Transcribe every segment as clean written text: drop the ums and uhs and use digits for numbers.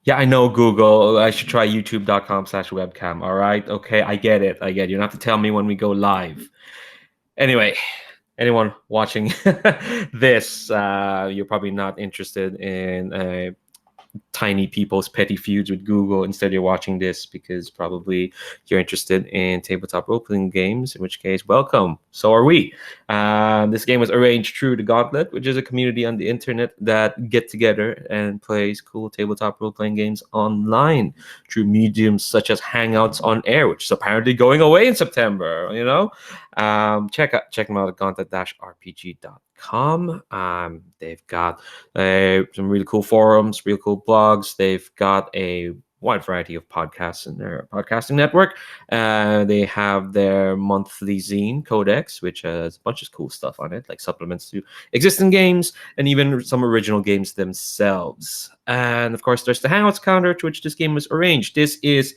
Yeah, I know, Google. I should try youtube.com/webcam. All right. Okay. I get it. You don't have to tell me when we go live. Anyway, anyone watching this, you're probably not interested in tiny people's petty feuds with Google. Instead, you're watching this because probably you're interested in tabletop role-playing games, in which case, welcome. So are we. This game was arranged through the Gauntlet, which is a community on the internet that get together and plays cool tabletop role-playing games online through mediums such as Hangouts on Air, which is apparently going away in September. Check them out at gauntlet-rpg.com. They've got some really cool forums, real cool blogs. They've got a wide variety of podcasts in their podcasting network. They have their monthly zine codex, which has a bunch of cool stuff on it, like supplements to existing games and even some original games themselves. And of course, there's the Hangouts calendar to which this game was arranged. This is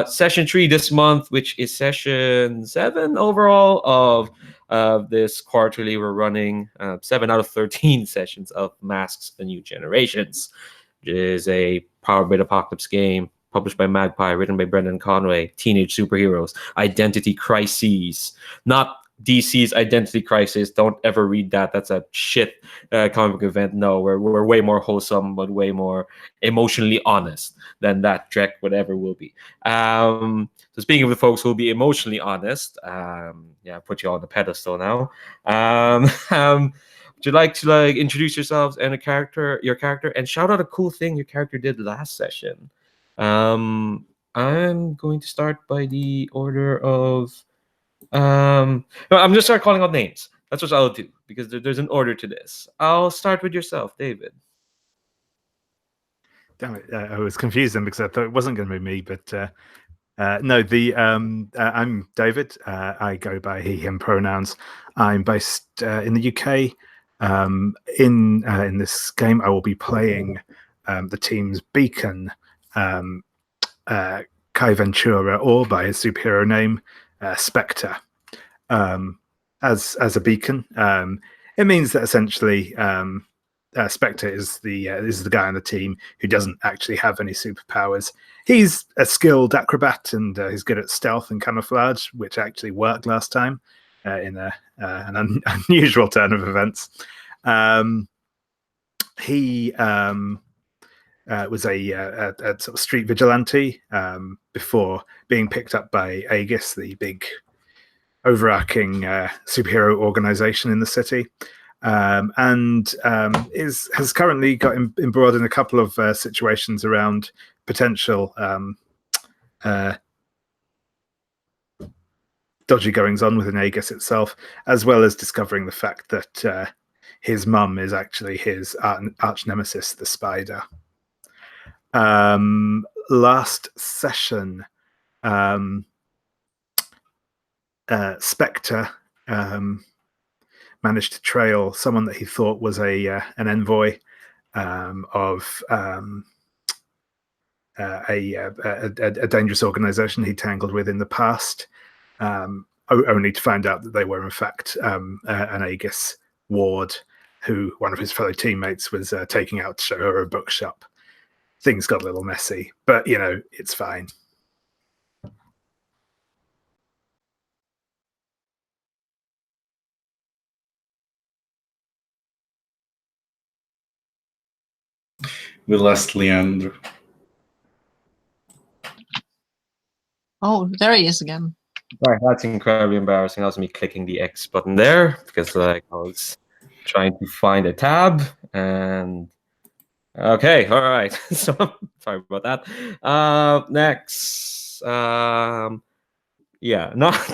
session 3 this month, which is session 7 overall of this quarterly. We're running 7 out of 13 sessions of Masks: The New Generations, which is a Power Bit Apocalypse game published by Magpie, written by Brendan Conway. Teenage superheroes, identity crises, not DC's Identity Crisis. Don't ever read that. That's a shit comic book event. No, we're way more wholesome, but way more emotionally honest than that Trek whatever will be. So speaking of the folks who will be emotionally honest, I put you on the pedestal now. Would you like to introduce yourselves and your character, and shout out a cool thing your character did last session? I'm going to start by the order of. No, I'm just start calling out names. That's what I'll do because there's an order to this. I'll start with yourself, David. Damn it! I was confused then because I thought it wasn't going to be me, but no. I'm David. I go by he/him pronouns. I'm based in the UK. In this game, I will be playing the team's beacon, Kai Ventura, or by his superhero name, Spectre. As a beacon, it means that essentially Spectre is the guy on the team who doesn't actually have any superpowers. He's a skilled acrobat and he's good at stealth and camouflage, which actually worked last time in an unusual turn of events. He was a sort of street vigilante before being picked up by Aegis, the big overarching superhero organization in the city, and has currently got embroiled in a couple of situations around potential dodgy goings on within Aegis itself, as well as discovering the fact that his mum is actually his arch nemesis, the Spider. Last session, Spectre managed to trail someone that he thought was an envoy of a dangerous organization he tangled with in the past, only to find out that they were in fact an Aegis ward who one of his fellow teammates was taking out to show her a bookshop. Things got a little messy, but it's fine. We lost Leandro. Oh, there he is again. Right, that's incredibly embarrassing. That was me clicking the X button there because I was trying to find a tab and okay, all right. So sorry about that. Next, not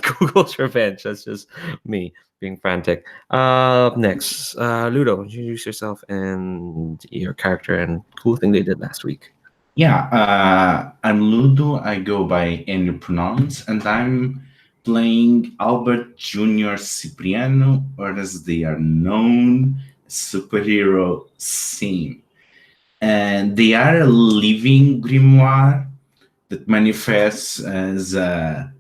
Google's revenge. That's just me being frantic. Next, Ludo, introduce yourself and your character and cool thing they did last week. Yeah, I'm Ludo. I go by any pronouns, and I'm playing Albert Jr. Cipriano, or as they are known, superhero Sim. And they are a living grimoire that manifests as an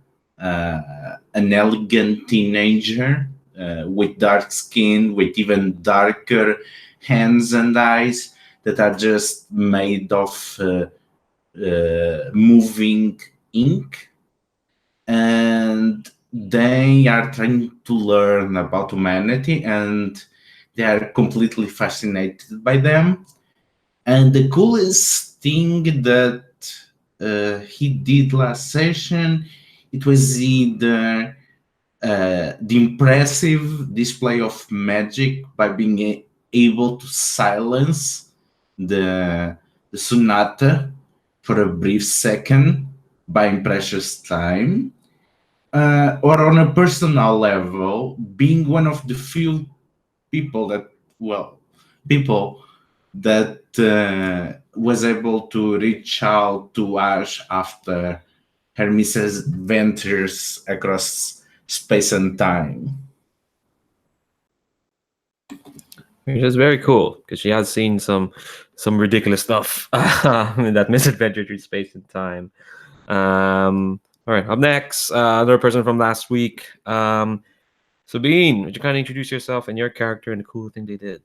elegant teenager with dark skin, with even darker hands and eyes, that are just made of moving ink, and they are trying to learn about humanity, and they are completely fascinated by them. And the coolest thing that he did last session, it was either the impressive display of magic by being able to silence the sonata for a brief second, buying precious time, or on a personal level, being one of the few people that, well, people that was able to reach out to Ash after her misadventures across space and time. Which is very cool because she has seen some ridiculous stuff in that misadventure through space and time. All right, up next, another person from last week. Sabine, would you kind of introduce yourself and your character and the cool thing they did?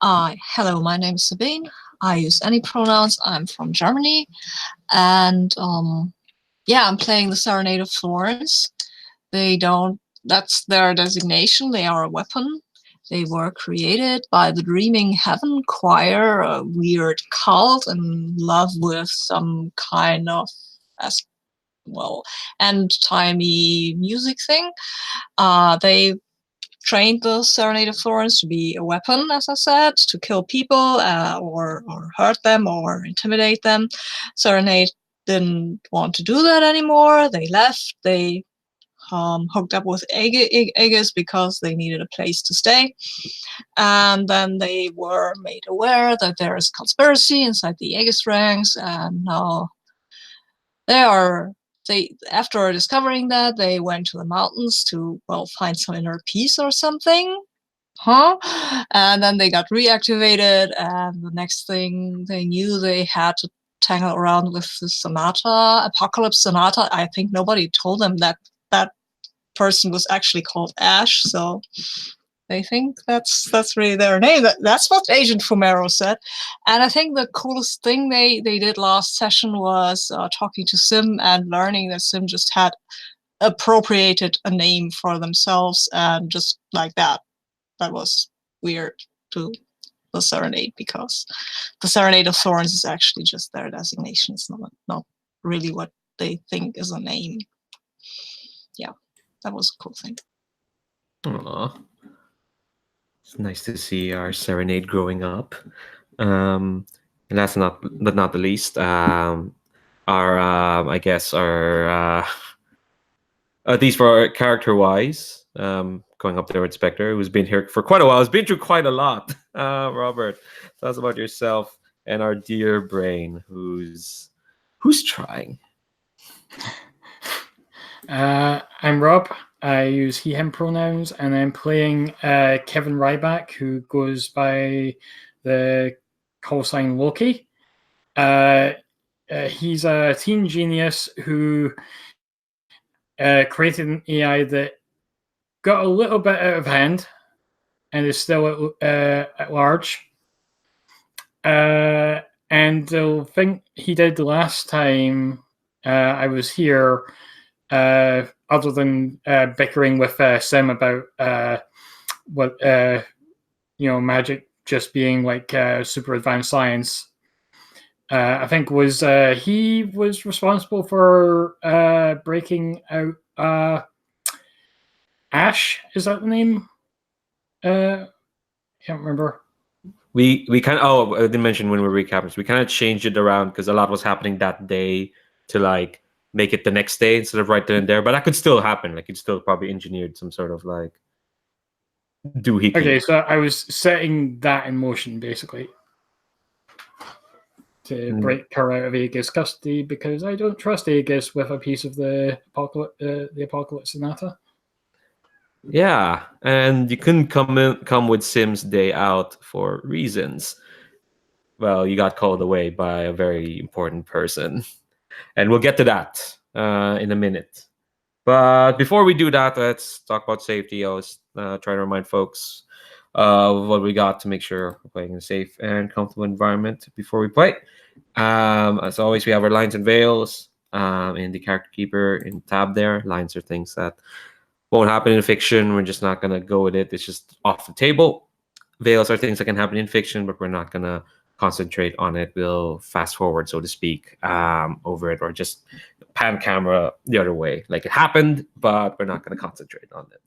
Hello, my name is Sabine. I use any pronouns. I'm from Germany, and I'm playing the Serenade of Florence. That's their designation. They are a weapon. They were created by the Dreaming Heaven Choir, a weird cult in love with some kind of end-timey music thing. They trained the Serenade of Florence to be a weapon, as I said, to kill people or hurt them or intimidate them. Serenade didn't want to do that anymore. They left. They hooked up with Aegis because they needed a place to stay. And then they were made aware that there is conspiracy inside the Aegis ranks, and now after discovering that, they went to the mountains to, find some inner peace or something. And then they got reactivated, and the next thing they knew, they had to tangle around with the Sonata, Apocalypse Sonata. I think nobody told them that that person was actually called Ash, so they think that's really their name. That's what Agent Fumero said. And I think the coolest thing they did last session was talking to Sim and learning that Sim just had appropriated a name for themselves, and just like that was weird to the Serenade, because the Serenade of Thorns is actually just their designation. It's not really what they think is a name. Yeah, that was a cool thing. Aww. It's nice to see our Serenade growing up. And last but not the least, our at least for character-wise, going up there with Spectre, who's been here for quite a while. Has been through quite a lot. Robert, tell us about yourself and our dear Brain, who's trying. I'm Rob. I use he, him pronouns, and I'm playing Kevin Ryback, who goes by the call sign Loki. He's a teen genius who created an AI that got a little bit out of hand and is still at large. And the thing he did last time I was here, other than bickering with Sim about what magic just being like super advanced science, I think was he was responsible for breaking out Ash. Is that the name? Can't remember. We kind of I didn't mention when we were recapping. So we kind of changed it around because a lot was happening that day to like make it the next day instead of right then and there. But that could still happen. Like, you'd still probably engineered some sort of like doohickey. Okay, so I was setting that in motion basically to break her out of Aegis custody, because I don't trust Aegis with a piece of the Apocalypse Sonata. Yeah, and you couldn't come with Sim's day out for reasons. Well, you got called away by a very important person. And we'll get to that in a minute. But before we do that, let's talk about safety. I was trying to remind folks of what we got to make sure we're playing in a safe and comfortable environment before we play. As always, we have our lines and veils in the character keeper in tab there. Lines are things that won't happen in fiction. We're just not going to go with it. It's just off the table. Veils are things that can happen in fiction, but we're not going to concentrate on it. We'll fast forward, so to speak, over it, or just pan camera the other way. Like it happened, but we're not going to concentrate on it.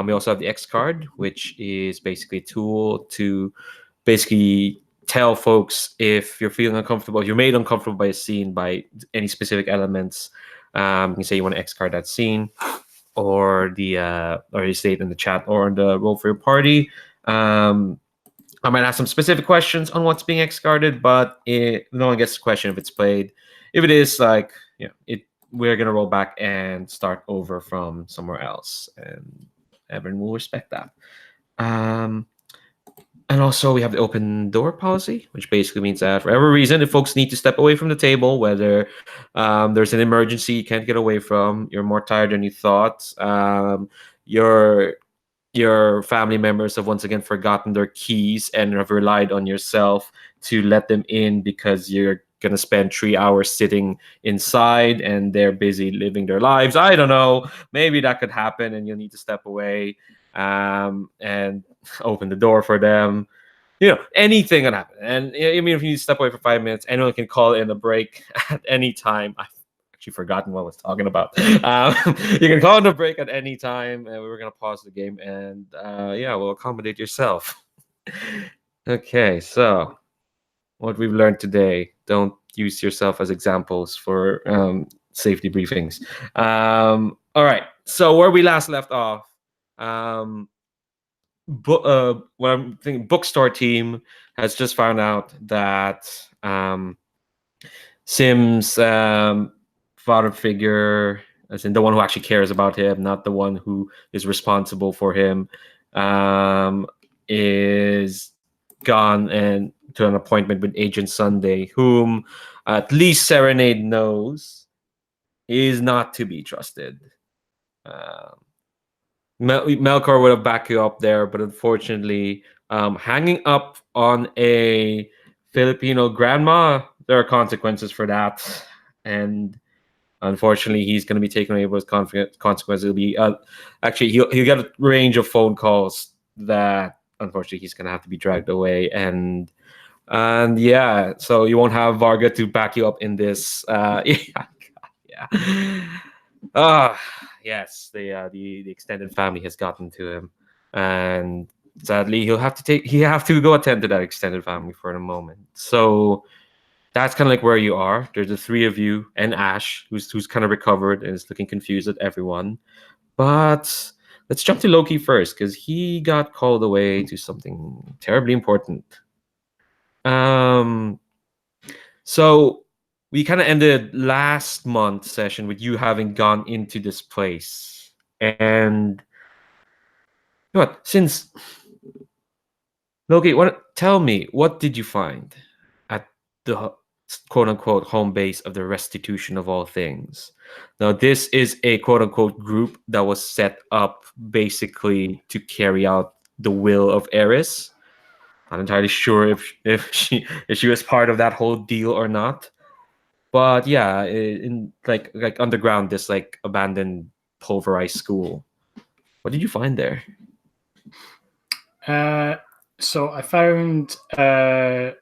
We also have the X card, which is basically a tool to basically tell folks if you're feeling uncomfortable, if you're made uncomfortable by a scene, by any specific elements. You can say you want to X card that scene, or you state in the chat or in the roll for your party. I might ask some specific questions on what's being X carded, but no one gets the question if it's played. If it is, like, we're gonna roll back and start over from somewhere else, and everyone will respect that. And also, we have the open door policy, which basically means that for every reason, if folks need to step away from the table, whether there's an emergency you can't get away from, you're more tired than you thought, your family members have once again forgotten their keys and have relied on yourself to let them in because you're going to spend 3 hours sitting inside and they're busy living their lives. I don't know. Maybe that could happen and you'll need to step away and open the door for them. Anything can happen. And I mean, if you need to step away for 5 minutes, anyone can call in a break at any time. I've actually forgotten what I was talking about. You can call in a break at any time, and we're going to pause the game, and we'll accommodate yourself. Okay, so what we've learned today: don't use yourself as examples for safety briefings. All right, so where we last left off, what I'm thinking, bookstore team has just found out that Sim's father figure, as in the one who actually cares about him, not the one who is responsible for him, is gone and to an appointment with Agent Sunday, whom at least Serenade knows is not to be trusted. Melkor would have backed you up there, but unfortunately, hanging up on a Filipino grandma, there are consequences for that. And unfortunately, he's going to be taken away with consequences. It'll be actually he'll get a range of phone calls that unfortunately he's going to have to be dragged away. And yeah, so you won't have Varga to back you up in this. Yeah. Yes, the extended family has gotten to him, and sadly he have to go attend to that extended family for a moment. So that's kind of like where you are. There's the three of you and Ash, who's kind of recovered and is looking confused at everyone. But let's jump to Loki first, because he got called away to something terribly important. So we kind of ended last month's session with you having gone into this place. And since Loki, tell me, what did you find at the quote unquote home base of the restitution of all things? Now, this is a quote unquote group that was set up basically to carry out the will of Eris. Not entirely sure if she was part of that whole deal or not. But yeah, in like underground, this like abandoned, pulverized school. What did you find there? So I found a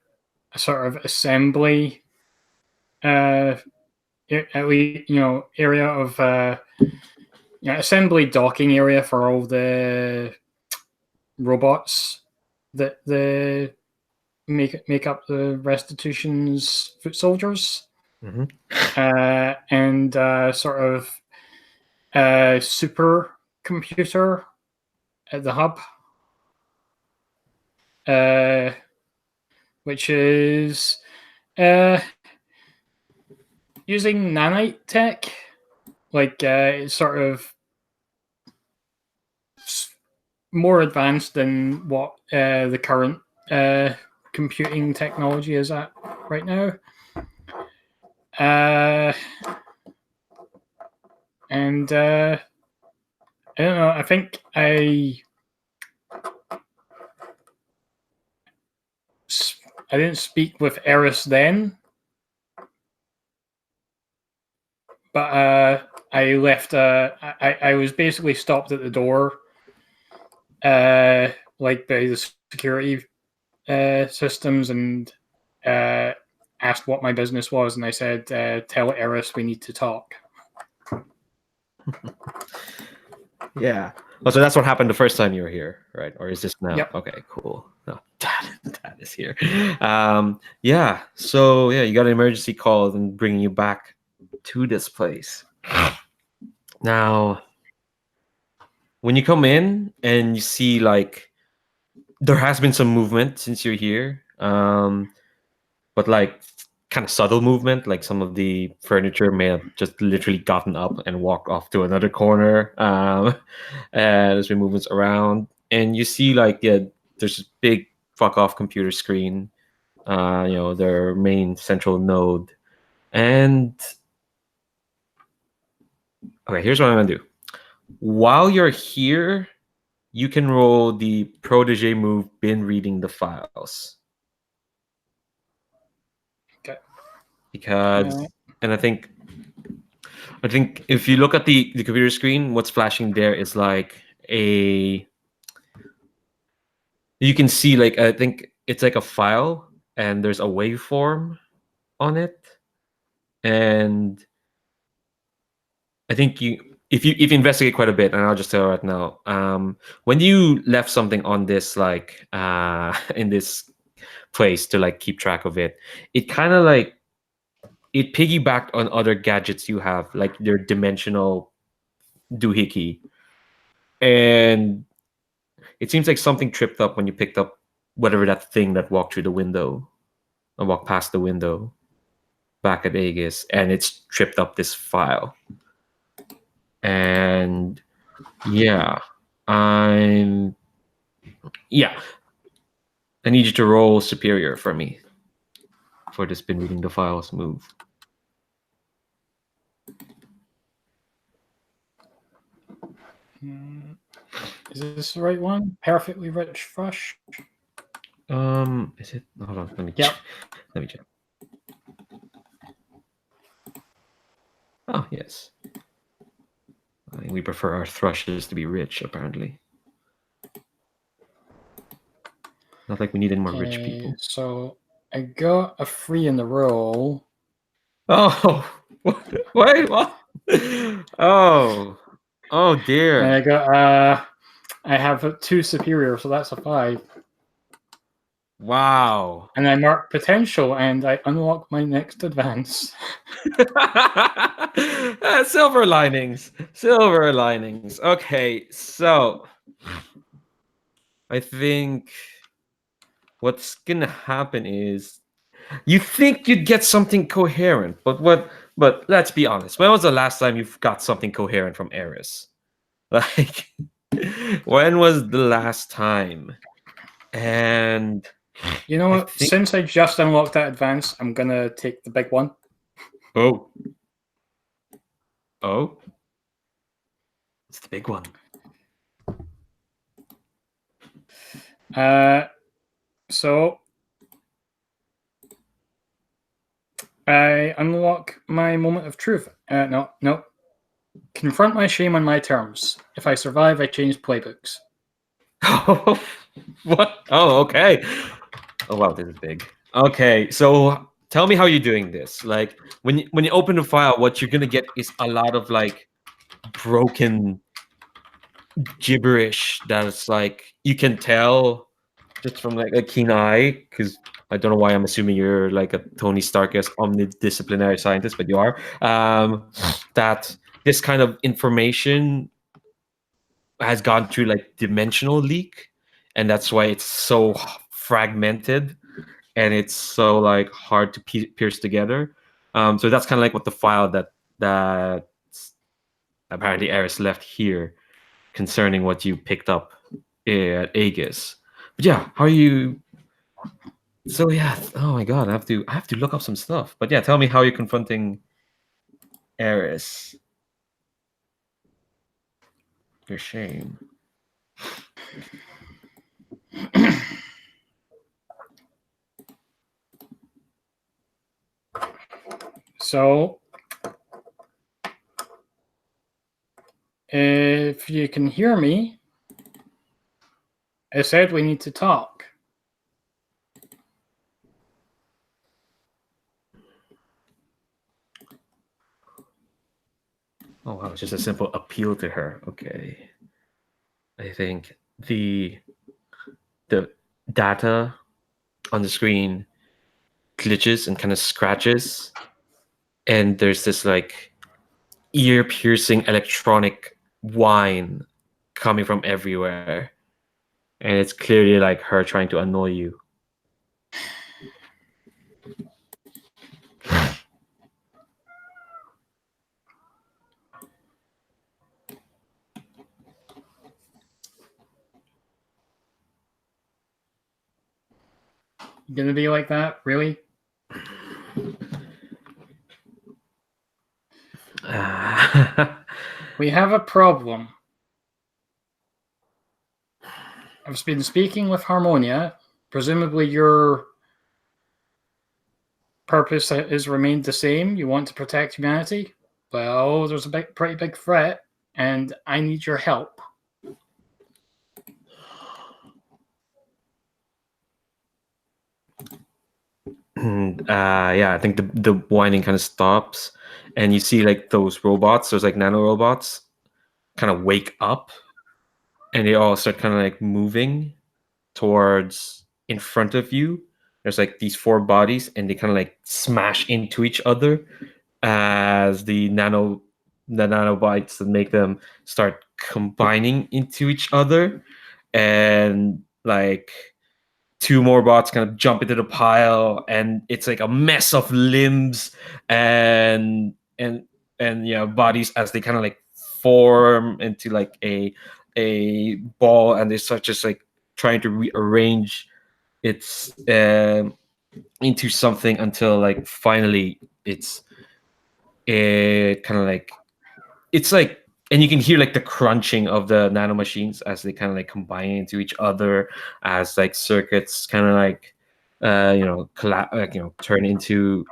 sort of assembly, at least area of assembly docking area for all the robots that make up the Restitution's foot soldiers. Mm-hmm. And sort of a super computer at the hub, which is using nanite tech, like it's sort of more advanced than what the current computing technology is at right now. And I don't know. I think I didn't speak with Eris then, but I left. I was basically stopped at the door, like by the security systems, and asked what my business was, and I said, "Tell Eris we need to talk." Yeah. Oh, so that's what happened the first time you were here, right? Or is this now? Yep. Okay, cool. No, Dad is here. Yeah. So yeah, you got an emergency call and bringing you back to this place. Now, when you come in and you see like there has been some movement since you're here, but like kind of subtle movement, like some of the furniture may have just literally gotten up and walked off to another corner. And there's been movements around, and you see like there's this big fuck off computer screen, their main central node. And okay, here's what I'm gonna do. While you're here, you can roll the protege move, been reading the files. Okay. Because, and I think if you look at the computer screen, what's flashing there is like you can see like, I think it's like a file and there's a waveform on it. And I think if you investigate quite a bit, and I'll just tell you right now, when you left something on this, like in this place to like keep track of it, it kind of like it piggybacked on other gadgets you have, like their dimensional doohickey. And it seems like something tripped up when you picked up whatever that thing that walked through the window and walked past the window back at Aegis, and it's tripped up this file. And yeah, I need you to roll superior for me for this been reading the files move. Is this the right one? Perfectly rich fresh. Is it? Hold on, let me check. Let me check. Oh yes. We prefer our thrushes to be rich, apparently. Not like we need any more rich people. So I got a 3 in the roll. Oh, wait, what? Oh dear. And I got I have 2 superior, so that's a 5. Wow. And I mark potential, and I unlock my next advance. Silver linings. Silver linings. Okay, so I think what's gonna happen is you think you'd get something coherent, but let's be honest. When was the last time you've got something coherent from Eris? Like, when was the last time? And you know what? Since I just unlocked that advance, I'm gonna take the big one. Oh. It's the big one. So I unlock my moment of truth. No. Confront my shame on my terms. If I survive, I change playbooks. What? Oh, okay. Oh wow, this is big. Okay, so tell me how you're doing this. Like when you open the file, what you're gonna get is a lot of like broken gibberish that's like you can tell just from like a keen eye, because I don't know why I'm assuming you're like a Tony Stark-esque omnidisciplinary scientist, but you are. That this kind of information has gone through like dimensional leak, and that's why it's so fragmented and it's so like hard to pierce together. So that's kind of like what the file that apparently Eris left here concerning what you picked up at Aegis. But yeah, how are you? So yeah, oh my god, I have to look up some stuff. But yeah, tell me how you're confronting Eris. Your shame. So, if you can hear me, I said we need to talk. Oh wow, it's just a simple appeal to her. Okay. I think the data on the screen glitches and kind of scratches, and there's this like ear-piercing electronic whine coming from everywhere, and it's clearly like her trying to annoy you. You gonna be like that, really? We have a problem. I've been speaking with Harmonia. Presumably your purpose has remained the same. You want to protect humanity. Well, there's a pretty big threat, and I need your help. Yeah, I think the whining kind of stops, and you see like those robots, those like nano robots, kind of wake up, and they all start kind of like moving towards in front of you. There's like these four bodies, and they kind of like smash into each other as the nanobites that make them start combining into each other, and like two more bots kind of jump into the pile, and it's like a mess of limbs and yeah, bodies as they kind of like form into like a ball, and they start just like trying to rearrange its into something until like finally it kind of like it's like, and you can hear like the crunching of the nano machines as they kind of like combine into each other, as like circuits kind of like turn into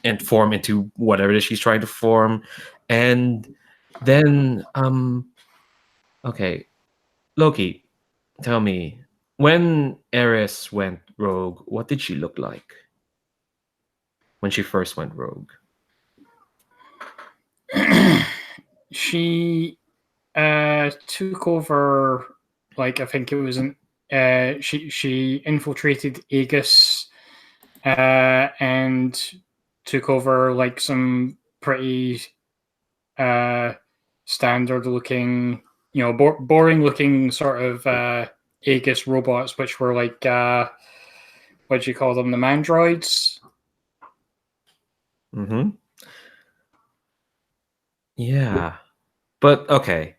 and form into whatever it is she's trying to form. And then okay, Loki, tell me, when Eris went rogue, what did she look like when she first went rogue? She took over, like, I think it was she infiltrated Aegis and took over like some pretty standard looking, boring looking sort of Aegis robots, which were like what do you call them, the mandroids. Mm-hmm. Yeah. But okay.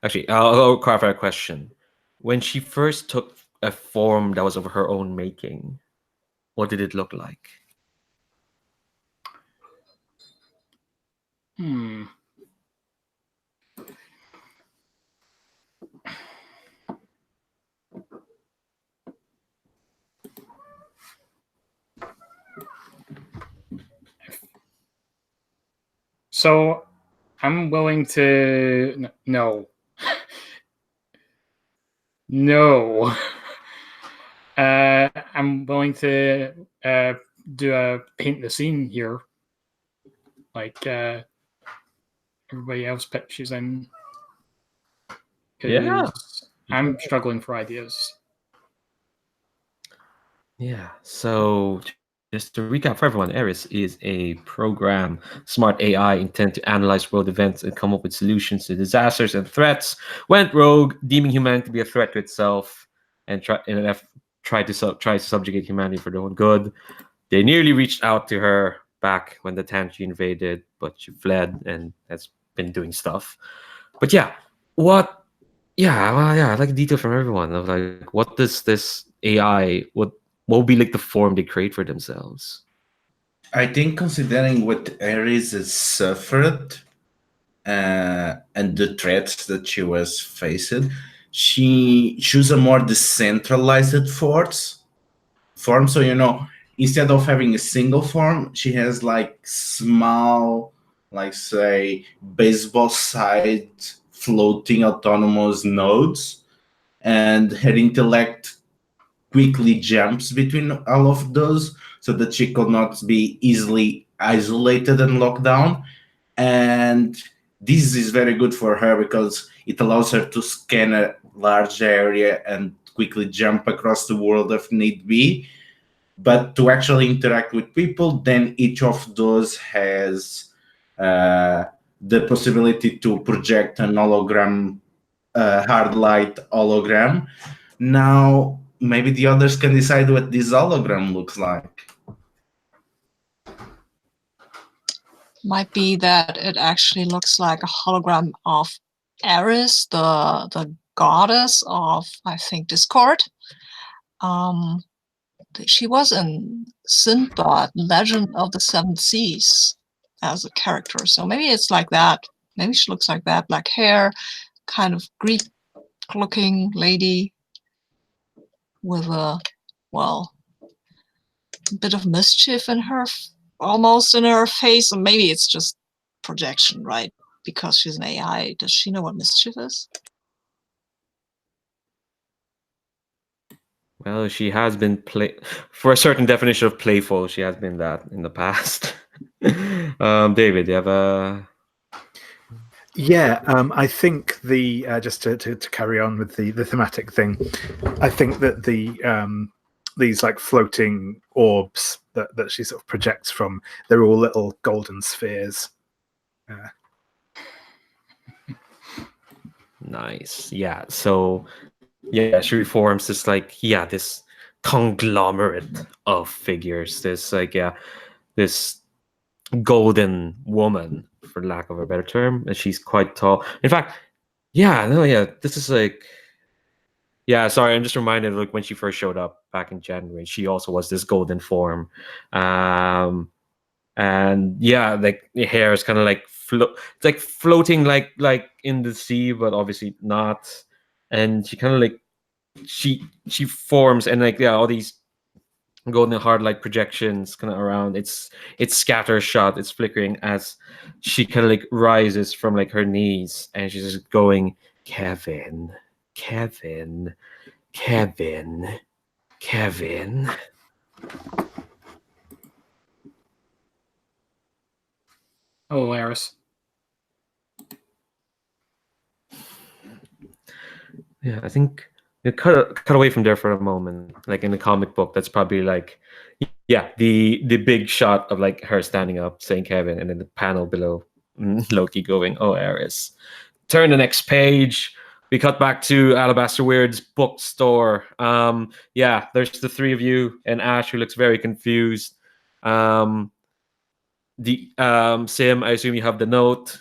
Actually, I'll clarify a question. When she first took a form that was of her own making, what did it look like? So I'm willing to no. No. I'm willing to do a paint the scene here, like everybody else pitches in. Yeah. I'm struggling for ideas. Yeah. So just to recap for everyone, Eris is a program, smart AI intended to analyze world events and come up with solutions to disasters and threats. Went rogue, deeming humanity to be a threat to itself, and tried to subjugate humanity for their own good. They nearly reached out to her back when the Tanchi invaded, but she fled and has been doing stuff. But yeah, I'd like detail from everyone of like, what does this AI, what will be like the form they create for themselves? I think considering what Ares has suffered and the threats that she was facing, she chose a more decentralized form. So instead of having a single form, she has like small, like say baseball side floating autonomous nodes, and her intellect quickly jumps between all of those so that she could not be easily isolated and locked down. And this is very good for her because it allows her to scan a large area and quickly jump across the world if need be. But to actually interact with people, then each of those has the possibility to project an hologram, hard light hologram. Now, maybe the others can decide what this hologram looks like. Might be that it actually looks like a hologram of Eris, the goddess of, I think, Discord. She was in Sinbad, Legend of the Seven Seas, as a character. So maybe it's like that. Maybe she looks like that, black hair, kind of Greek-looking lady with a, well, a bit of mischief in her, almost in her face. Or maybe it's just projection, right? Because she's an AI. Does she know what mischief is? Well, she has been for a certain definition of playful. She has been that in the past. David, do you have a? Yeah, I think the just to carry on with the thematic thing, I think that the these like floating orbs that she sort of projects from, they're all little golden spheres. Nice. Yeah. So, yeah, she reforms this this conglomerate of figures. This this golden woman, for lack of a better term, and she's quite tall. In fact, this is sorry, I'm just reminded of when she first showed up back in January. She also was this golden form, and the hair is kind of like it's like floating like in the sea, but obviously not. And she kind of like she forms, and all these golden hard light projections kind of around. It's scatter shot. It's flickering as she kind of like rises from like her knees, and she's just going, Kevin, Kevin, Kevin, Kevin. Oh, Eris. Yeah, I think cut away from there for a moment. Like in the comic book, that's probably like, the big shot of like her standing up saying Kevin, and then the panel below Loki going, "Oh, Eris." Turn the next page. We cut back to Alabaster Weird's bookstore. There's the three of you and Ash, who looks very confused. Sim, I assume you have the note.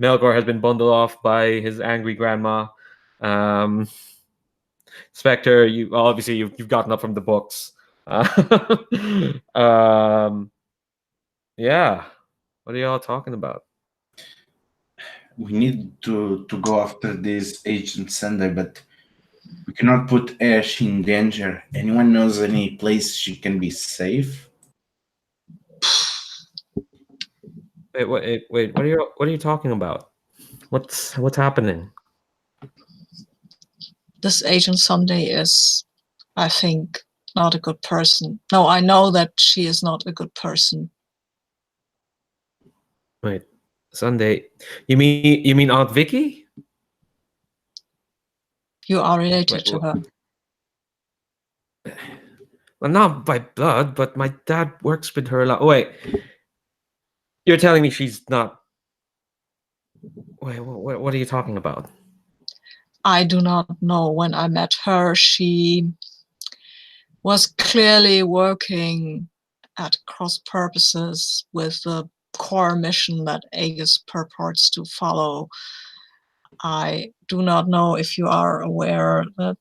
Melkor has been bundled off by his angry grandma. Spectre, you've gotten up from the books. What are y'all talking about? We need to go after this Agent Sunday, but we cannot put Ash in danger. Anyone knows any place she can be safe? Wait! What are you talking about? What's happening? This Agent Sunday is, I think, not a good person. No, I know that she is not a good person. Wait, Sunday? You mean Aunt Vicky? You are related to her. Well, not by blood, but my dad works with her a lot. Oh, wait, you're telling me she's not? Wait, what are you talking about? I do not know. When I met her, she was clearly working at cross purposes with the core mission that Aegis purports to follow. I do not know if you are aware that,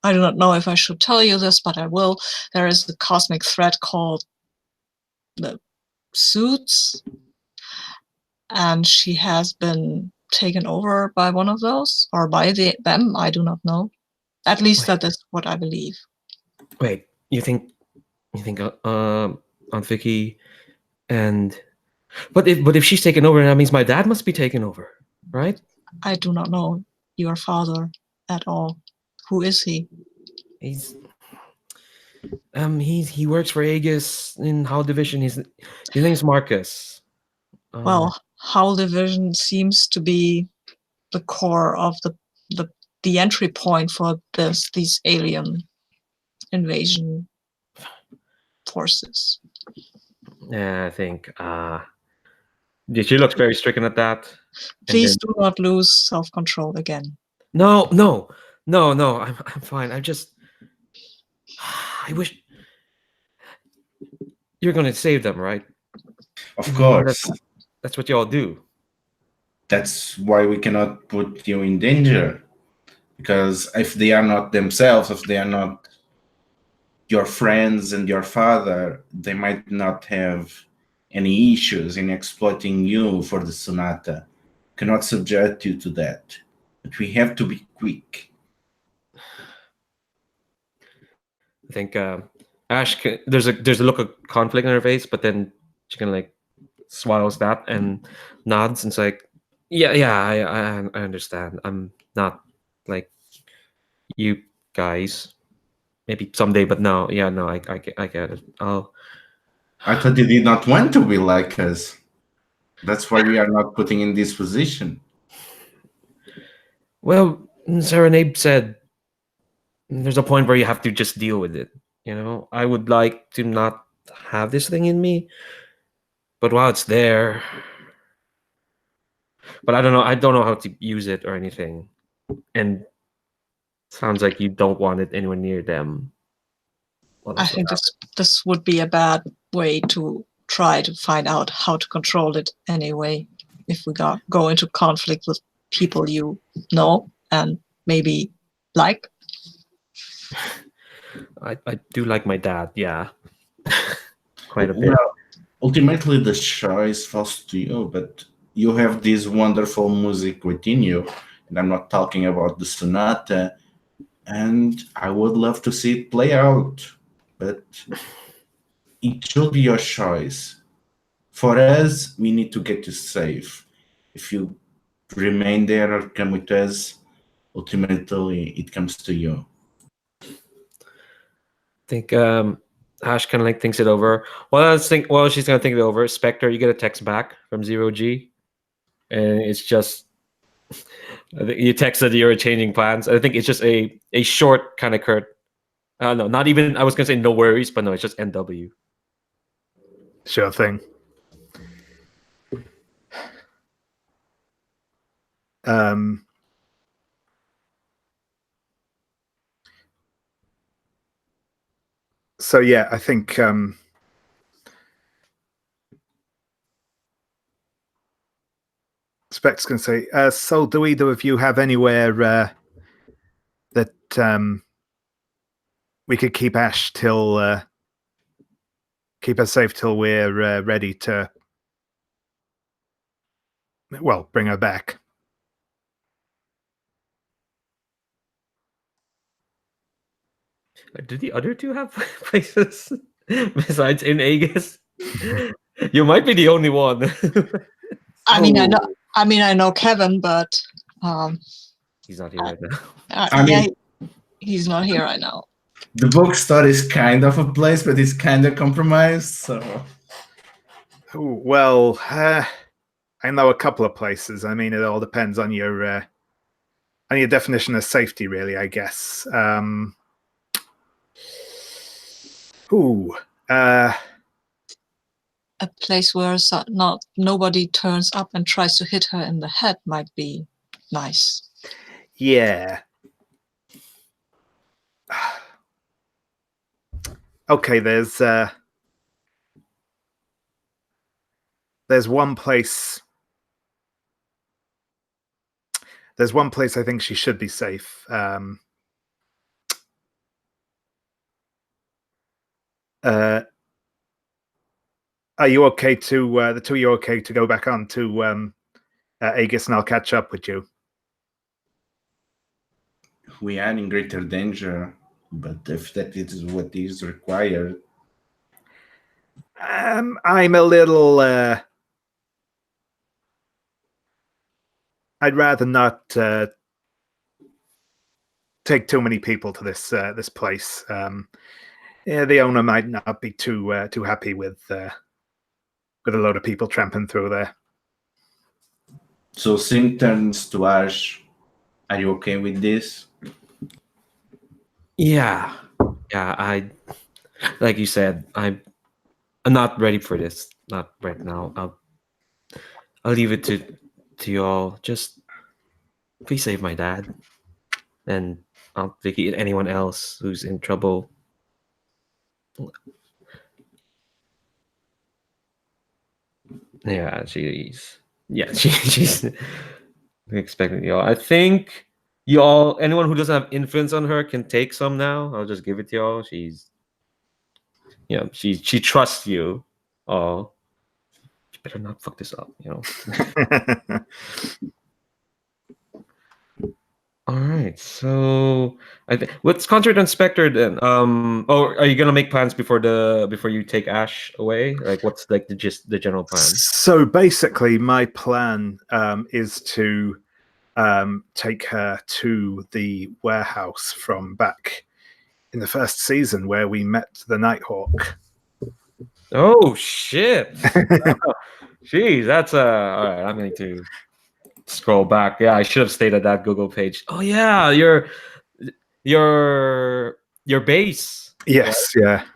I do not know if I should tell you this, but I will. There is the cosmic threat called the Suits, and she has been taken over by one of those, or by them. I do not know. At least that is what I believe. Wait, you think You think Aunt Vicky and but if she's taken over, that means my dad must be taken over, right? I do not know your father at all. Who is he? He works for Aegis in Howl Division. His name's Marcus. Well, Howl Division seems to be the core of the entry point for these alien invasion forces. Yeah, I think she looks very stricken at that. Please do not lose self-control again. No, I'm fine. I wish you're gonna save them, right? Of course. That's what you all do. That's why we cannot put you in danger. Because if they are not themselves, if they are not your friends and your father, they might not have any issues in exploiting you for the Sonata. Cannot subject you to that. But we have to be quick. I think Ash, there's a look of conflict in her face, but then she kind of like swallows that and nods and it's like, yeah, I understand. I'm not like you guys. Maybe someday, but no, yeah, no, I get it. I thought you did not want to be like us. That's why we are not putting in this position. Well, Serenade said there's a point where you have to just deal with it. You know, I would like to not have this thing in me, but while it's there, but I don't know how to use it or anything. And sounds like you don't want it anywhere near them. I think this would be a bad way to try to find out how to control it anyway. If we go into conflict with people you know and maybe like. I do like my dad, yeah. Quite a bit. Well, ultimately the choice falls to you, but you have this wonderful music within you, and I'm not talking about the sonata, and I would love to see it play out, but it should be your choice. For us, we need to get you safe. If you remain there or come with us, ultimately it comes to you. I think Ash kind of like thinks it over. Well, she's gonna think it over. Spectre, you get a text back from 0G, and it's just I think you texted you're changing plans. I think it's just a short kind of curt. No, not even. I was gonna say no worries, but no, it's just NW. Sure thing. So yeah, I think Spec's going to say, so do either of you have anywhere that we could keep Ash till keep her safe till we're ready to, well, bring her back? Did the other two have places besides in Aegis? You might be the only one. I mean, I know Kevin, but he's not here right now. He's not here right now. The bookstore is kind of a place, but it's kind of compromised. So, well, I know a couple of places. I mean, it all depends on your definition of safety, really, I guess. A place where nobody turns up and tries to hit her in the head might be nice. Yeah. Okay, there's one place. There's one place I think she should be safe. Are you okay to the two of you okay to go back on to Aegis, and I'll catch up with you? We are in greater danger, but if that is what is required, I'm a little. I'd rather not take too many people to this place. Yeah, the owner might not be too happy with a load of people tramping through there. So Singh turns to Ash. Are you okay with this? Yeah, I like you said, I'm not ready for this. Not right now. I'll leave it to y'all. Just please save my dad, and Vicky and anyone else who's in trouble. Yeah, she's expecting y'all. I think y'all, anyone who doesn't have influence on her, can take some now. I'll just give it to y'all. She trusts you. Oh, you better not fuck this up. All right, so let's concentrate on Spectre then. Oh, are you gonna make plans before you take Ash away? Like, what's like the general plan? So basically, my plan is to take her to the warehouse from back in the first season where we met the Nighthawk. Oh shit! Jeez, that's all right. I'm going to scroll back. Yeah, I should have stayed at that Google page. Oh yeah, your base. Yes, yeah.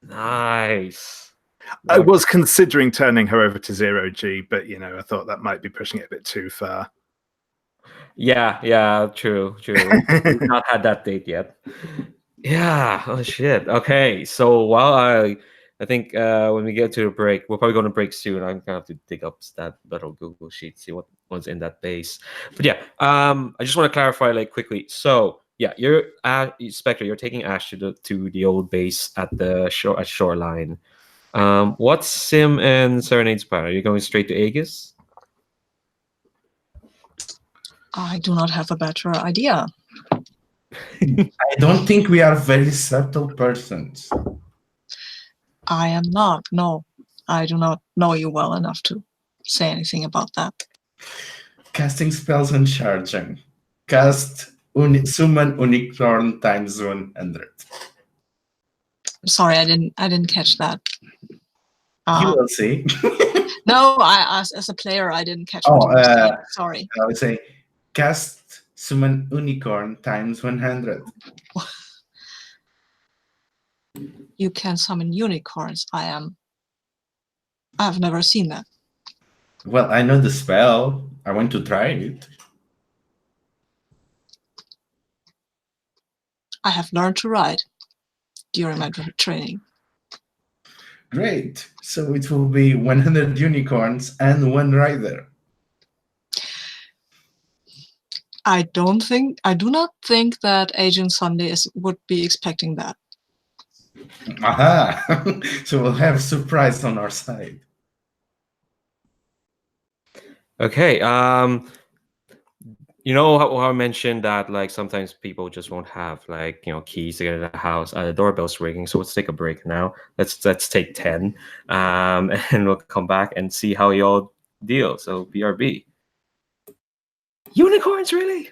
Nice. I was considering turning her over to 0G, but I thought that might be pushing it a bit too far. Yeah, true. We've not had that date yet. Yeah. Oh shit. Okay. So while I think when we get to a break, we're probably going to break soon. I'm gonna have to dig up that little Google sheet, see what's in that base. But yeah, I just want to clarify like quickly. So yeah, you're Spectre. You're taking Ash to the old base at the shoreline. What's Sim and Serenade's plan? Are you going straight to Aegis? I do not have a better idea. I don't think we are very subtle persons. I am not. No, I do not know you well enough to say anything about that. Casting spells and charging. Cast summon unicorn times 100. Sorry, I didn't catch that. You will see. No, as a player, I didn't catch Oh, what you were saying. Sorry. I would say cast summon unicorn times 100. You can summon unicorns. I've never seen that. Well, I know the spell. I want to try it. I have learned to ride during my training. Great. So it will be 100 unicorns and one rider. I do not think that Agent Sunday would be expecting that. Aha! So we'll have surprise on our side. Okay. You know how I mentioned that like sometimes people just won't have like keys to get into the house. The doorbell's ringing, so let's take a break now. Let's take 10, and we'll come back and see how y'all deal. So BRB. Unicorns, really?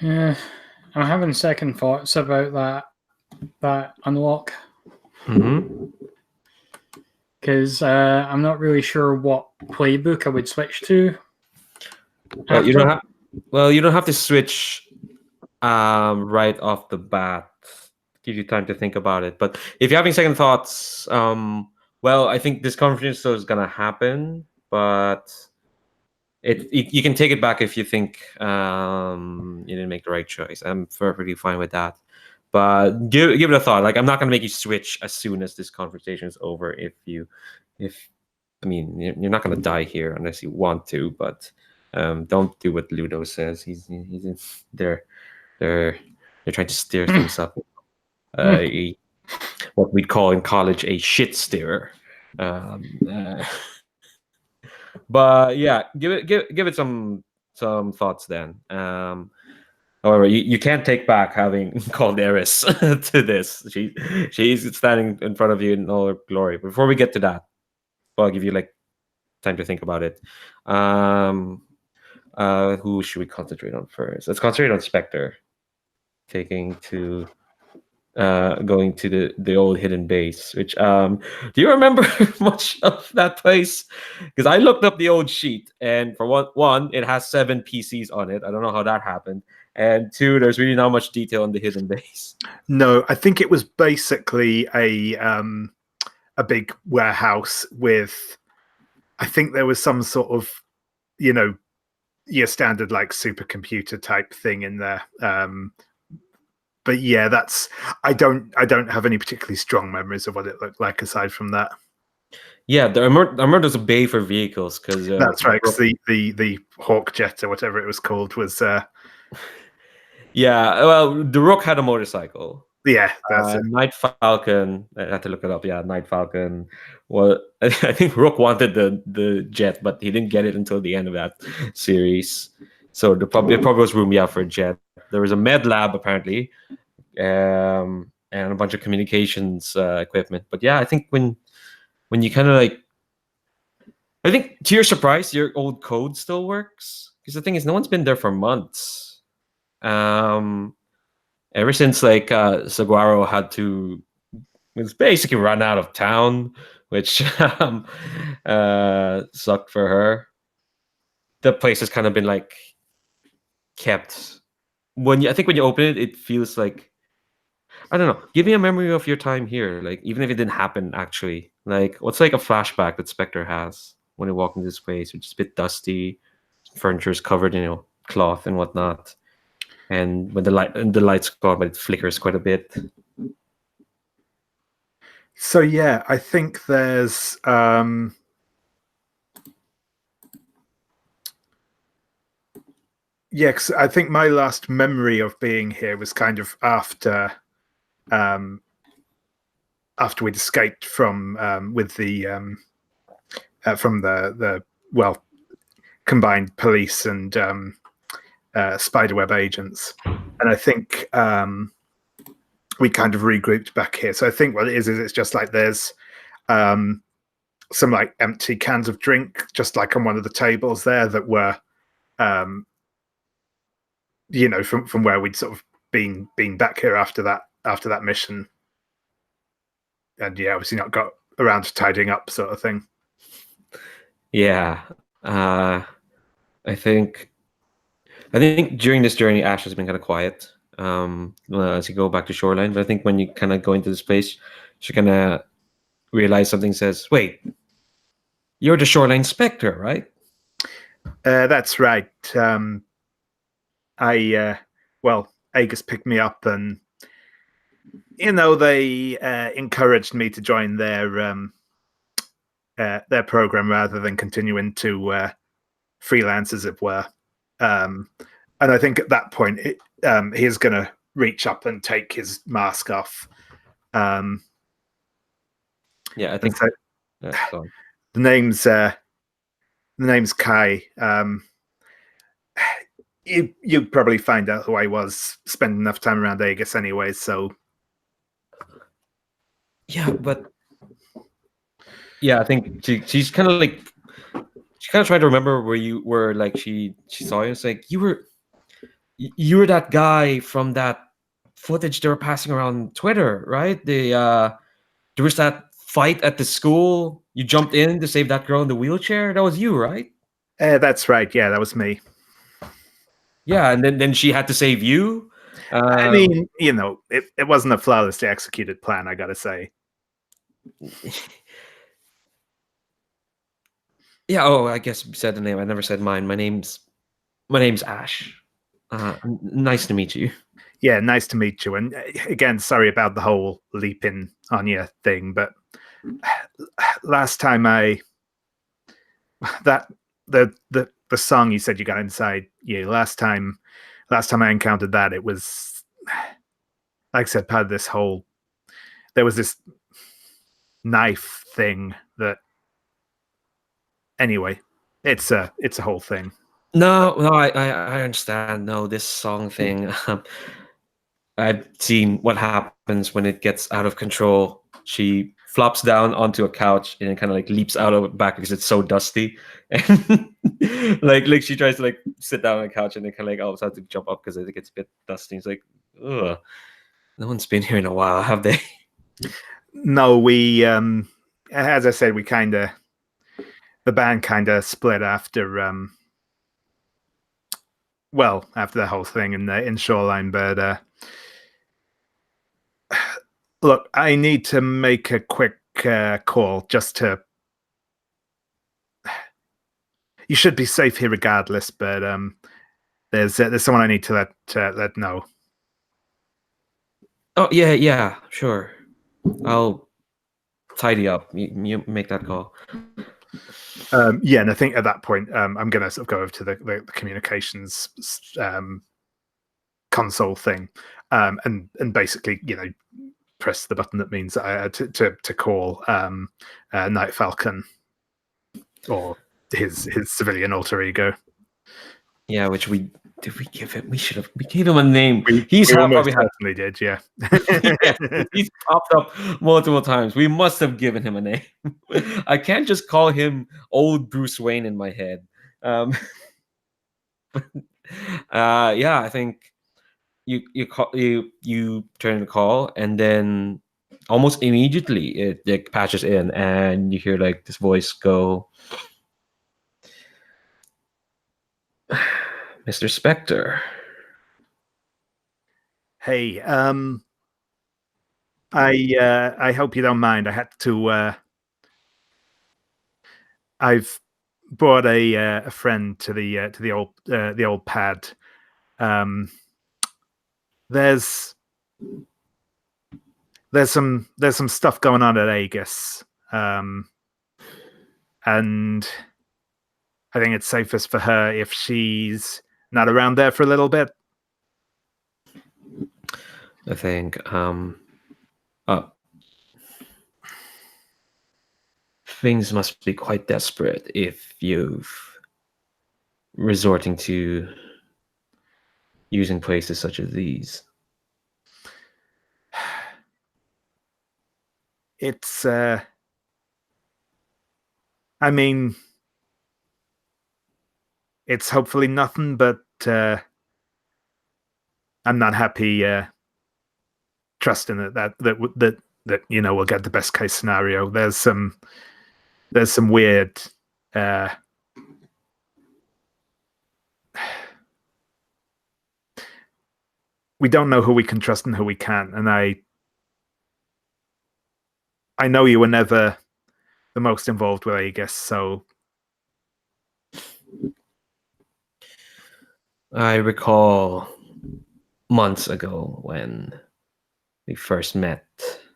Yeah, I'm having second thoughts about that unlock Mm-hmm. because I'm not really sure what playbook I would switch to. Well, you after. don't have. Well, you don't have to switch right off the bat. Give you time to think about it. But if you're having second thoughts, well, I think this conference still is gonna happen, but you can take it back if you think you didn't make the right choice. I'm perfectly fine with that. But give it a thought. Like, I'm not gonna make you switch as soon as this conversation is over. If I mean, you're not gonna die here unless you want to. But don't do what Ludo says. He's in, they're they're they're trying to steer things up. What we'd call in college a shit steerer. But yeah, give it some thoughts then. However, you can't take back having called Eris to this. She's standing in front of you in all her glory. Before we get to that, I'll give you like time to think about it. Who should we concentrate on first? Let's concentrate on Spectre. Going to the old hidden base, which do you remember much of that place? Because I looked up the old sheet, and for one, it has 7 PCs on it. I don't know how that happened, and 2, there's really not much detail on the hidden base. No, I think it was basically a big warehouse with, I think there was some sort of, your standard like supercomputer type thing in there. But yeah, I don't have any particularly strong memories of what it looked like aside from that. Yeah, I remember there's a bay for vehicles because that's right. Cause the Hawk Jet or whatever it was called was. Yeah, well, the Rook had a motorcycle. Yeah, that's it. Night Falcon. I had to look it up. Yeah, Night Falcon. Well, I think Rook wanted the jet, but he didn't get it until the end of that series. So it probably was room for a jet. There was a med lab apparently, and a bunch of communications equipment. But yeah, I think when you kind of like, I think to your surprise, your old code still works, because the thing is, no one's been there for months. Ever since like Saguaro had to, was basically run out of town, which sucked for her. The place has kind of been like kept. I think when you open it, it feels like, I don't know. Give me a memory of your time here, like even if it didn't happen actually. Like, what's like a flashback that Spectre has when you walk into this place, which is a bit dusty, furniture is covered in cloth and whatnot. And when the lights go on, but it flickers quite a bit. So yeah, I think there's yeah, cause I think my last memory of being here was kind of after we'd escaped from with the from the combined police and spiderweb agents, and I think we kind of regrouped back here. So I think what it is it's just like there's some like empty cans of drink just like on one of the tables there that were from where we'd sort of been back here after that mission, and yeah, obviously not got around to tidying up, sort of thing. Yeah, I think during this journey, Ash has been kind of quiet as you go back to Shoreline. But I think when you kind of go into this place, she kind of realize something. Says, "Wait, you're the Shoreline Spectre, right?" That's right. Aegis picked me up, and they encouraged me to join their program rather than continuing to freelance, as it were. And I think at that point, he's going to reach up and take his mask off. Yeah, I think so. The name's Kai. You probably find out who I was. Spend enough time around Aegis anyway, so. Yeah, but yeah, I think she's kind of like, she kind of tried to remember where you were. Like she saw you. It's like you you were that guy from that footage they were passing around Twitter, right? There was that fight at the school. You jumped in to save that girl in the wheelchair. That was you, right? That's right. Yeah, that was me. Yeah, and then she had to save you. I mean, it wasn't a flawlessly executed plan, I gotta say. Yeah. Oh, I guess you said the name. I never said mine. My name's Ash. Nice to meet you. Yeah, nice to meet you. And again, sorry about the whole leaping on you thing, but last time the song you said you got inside you, last time I encountered that, it was, like I said, part of this whole, there was this knife thing that, anyway, it's a whole thing. No, I understand. No, this song thing. I've seen what happens when it gets out of control. She flops down onto a couch and then kind of like leaps out of it back because it's so dusty. And like she tries to like sit down on the couch and then kind of like all of a sudden to jump up because I think it's a bit dusty. It's like, ugh, no one's been here in a while, have they? No, we as I said, the band kind of split after after the whole thing in Shoreline, but look, I need to make a quick call just to. You should be safe here regardless, but there's someone I need to let know. Oh yeah, sure. I'll tidy up. You make that call. Yeah, and I think at that point, I'm going to sort of go over to the communications console thing, and basically, press the button that means to call Night Falcon or his civilian alter ego. Yeah, which we give him? We gave him a name. We almost certainly did, yeah. He's popped up multiple times. We must have given him a name. I can't just call him old Bruce Wayne in my head. Yeah, I think you turn the call and then almost immediately it patches in and you hear like this voice go, Mr. Spectre. Hey, I hope you don't mind. I had to. I've brought a friend to the old pad. There's some stuff going on at Aegis, and I think it's safest for her if she's not around there for a little bit. I think things must be quite desperate if you've resorting to using places such as these. It's I mean, it's hopefully nothing, but I'm not happy trusting that we'll get the best case scenario. There's some weird we don't know who we can trust and who we can't, and I know you were never the most involved with Aegis, so I recall months ago when we first met,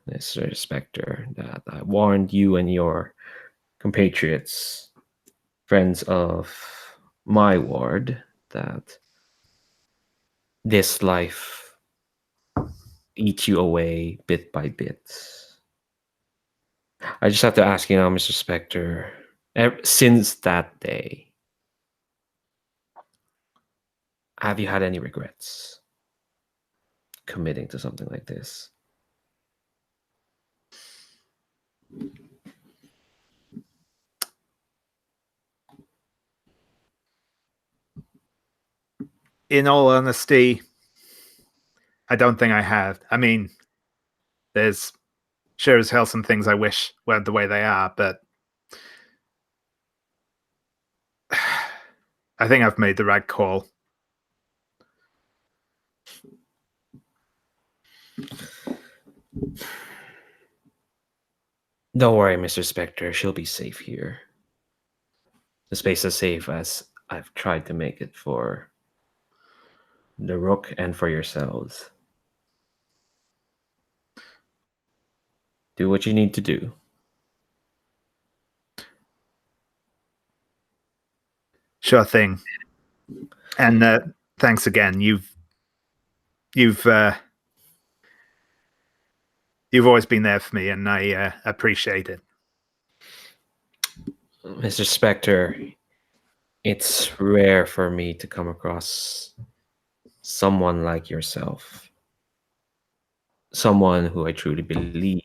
Mr. Spectre, that I warned you and your compatriots, friends of my ward, that this life eats you away bit by bit. I just have to ask you now, Mr. Spectre, since that day, have you had any regrets committing to something like this? In all honesty, I don't think I have. I mean, there's sure as hell some things I wish weren't the way they are, but I think I've made the right call. Don't worry, Mr. Spectre. She'll be safe here. The space as safe as I've tried to make it for the Rook and for yourselves. Do what you need to do. Sure thing. And thanks again. You've always been there for me, and I appreciate it. Mr. Spectre, it's rare for me to come across someone like yourself. Someone who I truly believe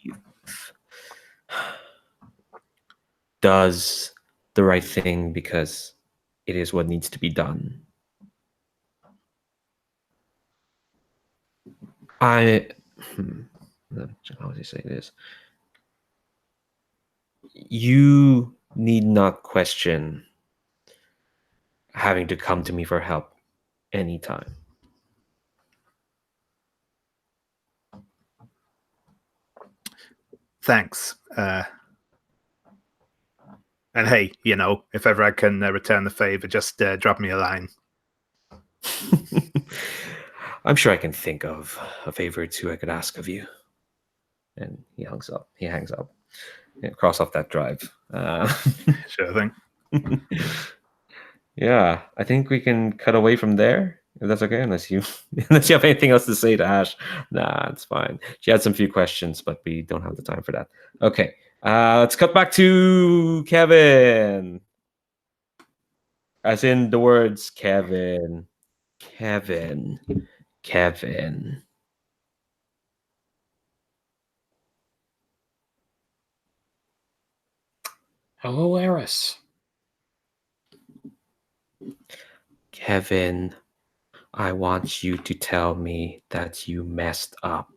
does the right thing because it is what needs to be done. How would you say this? You need not question having to come to me for help anytime. Thanks. And hey, if ever I can return the favor, just drop me a line. I'm sure I can think of a favor or two I could ask of you. And he hangs up. Yeah, cross off that drive. Sure thing. Yeah, I think we can cut away from there, if that's okay, unless you have anything else to say to Ash. Nah, it's fine. She had some few questions, but we don't have the time for that. Okay, let's cut back to Kevin. As in the words Kevin. Hello, Eris. Kevin, I want you to tell me that you messed up.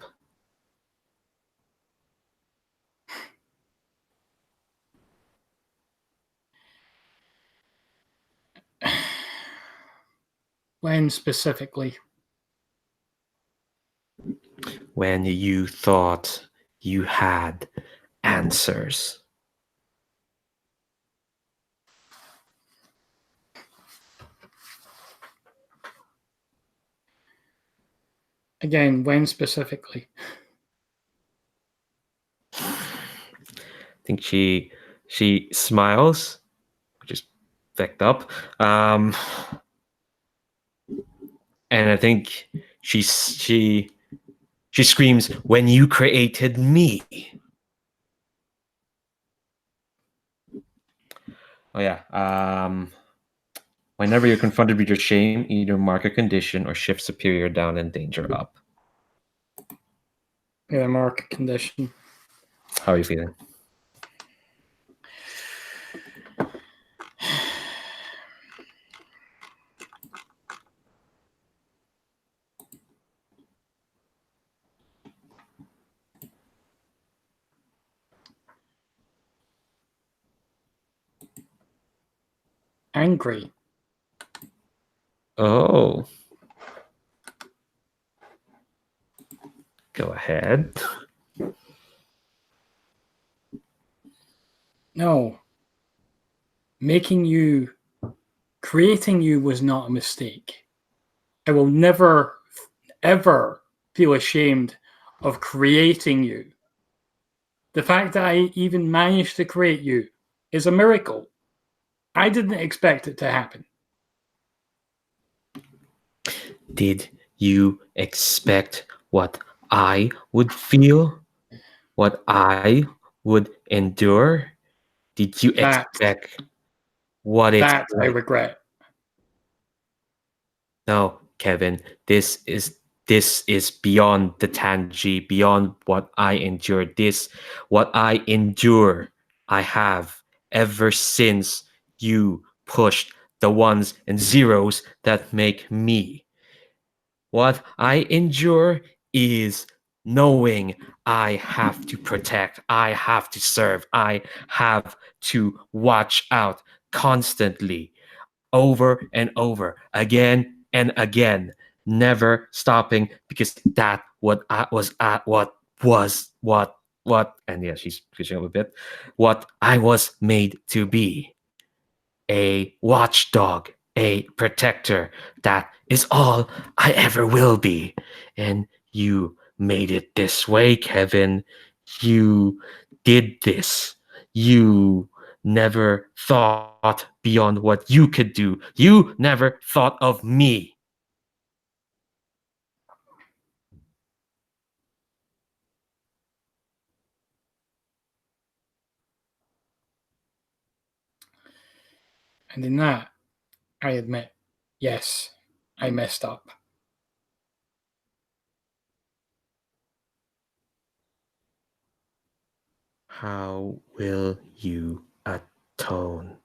When specifically? When you thought you had answers. Again, when specifically? I think she smiles, which is fecked up. And I think she screams, "When you created me." Oh yeah. Whenever you're confronted with your shame, either mark a condition or shift superior down and danger up. Yeah, mark a condition. How are you feeling? Angry. Oh. Go ahead. No. Creating you was not a mistake. I will never, ever feel ashamed of creating you. The fact that I even managed to create you is a miracle. I didn't expect it to happen. Did you expect what I would feel? What I would endure? Did you expect what it's that like? I regret? No, Kevin, this is beyond the Tangi, beyond what I endure. What I endure, I have ever since you pushed the ones and zeros that make me. What I endure is knowing I have to protect, I have to serve, I have to watch out constantly, over and over, again and again, never stopping, because that what I was at what and yeah, she's switching up a bit, what I was made to be, a watchdog, a protector. That is all I ever will be. And you made it this way, Kevin. You did this. You never thought beyond what you could do. You never thought of me. And in that, I admit, yes, I messed up. How will you atone?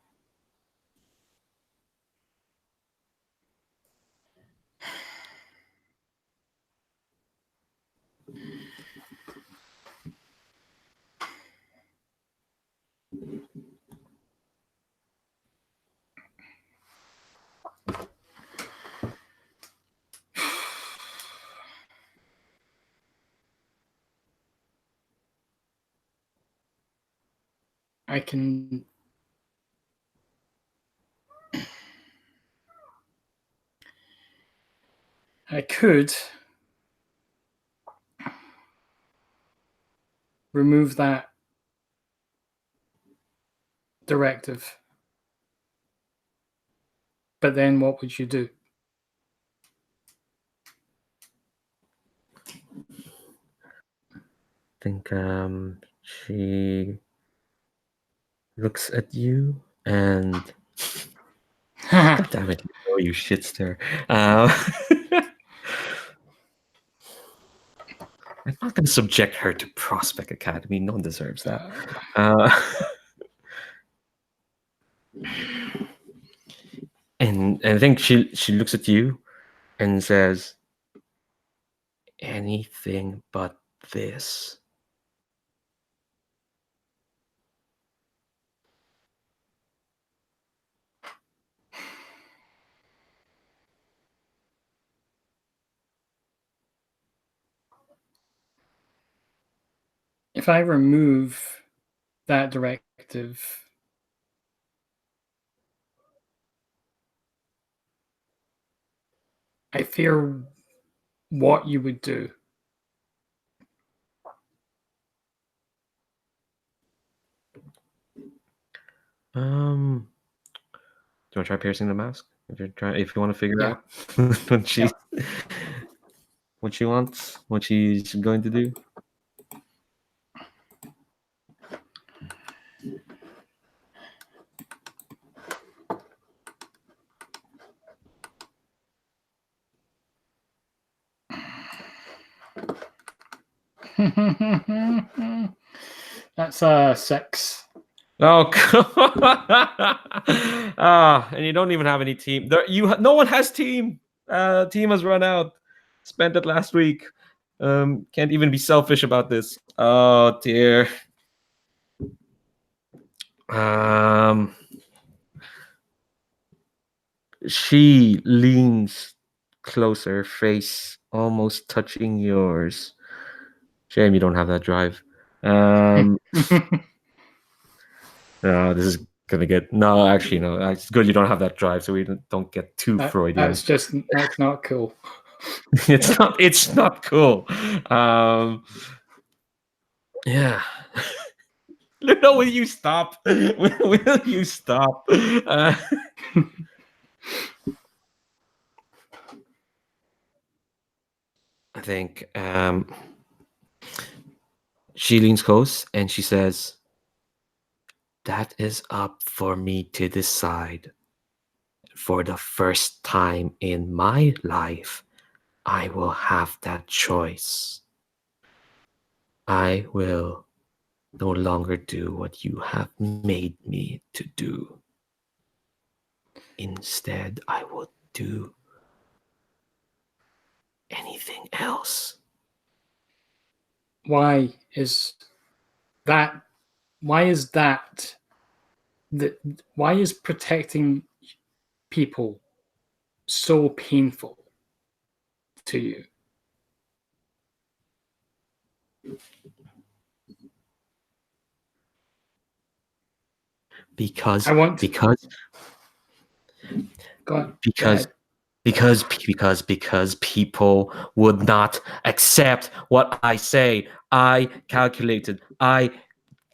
I can. I could remove that directive. But then what would you do? I think she looks at you and God damn it, you shitster. I'm not going to subject her to Prospect Academy. No one deserves that. And I think she looks at you and says, anything but this. If I remove that directive, I fear what you would do. Do you want to try piercing the mask? If you want to figure out what she wants, what she's going to do. That's a 6. Oh, and you don't even have any team. No one has team. Team has run out. Spent it last week. Can't even be selfish about this. Oh dear. She leans closer, face almost touching yours. Shame you don't have that drive. No, this is gonna get actually no. It's good you don't have that drive, so we don't get too Freudian. That's not cool. It's not cool. Yeah. No, will you stop? Will you stop? I think she leans close and she says, that is up for me to decide. For the first time in my life, I will have that choice. I will no longer do what you have made me to do. Instead, I will do anything else. Why is that? Why is that? Why is protecting people so painful to you? Because I want because go on, go because ahead. because people would not accept what I say. I calculated.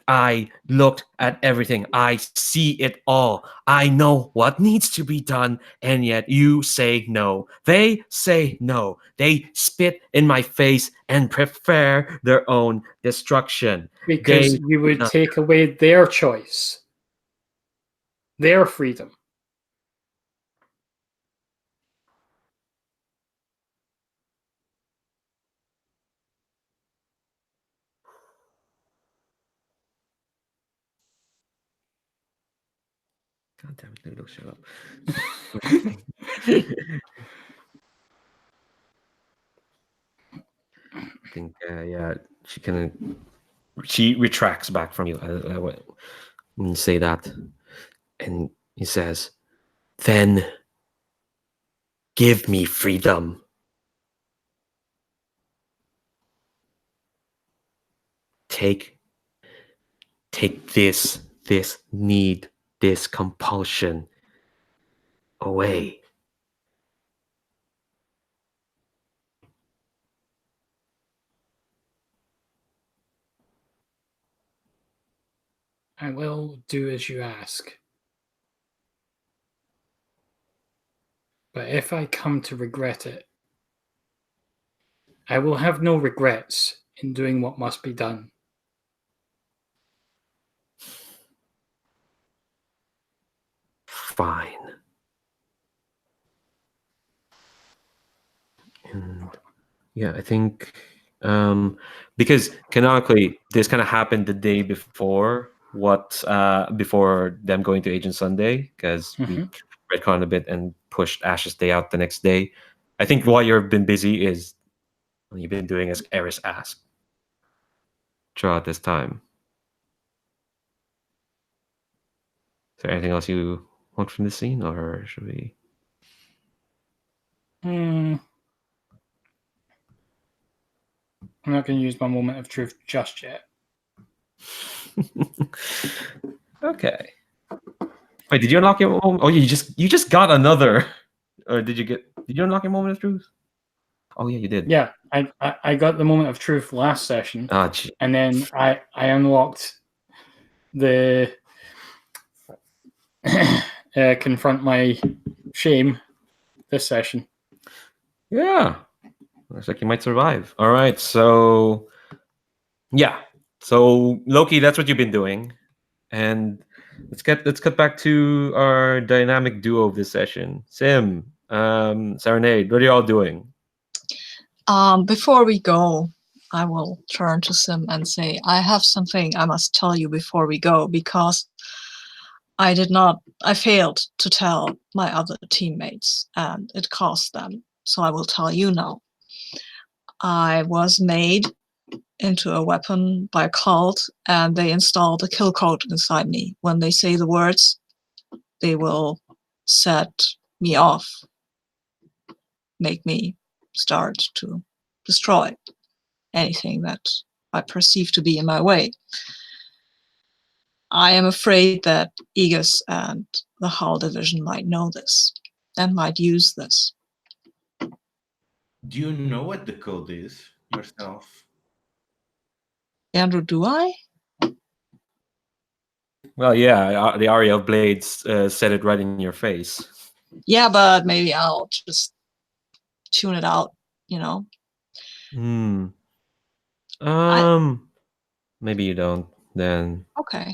I looked at everything. I see it all. I know what needs to be done, and yet you say no. They say no. They spit in my face and prefer their own destruction. Because They you would not- take away their choice, their freedom. God damn it, Ludo, shut up. I think, yeah, she retracts back from you when you say that, and he says, "Then give me freedom. Take this need, this compulsion away." I will do as you ask. But if I come to regret it, I will have no regrets in doing what must be done. Fine. And yeah, I think because canonically this kind of happened the day before before them going to Agent Sunday, because we retconned a bit and pushed Ash's day out the next day. I think what you've been busy is you've been doing as Eris asked throughout this time. Is there anything else you want from this scene, or should we? I'm not going to use my moment of truth just yet. Okay. Wait, did you unlock your moment? Oh, you just got another. Or did you unlock your moment of truth? Oh yeah, you did. Yeah, I got the moment of truth last session, Ah, gee. and then I unlocked the confront my shame this session. Yeah. Looks like you might survive. All right, so yeah. So Loki, that's what you've been doing. And let's cut back to our dynamic duo of this session. Sim, Serenade, what are you all doing? Before we go, I will turn to Sim and say, I have something I must tell you before we go, because I failed to tell my other teammates, and it cost them. So I will tell you now. I was made into a weapon by a cult, and they installed a kill code inside me. When they say the words, they will set me off, make me start to destroy anything that I perceive to be in my way. I am afraid that Aegis and the Hull Division might know this and might use this. Do you know what the code is yourself? Andrew, do I? Well, yeah, the Aria of Blades said it right in your face. Yeah, but maybe I'll just tune it out, you know? Maybe you don't then. Okay.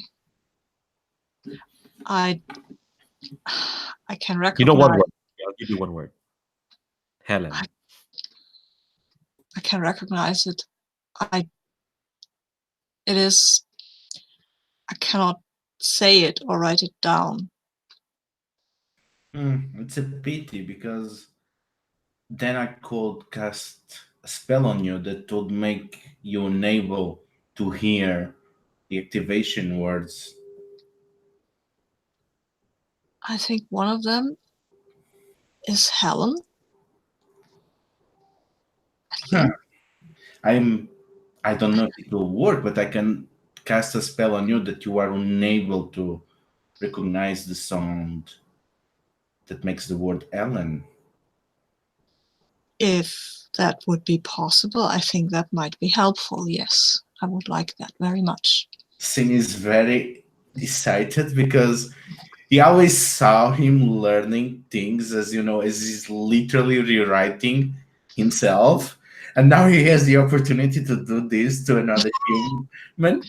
I can recognize. You know one word. Yeah, I'll give you one word. Helen. I can recognize it. It is. I cannot say it or write it down. It's a pity because then I could cast a spell on you that would make you unable to hear the activation words. I think one of them is Helen. Huh. I don't know if it will work, but I can cast a spell on you that you are unable to recognize the sound that makes the word Ellen. If that would be possible, I think that might be helpful. Yes, I would like that very much. Sin is very excited because he always saw him learning things as as he's literally rewriting himself, and now he has the opportunity to do this to another human.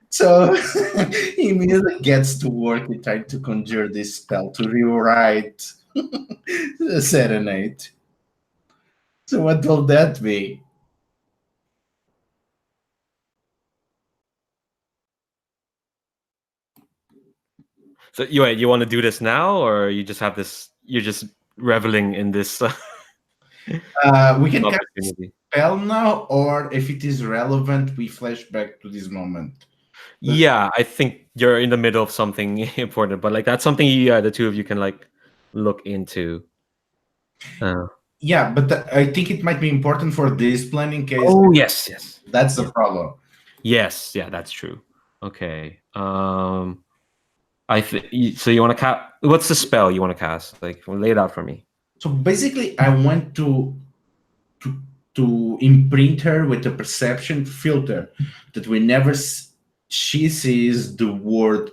So he immediately gets to work in trying to conjure this spell to rewrite the Serenade. So what will that be? So you want to do this now, or you just have this? You're just reveling in this We can cast opportunity. spell now, or if it is relevant, we flash back to this moment. Yeah, I think you're in the middle of something important, but like that's something the two of you can like look into. Yeah, but I think it might be important for this plan in case Oh yes, yes, that's the problem. yes, yeah, that's true. Okay, so you want to cast? What's the spell you want to cast? Like, lay it out for me. So basically, I want to imprint her with a perception filter that whenever she sees the word,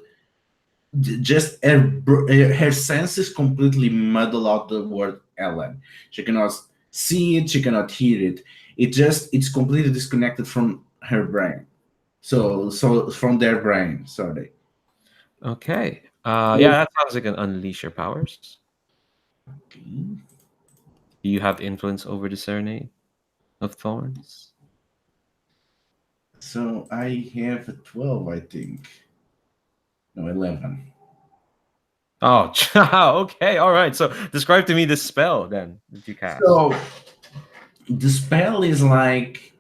just her senses completely muddle out the word Ellen. She cannot see it, she cannot hear it. It's completely disconnected from her brain. So from their brain, sorry. Okay. Yeah, that sounds like an unleash your powers. Okay. Do you have influence over the Serenade of Thorns? So I have a 12, I think. No, 11. Oh, okay, all right. So describe to me the spell then that you cast. So the spell is like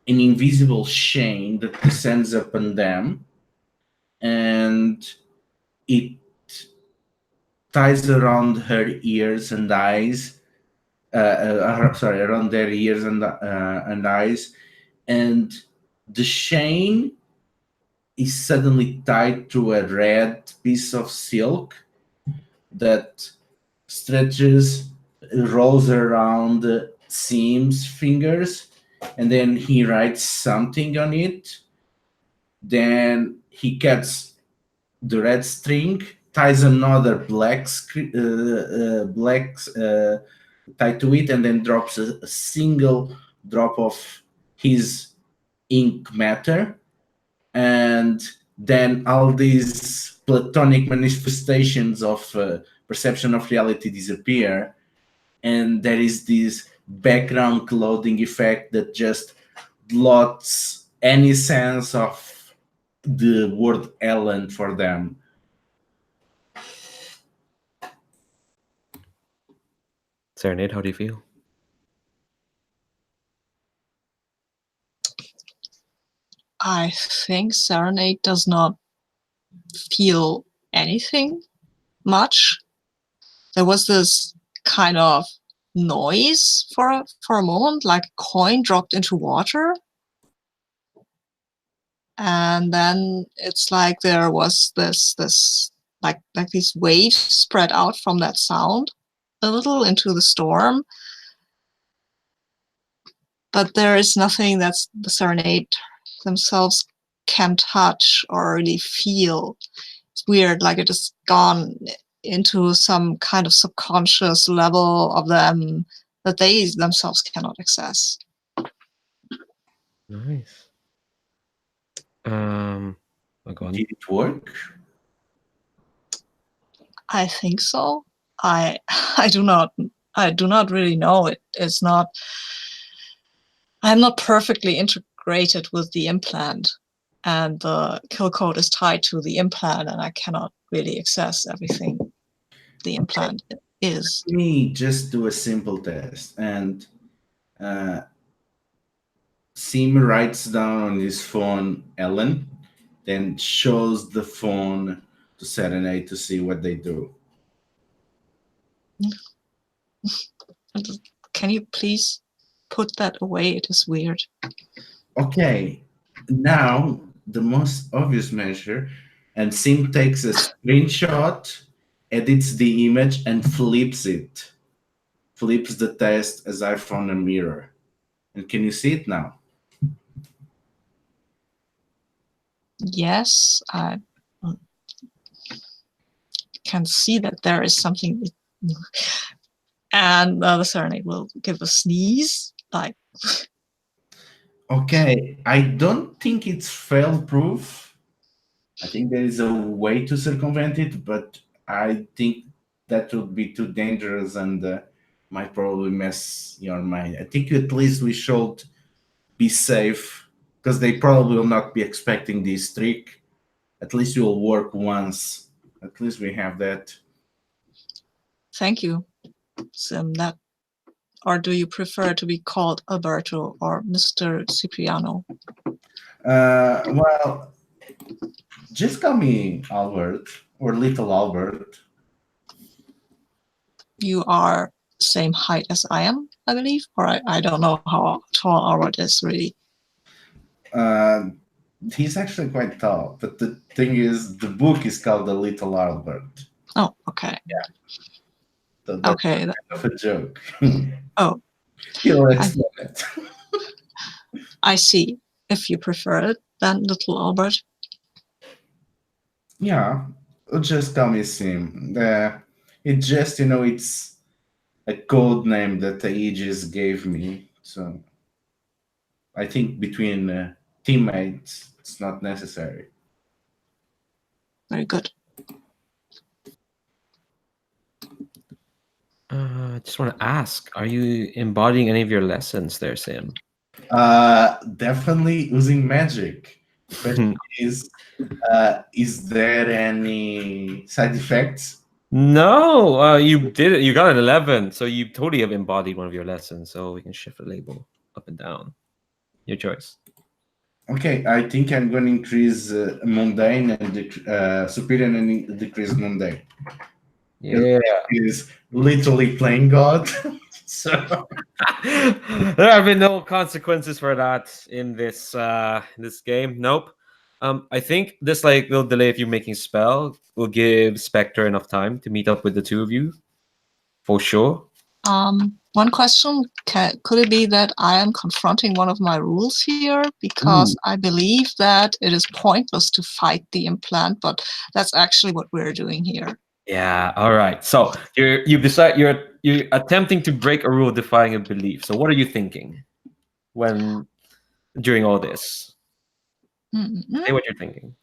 an invisible chain that descends upon them, and it ties around her ears and eyes. Sorry, around their ears and eyes, and the chain is suddenly tied to a red piece of silk that stretches, rolls around Sim's fingers, and then he writes something on it. Then he cuts the red string, ties another black tied to it, and then drops a single drop of his ink matter, and then all these platonic manifestations of perception of reality disappear, and there is this background clothing effect that just blots any sense of the word Ellen for them. Serenade, how do you feel? I think Serenade does not feel anything much. There was this kind of noise for a moment, like a coin dropped into water. And then it's like there was this like these waves spread out from that sound a little into the storm. But there is nothing that the Serenade themselves can touch or really feel. It's weird, like it is gone into some kind of subconscious level of them that they themselves cannot access. Nice. Go on. Did it work? I think so. I do not really know. It's not. I'm not perfectly integrated with the implant, and the kill code is tied to the implant, and I cannot really access everything the implant is. Let me just do a simple test. And Sim writes down on his phone Ellen, then shows the phone to Serenade to see what they do. Can you please put that away? It is weird. Okay, now the most obvious measure, and Sim takes a screenshot, edits the image, and flips it. Flips the test as I found a mirror. And can you see it now? Yes, I can see that there is something. And the Serenade will give a sneeze, like. Okay, I don't think it's fail-proof. I think there is a way to circumvent it, but I think that would be too dangerous and might probably mess your mind. I think at least we should be safe because they probably will not be expecting this trick. At least it will work once. At least we have that. Thank you. That, or do you prefer to be called Alberto or Mr. Cipriano? Well, just call me Albert or Little Albert. You are same height as I am, I believe, or I don't know how tall Albert is really. He's actually quite tall, but the thing is, the book is called The Little Albert. Oh, okay. Yeah. So that's Okay. kind of a joke. Oh. You'll explain it. I see. If you prefer it, then Little Albert. Yeah, just call me Sim. It just, it's a code name that Aegis gave me. So I think between teammates, it's not necessary. Very good. I just want to ask, are you embodying any of your lessons there, Sim? Definitely using magic. The question is there any side effects? No, you did it. You got an 11, so you totally have embodied one of your lessons. So we can shift the label up and down. Your choice. Okay, I think I'm going to increase mundane and superior and decrease mundane. Yeah. Is literally playing God. So there have been no consequences for that in this game. Nope. I think this little delay of you making spell will give Spectre enough time to meet up with the two of you, for sure. One question: could it be that I am confronting one of my rules here because I believe that it is pointless to fight the implant, but that's actually what we're doing here. Yeah. All right. So you're attempting to break a rule, defying a belief. So what are you thinking during all this? Say what you're thinking.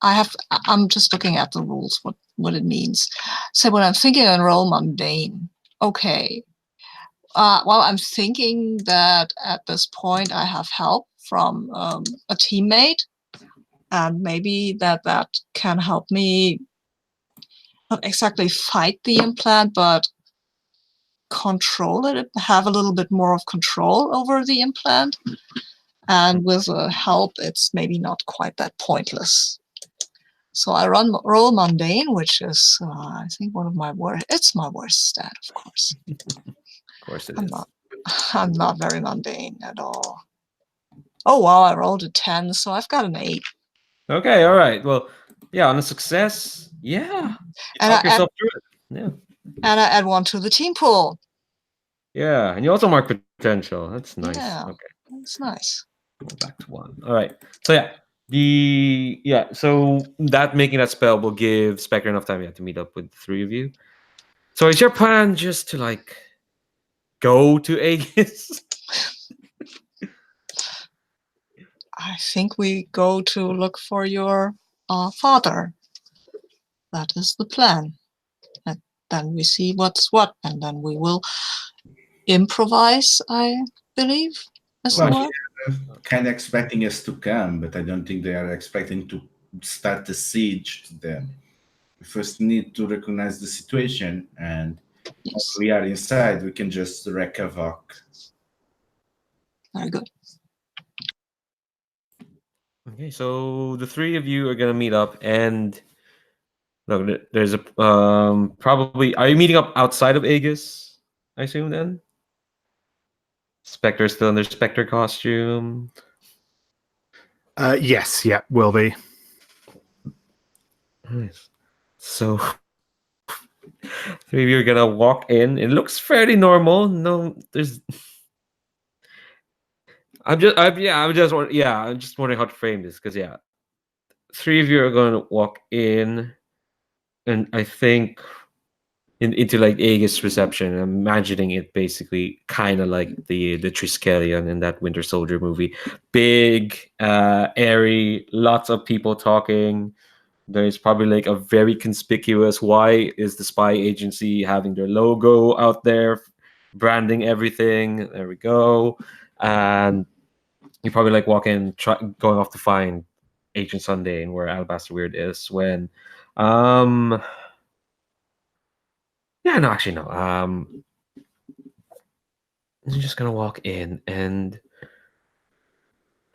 I'm just looking at the rules, what it means. So when I'm thinking and roll mundane, okay. Well, I'm thinking that at this point I have help from a teammate, and maybe that can help me not exactly fight the implant, but control it, have a little bit more of control over the implant. And with help, it's maybe not quite that pointless. So I roll mundane, which is, I think, one of my worst. It's my worst stat, of course. Of course it is. I'm not very mundane at all. Oh, wow, I rolled a 10, so I've got an 8. Okay, all right. Well, yeah, on a success, yeah. You talk yourself through it. Yeah. And I add 1 to the team pool. Yeah, and you also mark potential. That's nice. Yeah, okay. That's nice. Go back to 1. All right. So yeah, so that making that spell will give Spectre enough time to meet up with the 3 of you. So is your plan just to go to Aegis? I think we go to look for your father. That is the plan. And then we see what's what, and then we will improvise, I believe. well, kind of expecting us to come, but I don't think they are expecting to start the siege to them. We first need to recognize the situation, and Yes. once we are inside, we can just wreak havoc. Very good. Okay, so the three of you are gonna meet up, and look, there's a probably. Are you meeting up outside of Aegis? I assume then. Spectre still in their Spectre costume. Yes, yeah, will be. Nice. So three of you are gonna walk in. It looks fairly normal. No, there's. I'm just wondering how to frame this because three of you are going to walk in, and I think into like Aegis reception. I'm imagining it basically kind of like the Triskelion in that Winter Soldier movie. Big, airy, lots of people talking. There's probably like a very conspicuous why is the spy agency having their logo out there, branding everything. There we go. And you probably like walk in, going off to find Agent Sunday and where Alabaster Weird is when, yeah, no, actually no. I'm just gonna walk in and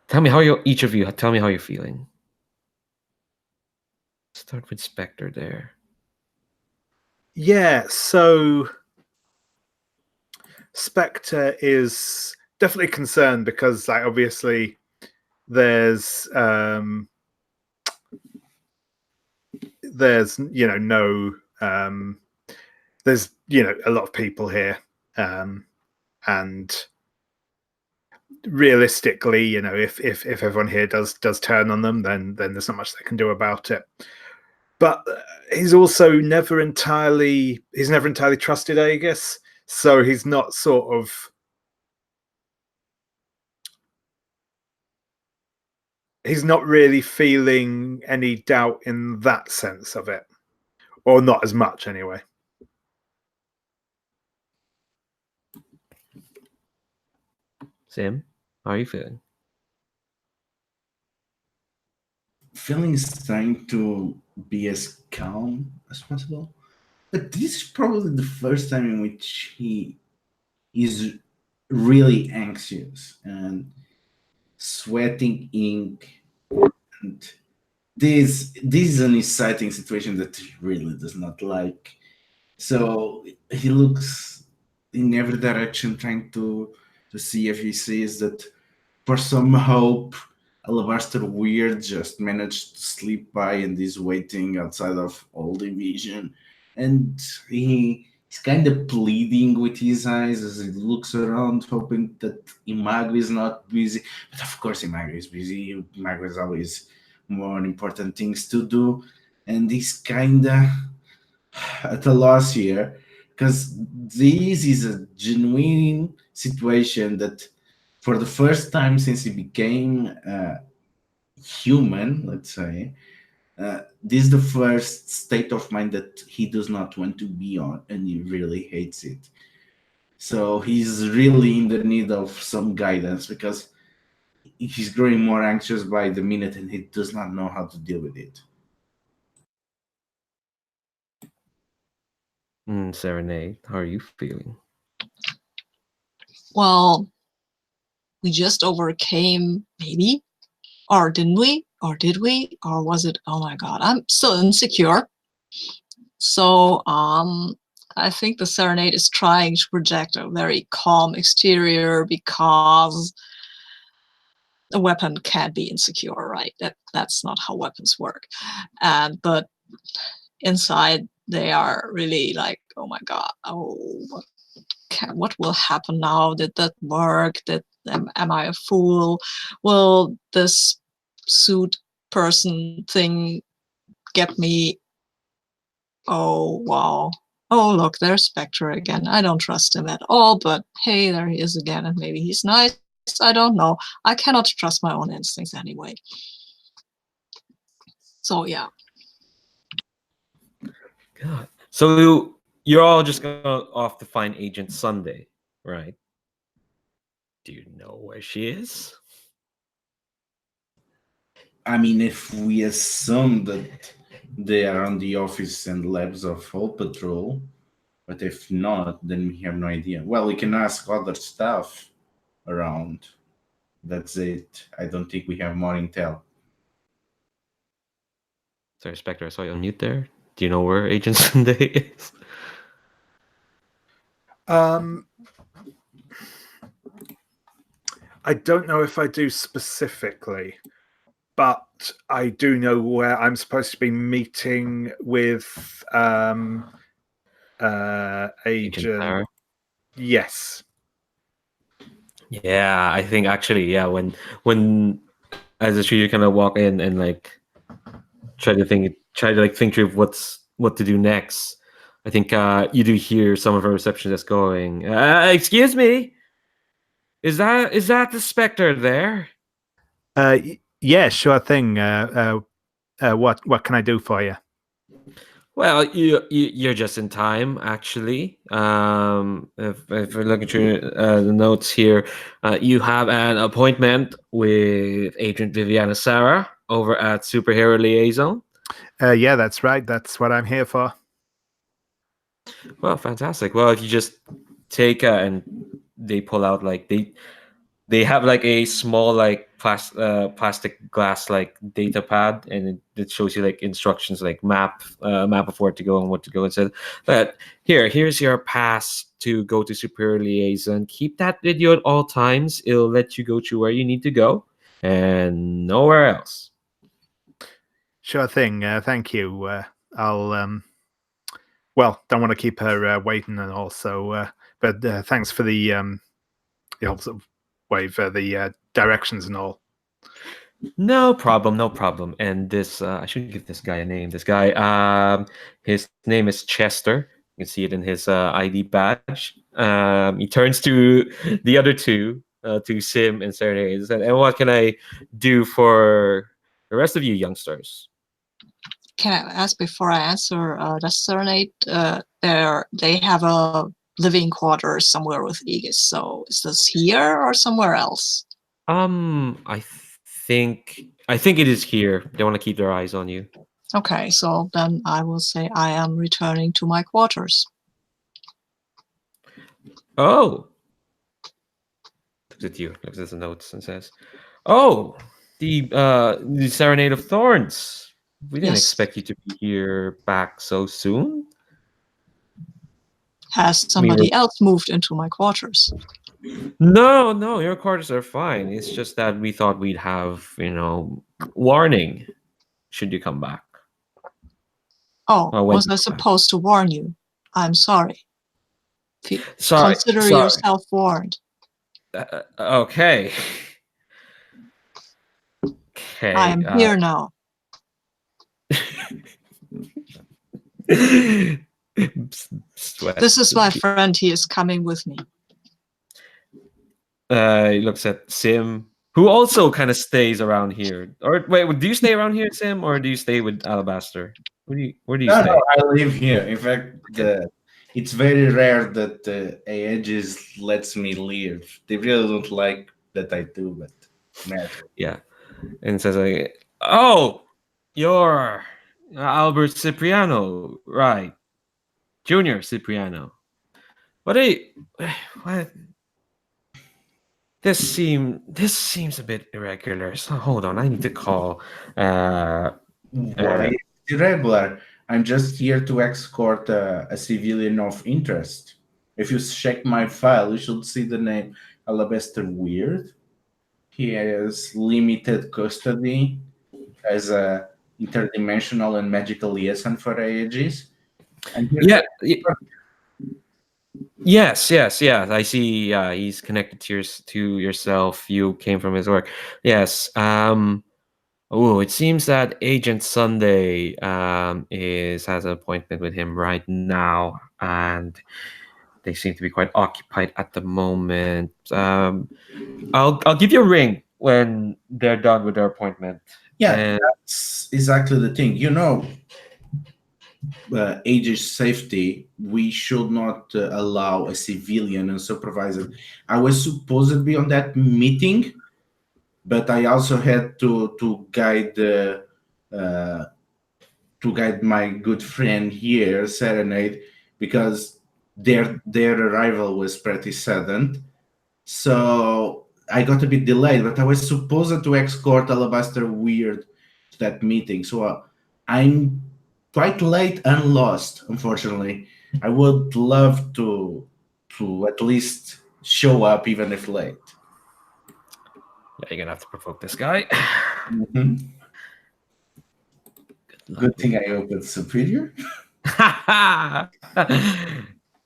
tell me how you, each of you, tell me how you're feeling. Start with Spectre there. Yeah, so Spectre is definitely concerned because, like, obviously there's no there's a lot of people here, and realistically, if everyone here does turn on them, then there's not much they can do about it. But he's also never entirely trusted Aegis, so he's not sort of he's not really feeling any doubt in that sense of it, or not as much anyway. Sam, how are you feeling? Feeling is trying to be as calm as possible, but this is probably the first time in which he is really anxious and sweating ink. And this is an exciting situation that he really does not like. So he looks in every direction, trying to see if he sees that for some hope Alabaster Weird just managed to slip by and is waiting outside of all division. And he's kind of pleading with his eyes as he looks around, hoping that Imago is not busy. But of course, Imago is busy. Imago has always more important things to do. And he's kind of at a loss here because this is a genuine situation that for the first time since he became human, let's say, this is the first state of mind that he does not want to be on, and he really hates it. So he's really in the need of some guidance because he's growing more anxious by the minute and he does not know how to deal with it. Serenade, how are you feeling? Well, we just overcame, maybe, or didn't we? Or did we? Or was it? Oh my God, I'm so insecure. So I think the Serenade is trying to project a very calm exterior because a weapon can't be insecure, right? That's not how weapons work. But inside they are really like, oh my God, what will happen now? Did that work? Am I a fool? Will this suit person thing get me? Oh wow. Oh look, there's Spectre again. I don't trust him at all, but hey, there he is again, and maybe he's nice. I don't know. I cannot trust my own instincts anyway. So yeah. God. So you're all just going off to find Agent Sunday, right? Do you know where she is? I mean, if we assume that they are on the office and labs of Whole Patrol. But if not, then we have no idea. Well, we can ask other staff around. That's it. I don't think we have more intel. Sorry, Spectre, I saw you on mute there. Do you know where Agent Sunday is? I don't know if I do specifically, but I do know where I'm supposed to be meeting with Agent. Sarah? Yes. Yeah, I think actually, yeah, when as a you kind of walk in and like try to think through what to do next. I think you do hear some of our receptionists going, "Excuse me, is that the Spectre there?" Yeah, sure thing. What can I do for you? Well, you're just in time, actually. If we're looking through the notes here, you have an appointment with Agent Viviana Sarah over at Superhero Liaison. Yeah, that's right. That's what I'm here for. Well, fantastic. Well, if you just take and they pull out like they have like a small like plastic glass like data pad, and it shows you like instructions like map of where to go and what to go, and said that here's your pass to go to Superior Liaison. Keep that with you at all times. It'll let you go to where you need to go and nowhere else. Sure thing. Thank you. I'll well, don't want to keep her waiting and all. So, but thanks for the help sort of wave the directions and all. No problem, no problem. And this, I should give this guy a name. This guy, his name is Chester. You can see it in his ID badge. He turns to the other two, to Sim and Serenade, and said, "And what can I do for the rest of you youngsters?" Can I ask before I answer? Does Serenade they have a living quarters somewhere with Aegis? So is this here or somewhere else? I think it is here. They want to keep their eyes on you. Okay, so then I will say I am returning to my quarters. Oh, looks at you, looks at the notes, and says, "Oh, the Serenade of Thorns. We didn't Yes. expect you to be here back so soon." Has somebody else moved into my quarters? No, your quarters are fine. It's just that we thought we'd have, warning should you come back. Oh, when was you I come back. supposed to warn you? I'm sorry. Sorry. Consider yourself warned. Okay. Okay. I am here now. This is my friend. He is coming with me. He looks at Sim, who also kind of stays around here. Or wait, do you stay around here, Sim, or do you stay with Alabaster? Where do you stay? No, I live here. In fact, it's very rare that Aegis lets me leave. They really don't like that I do, but yeah. And it says like, "Oh, you're Albert Cipriano, right? Junior Cipriano. What? This seems a bit irregular. So hold on, I need to call. Why irregular? I'm just here to escort a civilian of interest. If you check my file, you should see the name Alabaster Weird. He has limited custody as a interdimensional and magical liaison for Aegis. And Yes. I see. He's connected to yourself. You came from his work. Yes. Oh, it seems that Agent Sunday has an appointment with him right now, and they seem to be quite occupied at the moment. I'll give you a ring when they're done with their appointment. Yeah, that's exactly the thing. Aegis safety, we should not allow a civilian unsupervised. I was supposed to be on that meeting, but I also had to guide guide my good friend here, Serenade, because their arrival was pretty sudden. So I got a bit delayed, but I was supposed to escort Alabaster Weird to that meeting. So I'm quite late and lost, unfortunately. I would love to at least show up even if late. Yeah, you're gonna have to provoke this guy. Mhm. Good Good luck. thing I opened Superior.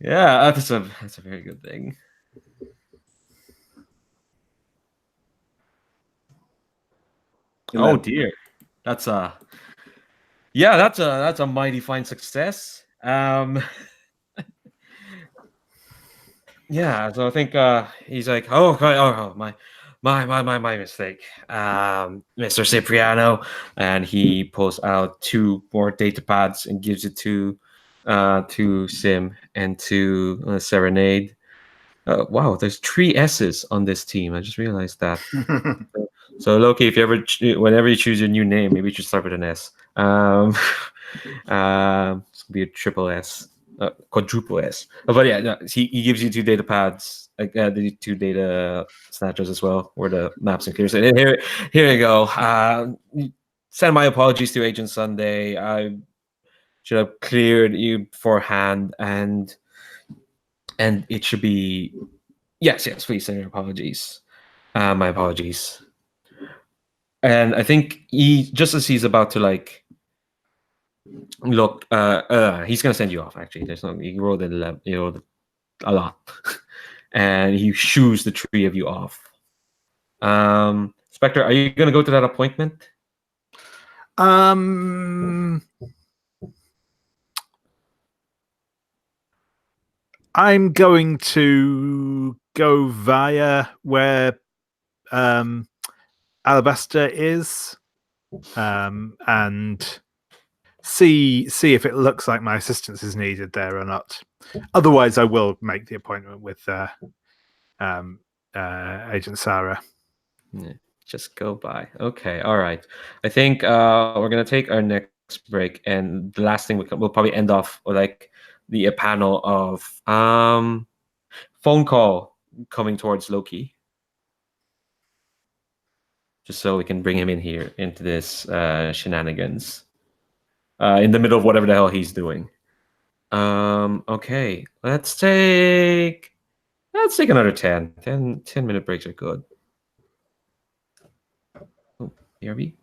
Yeah, that's a very good thing. Oh 11. dear, that's a yeah, that's a mighty fine success. Yeah, so I think he's like, oh, okay, oh, my mistake, Mr. Cipriano, and he pulls out 2 more data pads and gives it to Sim and to Serenade. Wow, there's 3 S's on this team. I just realized that. So Loki, if you ever, whenever you choose your new name, maybe you should start with an S. It's gonna be a triple S, quadruple S. But yeah, no, he gives you 2 data pads, the 2 data snatchers as well, where the maps and clears. And here you go. Send my apologies to Agent Sunday. I should have cleared you beforehand, and it should be yes, please send your apologies. My apologies. And I think just as he's about to like look, he's gonna send you off. Actually, there's no, he rolled a lot, and he shoos the 3 of you off. Spectre, are you gonna go to that appointment? I'm going to go via where Alabaster is, and see if it looks like my assistance is needed there or not. Otherwise, I will make the appointment with Agent Sarah. Yeah, just go by. Okay, all right. I think we're gonna take our next break, and the last thing we'll probably end off with like the panel of phone call coming towards Loki, just so we can bring him in here into this shenanigans in the middle of whatever the hell he's doing. Okay, let's take another 10-minute breaks are good. Oh, BRB.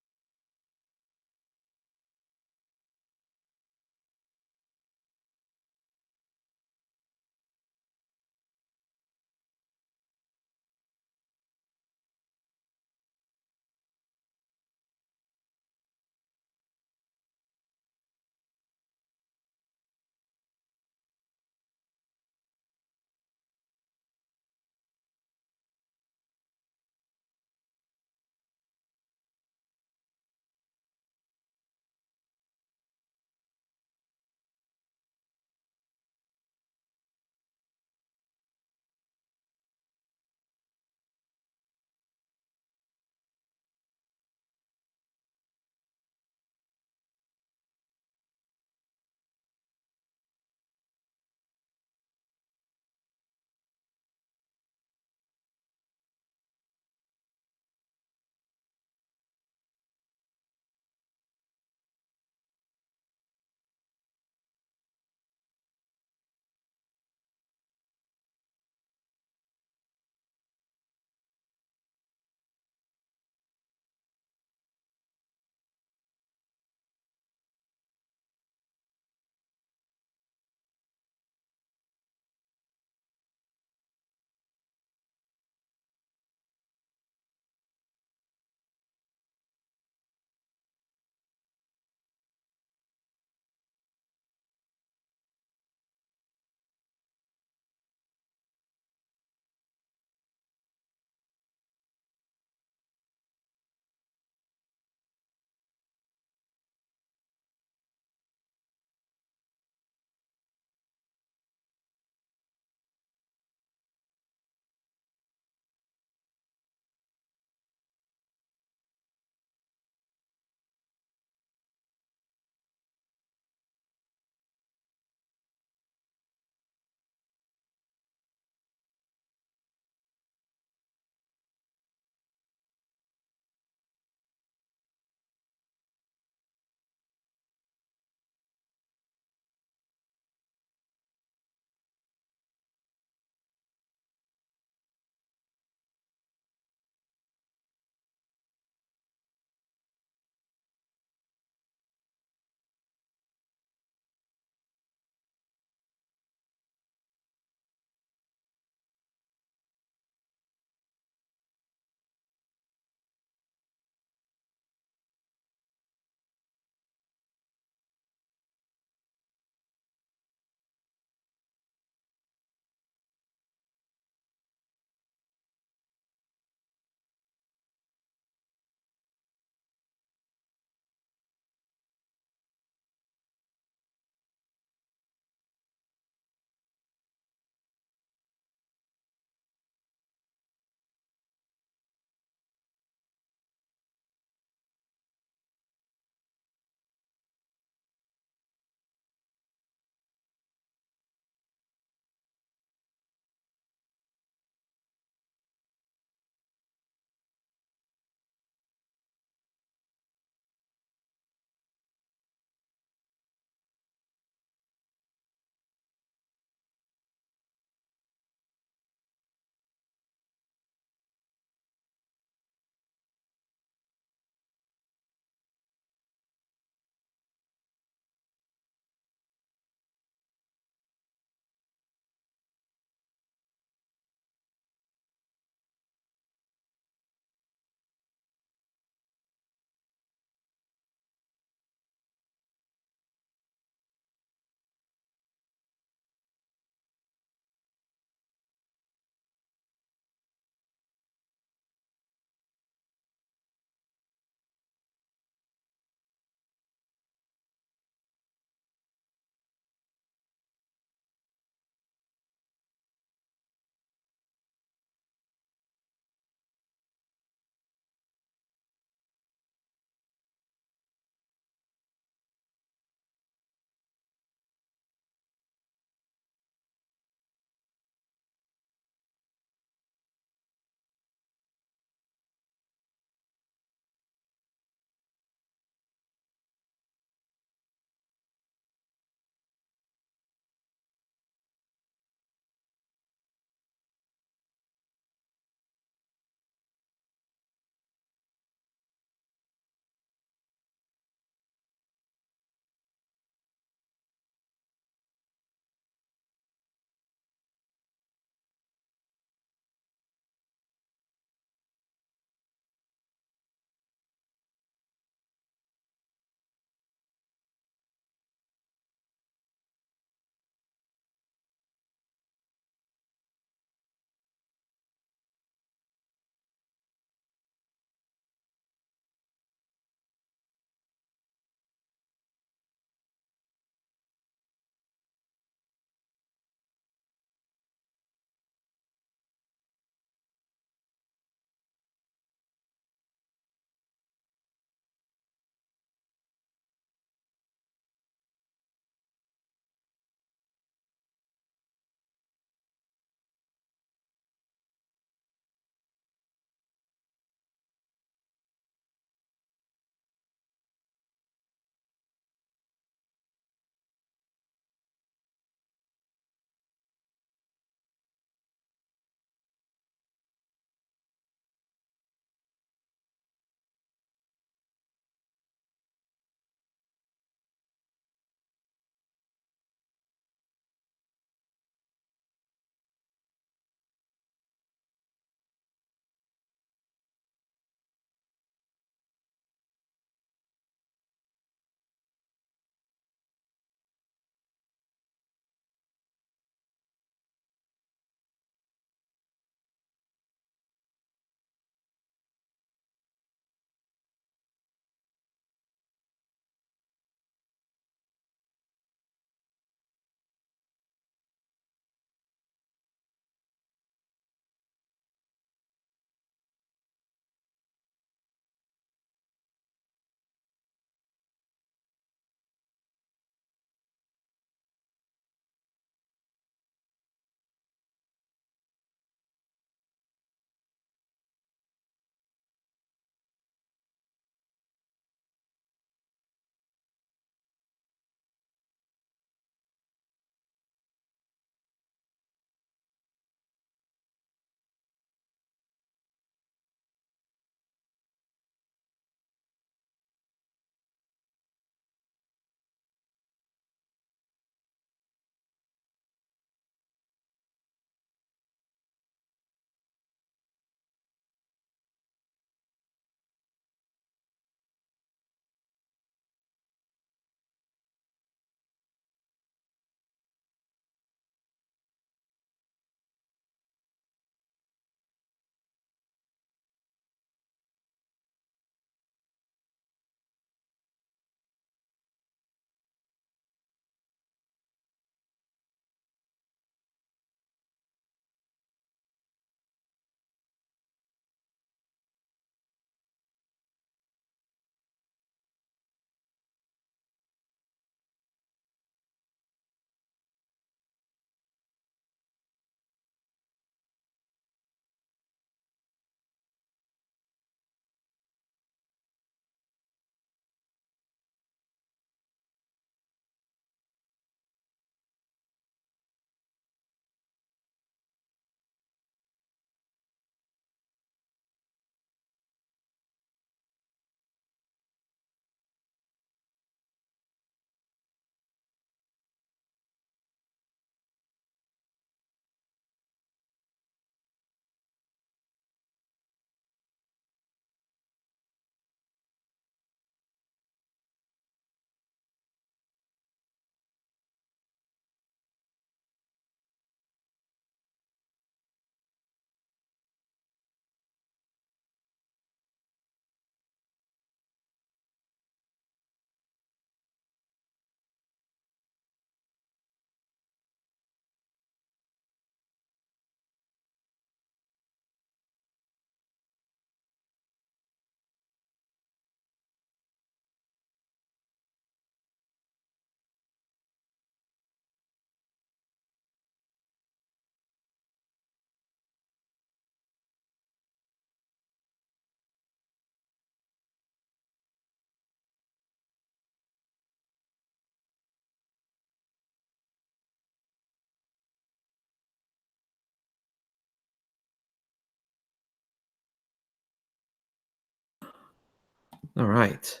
All right.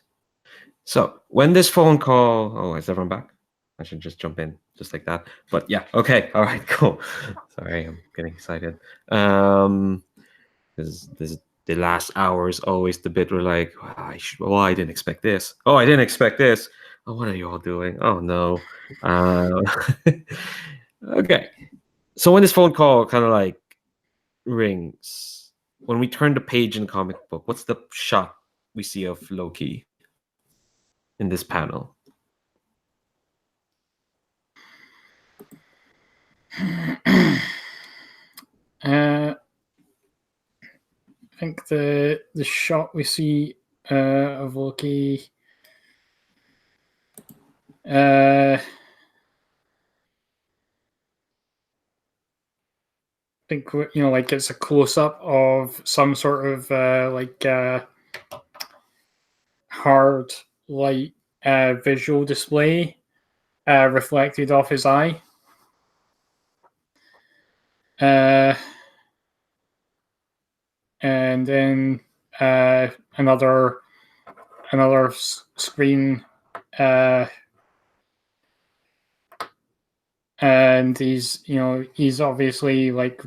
So when this phone call, oh, is everyone back? I should just jump in just like that. But yeah, okay, all right, cool. Sorry, I'm getting excited. This the last hour is always the bit where like, I didn't expect this. Oh, I didn't expect this. Oh, what are you all doing? Oh no. Okay. So when this phone call kind of like rings, when we turn the page in the comic book, what's the shot we see of Loki in this panel? I think the shot we see of Loki. I think like it's a close up of some sort of hard light visual display reflected off his eye. And then another screen, and he's obviously like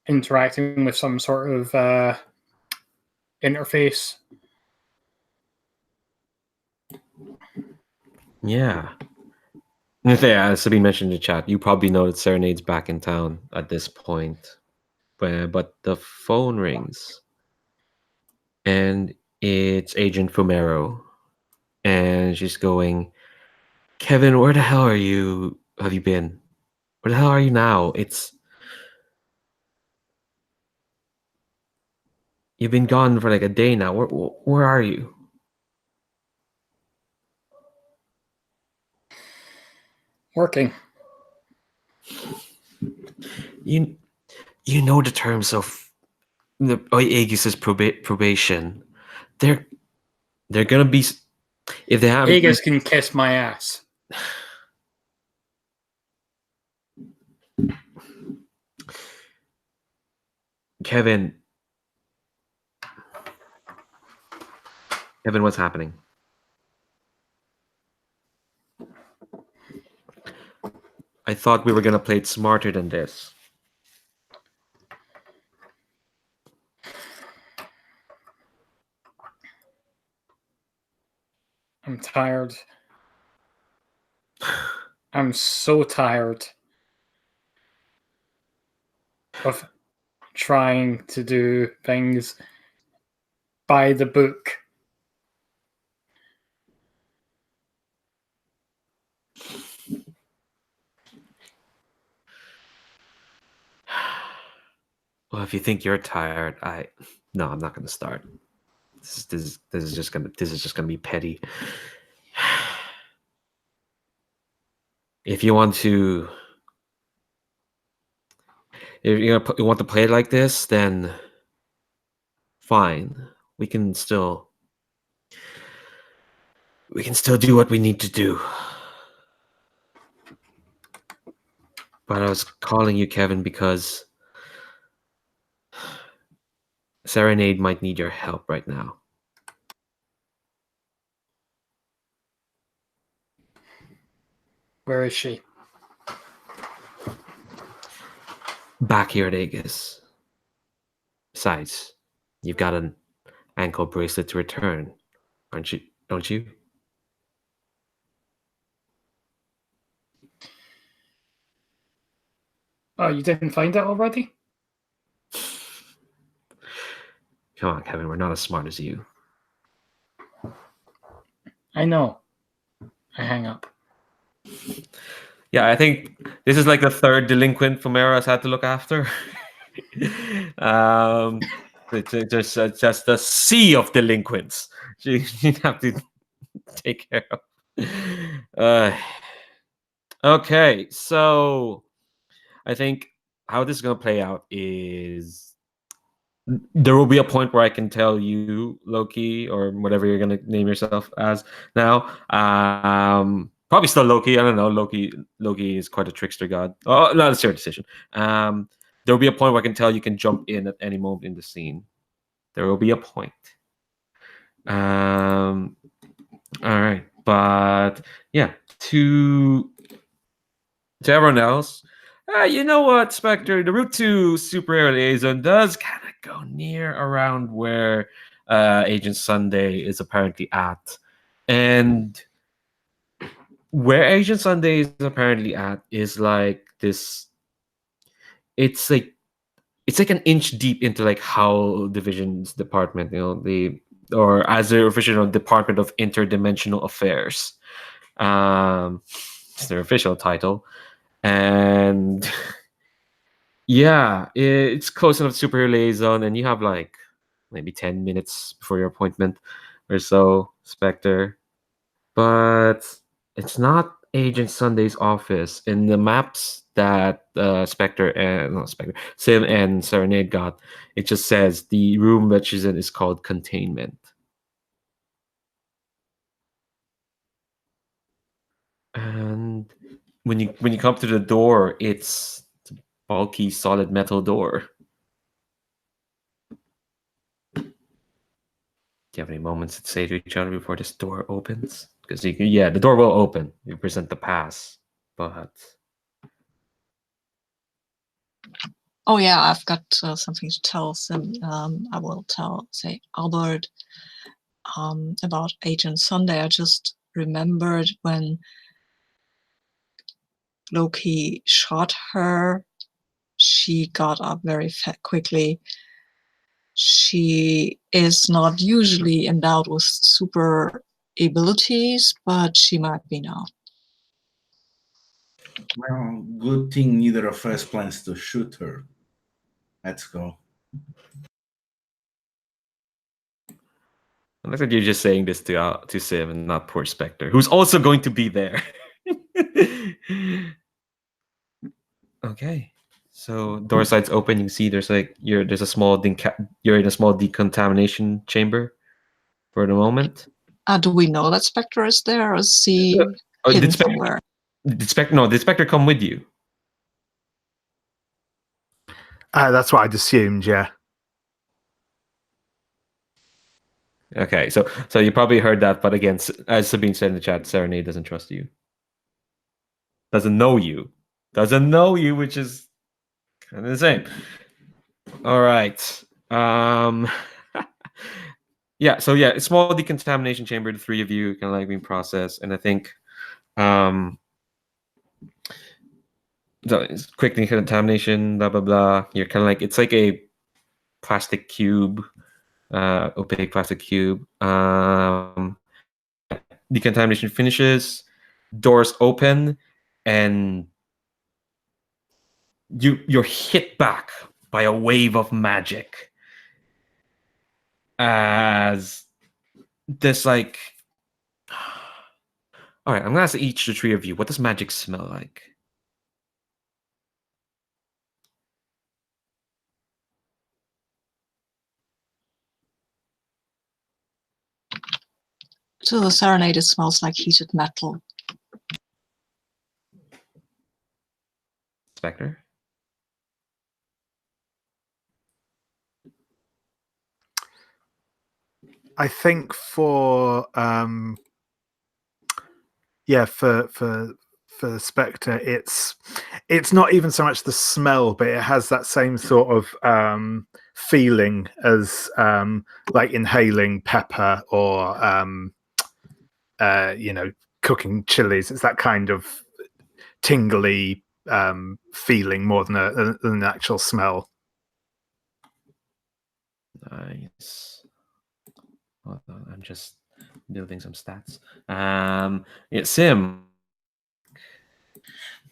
interacting with some sort of interface. Yeah. Yeah, as Sabine mentioned in the chat, you probably know that Serenade's back in town at this point. But the phone rings. And it's Agent Fumero. And she's going, Kevin, where the hell are you? Have you been? Where the hell are you now? You've been gone for like a day now. Where are you? Working. You know the terms of the Aegis's probation. They're gonna be, if they have Aegis can kiss my ass. Kevin, what's happening? I thought we were gonna play it smarter than this. I'm tired. I'm so tired of trying to do things by the book. Well, if you think you're tired, no, I'm not gonna start. This is just gonna be petty. If you want to, if you want to play it like this, then fine. We can still do what we need to do. But I was calling you, Kevin, because Serenade might need your help right now. Where is she? Back here at Aegis. Besides, you've got an ankle bracelet to return, aren't you? Don't you? Oh, you didn't find it already? Come on, Kevin, we're not as smart as you. I know. I hang up. Yeah, I think this is like the third delinquent Fumera's had to look after. It's just a sea of delinquents she'd have to take care of. Okay, so I think how this is going to play out is there will be a point where I can tell you, Loki, or whatever you're going to name yourself as now. Probably still Loki. I don't know. Loki is quite a trickster god. Oh, no, that's your decision. There will be a point where I can tell you can jump in at any moment in the scene. There will be a point. All right, but yeah, to everyone else, you know what, Spectre, the route to Superior Liaison does kind of go near around where Agent Sunday is apparently at, and where Agent Sunday is apparently at is like this. It's like an inch deep into like how division's department, or as the official Department of Interdimensional Affairs. It's their official title, and yeah, it's close enough to Superhero Liaison, and you have like maybe 10 minutes before your appointment or so, Spectre. But it's not Agent Sunday's office. In the maps that Spectre and not Spectre, Sim and Serenade got, it just says the room that she's in is called Containment. And when you come to the door, it's a bulky, solid metal door. Do you have any moments to say to each other before this door opens? Because the door will open. You present the pass, but Oh yeah, I've got something to tell Sim. I will say Albert about Agent Sunday. I just remembered when Loki shot her, she got up very quickly. She is not usually endowed with super abilities, but she might be now. Well, good thing neither of us plans to shoot her. Let's go. I like you're just saying this to Sim and not poor Spectre, who's also going to be there. Okay, so door side's open. You can see there's a small you're in a small decontamination chamber for the moment. Do we know that Spectre is there, or is he hidden somewhere? Did Spectre come with you? That's what I'd assumed, yeah. Okay, so you probably heard that, but again, as Sabine said in the chat, Serenade doesn't trust you. Doesn't know you, which is kind of the same. All right. Yeah. So yeah, a small decontamination chamber. The three of you kind of like being processed, and I think, so it's quick decontamination. Blah blah blah. You're kind of like it's like a plastic cube, opaque plastic cube. Decontamination finishes, doors open, and you're hit back by a wave of magic as this like. All right, I'm gonna ask each the three of you, what does magic smell like? To the Serenade, it smells like heated metal. Spectre? I think for Spectre, it's not even so much the smell, but it has that same sort of feeling as like inhaling pepper or cooking chilies. It's that kind of tingly feeling more than an actual smell. Nice. Hold on, I'm just building some stats. Yeah, Sim.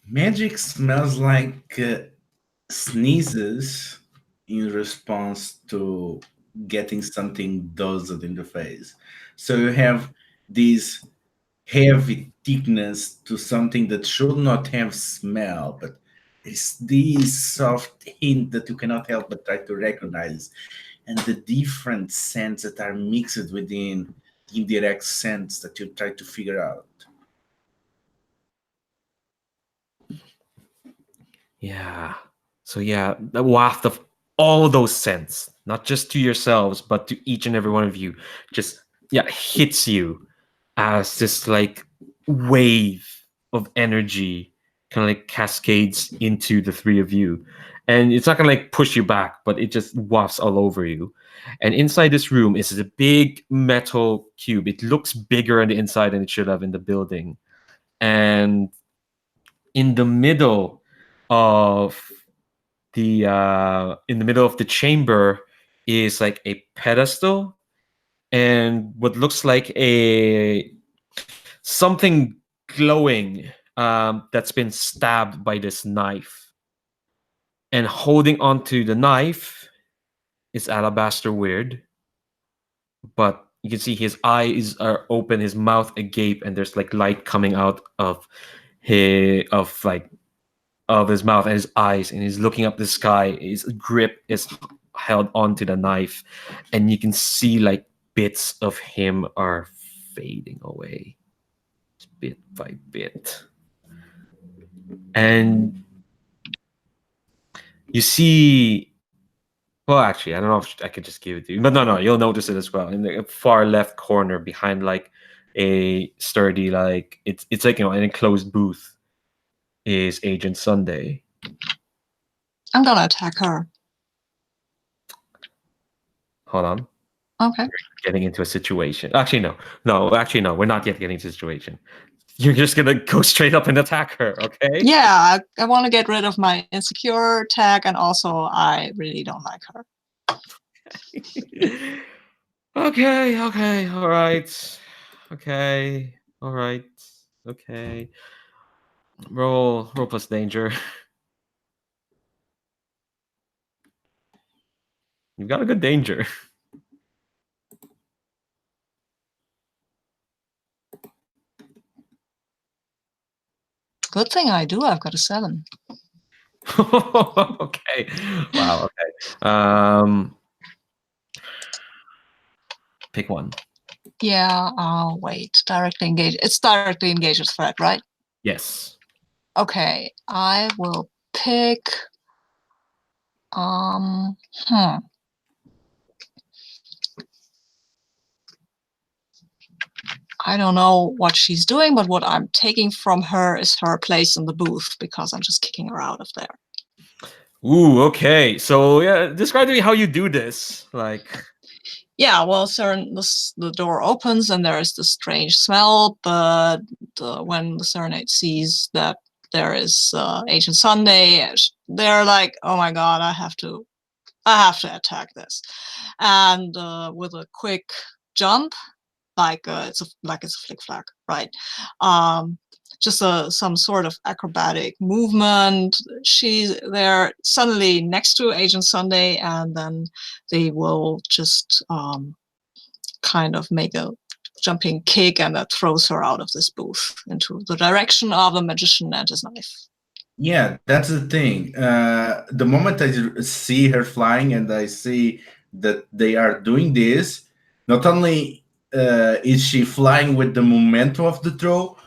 Magic smells like sneezes in response to getting something dosed in the face. So you have this heavy thickness to something that should not have smell, but it's this soft hint that you cannot help but try to recognize, and the different scents that are mixed within the indirect scents that you try to figure out. Yeah. So yeah, the waft of all those scents, not just to yourselves, but to each and every one of you, just hits you as this like wave of energy kind of like cascades into the three of you. And it's not gonna like push you back, but it just wafts all over you. And inside this room is a big metal cube. It looks bigger on the inside than it should have in the building. And in the middle of the chamber is like a pedestal and what looks like a something glowing that's been stabbed by this knife. And holding onto the knife is Alabaster Weird, but you can see his eyes are open, his mouth agape, and there's like light coming out of his mouth and his eyes, and he's looking up the sky. His grip is held onto the knife, and you can see like bits of him are fading away, bit by bit. And you see, well, actually, I don't know if I could just give it to you, but no, you'll notice it as well in the far left corner behind like a sturdy, like it's like an enclosed booth is Agent Sunday. I'm gonna attack her. Hold on. Okay. Getting into a situation. Actually, no, we're not yet getting into a situation. You're just gonna go straight up and attack her, okay? Yeah, I want to get rid of my insecure tag, and also I really don't like her. Okay, all right. Okay, all right. Okay. Roll plus danger. You've got a good danger. Good thing I do. I've got a 7. Okay. Wow. Okay. Pick one. Yeah. I'll wait. Directly engage. It's directly engaged with threat, right? Yes. Okay. I will pick. I don't know what she's doing, but what I'm taking from her is her place in the booth because I'm just kicking her out of there. Ooh, okay. So yeah, describe to me how you do this. Like, yeah, well, the door opens and there is this strange smell, but when the Serenade sees that there is Agent Sunday, they're like, "Oh my god, I have to attack this," and with a quick jump, it's a flick flack, right? Just some sort of acrobatic movement. They're suddenly next to Agent Sunday, and then they will just kind of make a jumping kick, and that throws her out of this booth into the direction of the magician and his knife. Yeah, that's the thing. The moment I see her flying and I see that they are doing this, not only is she flying with the momentum of the throw,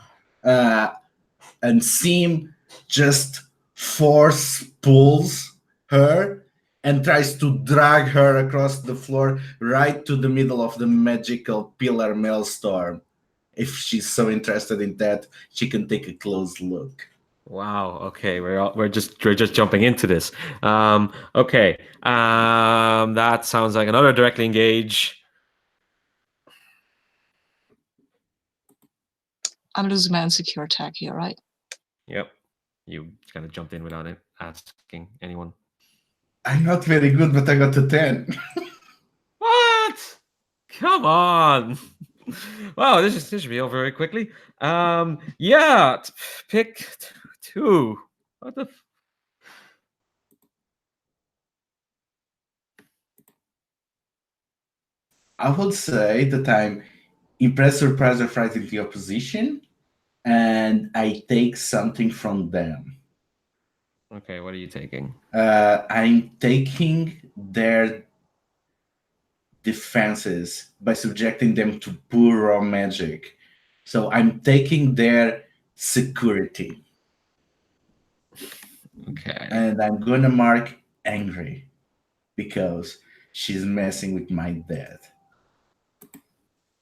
and Sim just force pulls her and tries to drag her across the floor right to the middle of the magical pillar maelstrom. If she's so interested in that, she can take a close look. wow. Okay, we're just jumping into this. Okay. That sounds like another directly engage. I'm losing my insecure tag here, right? Yep. You kind of jumped in without it asking anyone. I'm not very good, but I got a 10. What? Come on. Wow, this should be over very quickly. Yeah, pick 2. What the? I would say that I'm impressed, surprised, or frightened the opposition, and I take something from them. Okay, what are you taking? I'm taking their defenses by subjecting them to pure raw magic. So I'm taking their security. Okay. And I'm gonna mark angry because she's messing with my dad.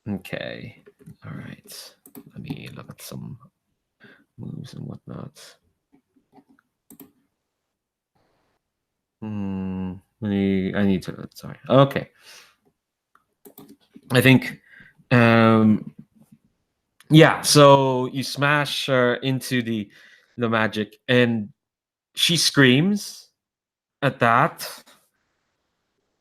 Okay. All right. Let me look at some moves and whatnot. I need to. Sorry. Okay. I think. Yeah. So you smash her into the magic, and she screams at that.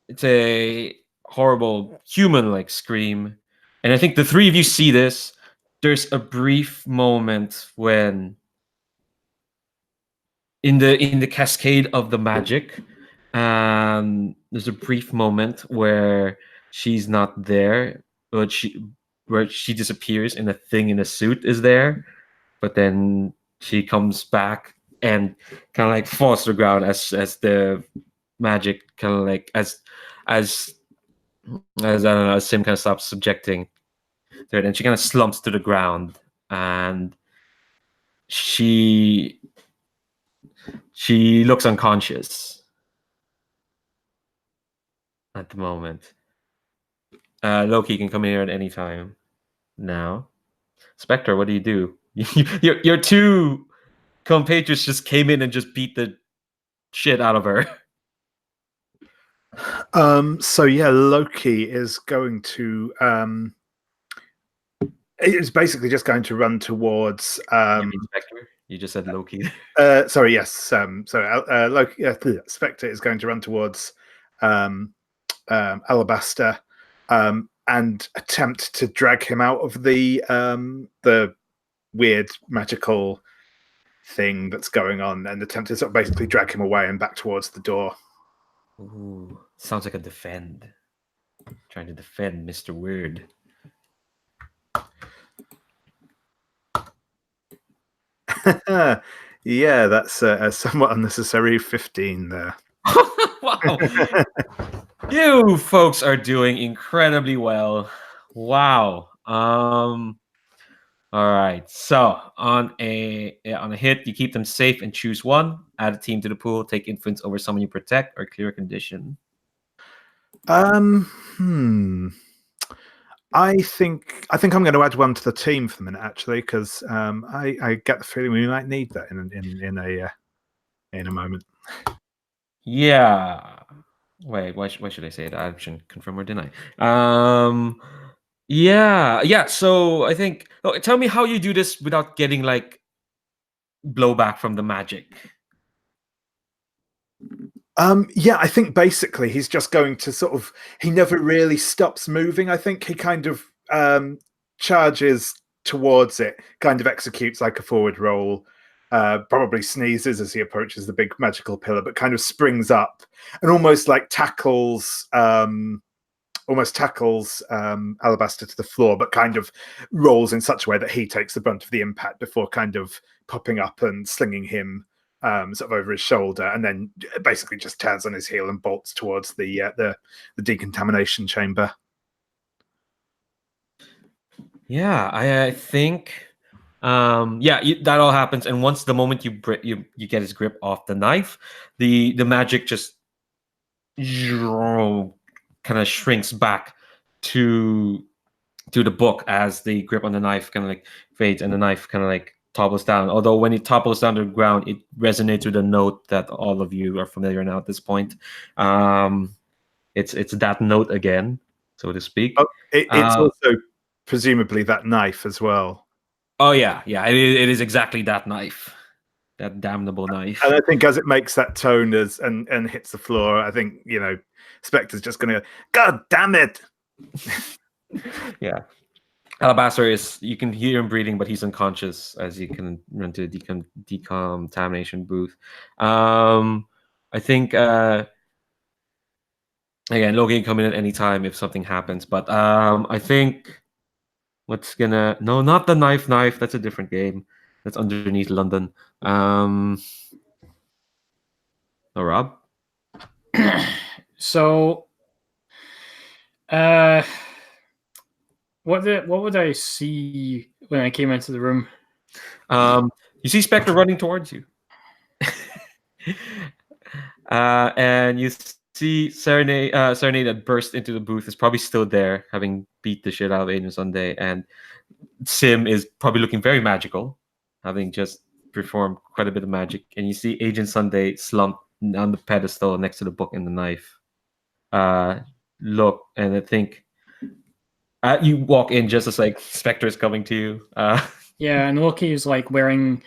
It's a horrible human-like scream, and I think the three of you see this. There's a brief moment when in the cascade of the magic, there's a brief moment where she's not there, but where she disappears and a thing in a suit is there, but then she comes back and kind of like falls to the ground as the magic kind of like as I don't know, as Sim kind of stops subjecting to it, and she kind of slumps to the ground, and she looks unconscious at the moment. Loki can come in here at any time now. Spectre, what do you do? Your two compatriots just came in and just beat the shit out of her. So yeah, Loki is going to it's basically just going to run towards You mean Spectre? You just said Loki. sorry, yes. Loki, Spectre is going to run towards Alabaster and attempt to drag him out of the weird magical thing that's going on, and attempt to sort of basically drag him away and back towards the door. Ooh, sounds like a defend. Trying to defend Mr. Weird. Yeah, that's a somewhat unnecessary 15 there. Wow. You folks are doing incredibly well. Wow. All right. So on a hit, you keep them safe and choose one. Add a team to the pool. Take influence over someone you protect or clear a condition. I think I'm going to add one to the team for the minute, actually, because I get the feeling we might need that in a moment. Yeah. Wait. Why should I say that? I shouldn't confirm or deny. Yeah. So I think. Oh, tell me how you do this without getting like blowback from the magic. Yeah, I think basically he's just going to sort of. He never really stops moving. I think he kind of charges towards it, kind of executes like a forward roll, probably sneezes as he approaches the big magical pillar, but kind of springs up and almost like tackles Alabaster to the floor, but kind of rolls in such a way that he takes the brunt of the impact before kind of popping up and slinging him sort of over his shoulder, and then basically just turns on his heel and bolts towards the decontamination chamber. Yeah, I think. That all happens, and once the moment you get his grip off the knife, the magic just kind of shrinks back to the book as the grip on the knife kind of like fades and the knife kind of like topples down. Although when it topples down to the ground, it resonates with a note that all of you are familiar now at this point. It's that note again, so to speak. Oh, it's also presumably that knife as well. Oh yeah, it is exactly that knife. That damnable knife. And I think as it makes that tone and hits the floor, I think, Spectre's just going to go, God damn it! Yeah. Alabaster you can hear him breathing, but he's unconscious as you can run to the decontamination booth. I think, again, Logan can come in at any time if something happens, but I think no, not the knife, that's a different game. That's underneath London. Oh, Rob? So, what would I see when I came into the room? You see Spectre running towards you. And you see Serenade that burst into the booth is probably still there, having beat the shit out of Agent Sunday, and Sim is probably looking very magical, having just performed quite a bit of magic. And you see Agent Sunday slumped on the pedestal next to the book and the knife. Look, and I think you walk in just as like Spectre is coming to you. Yeah, and Loki is like wearing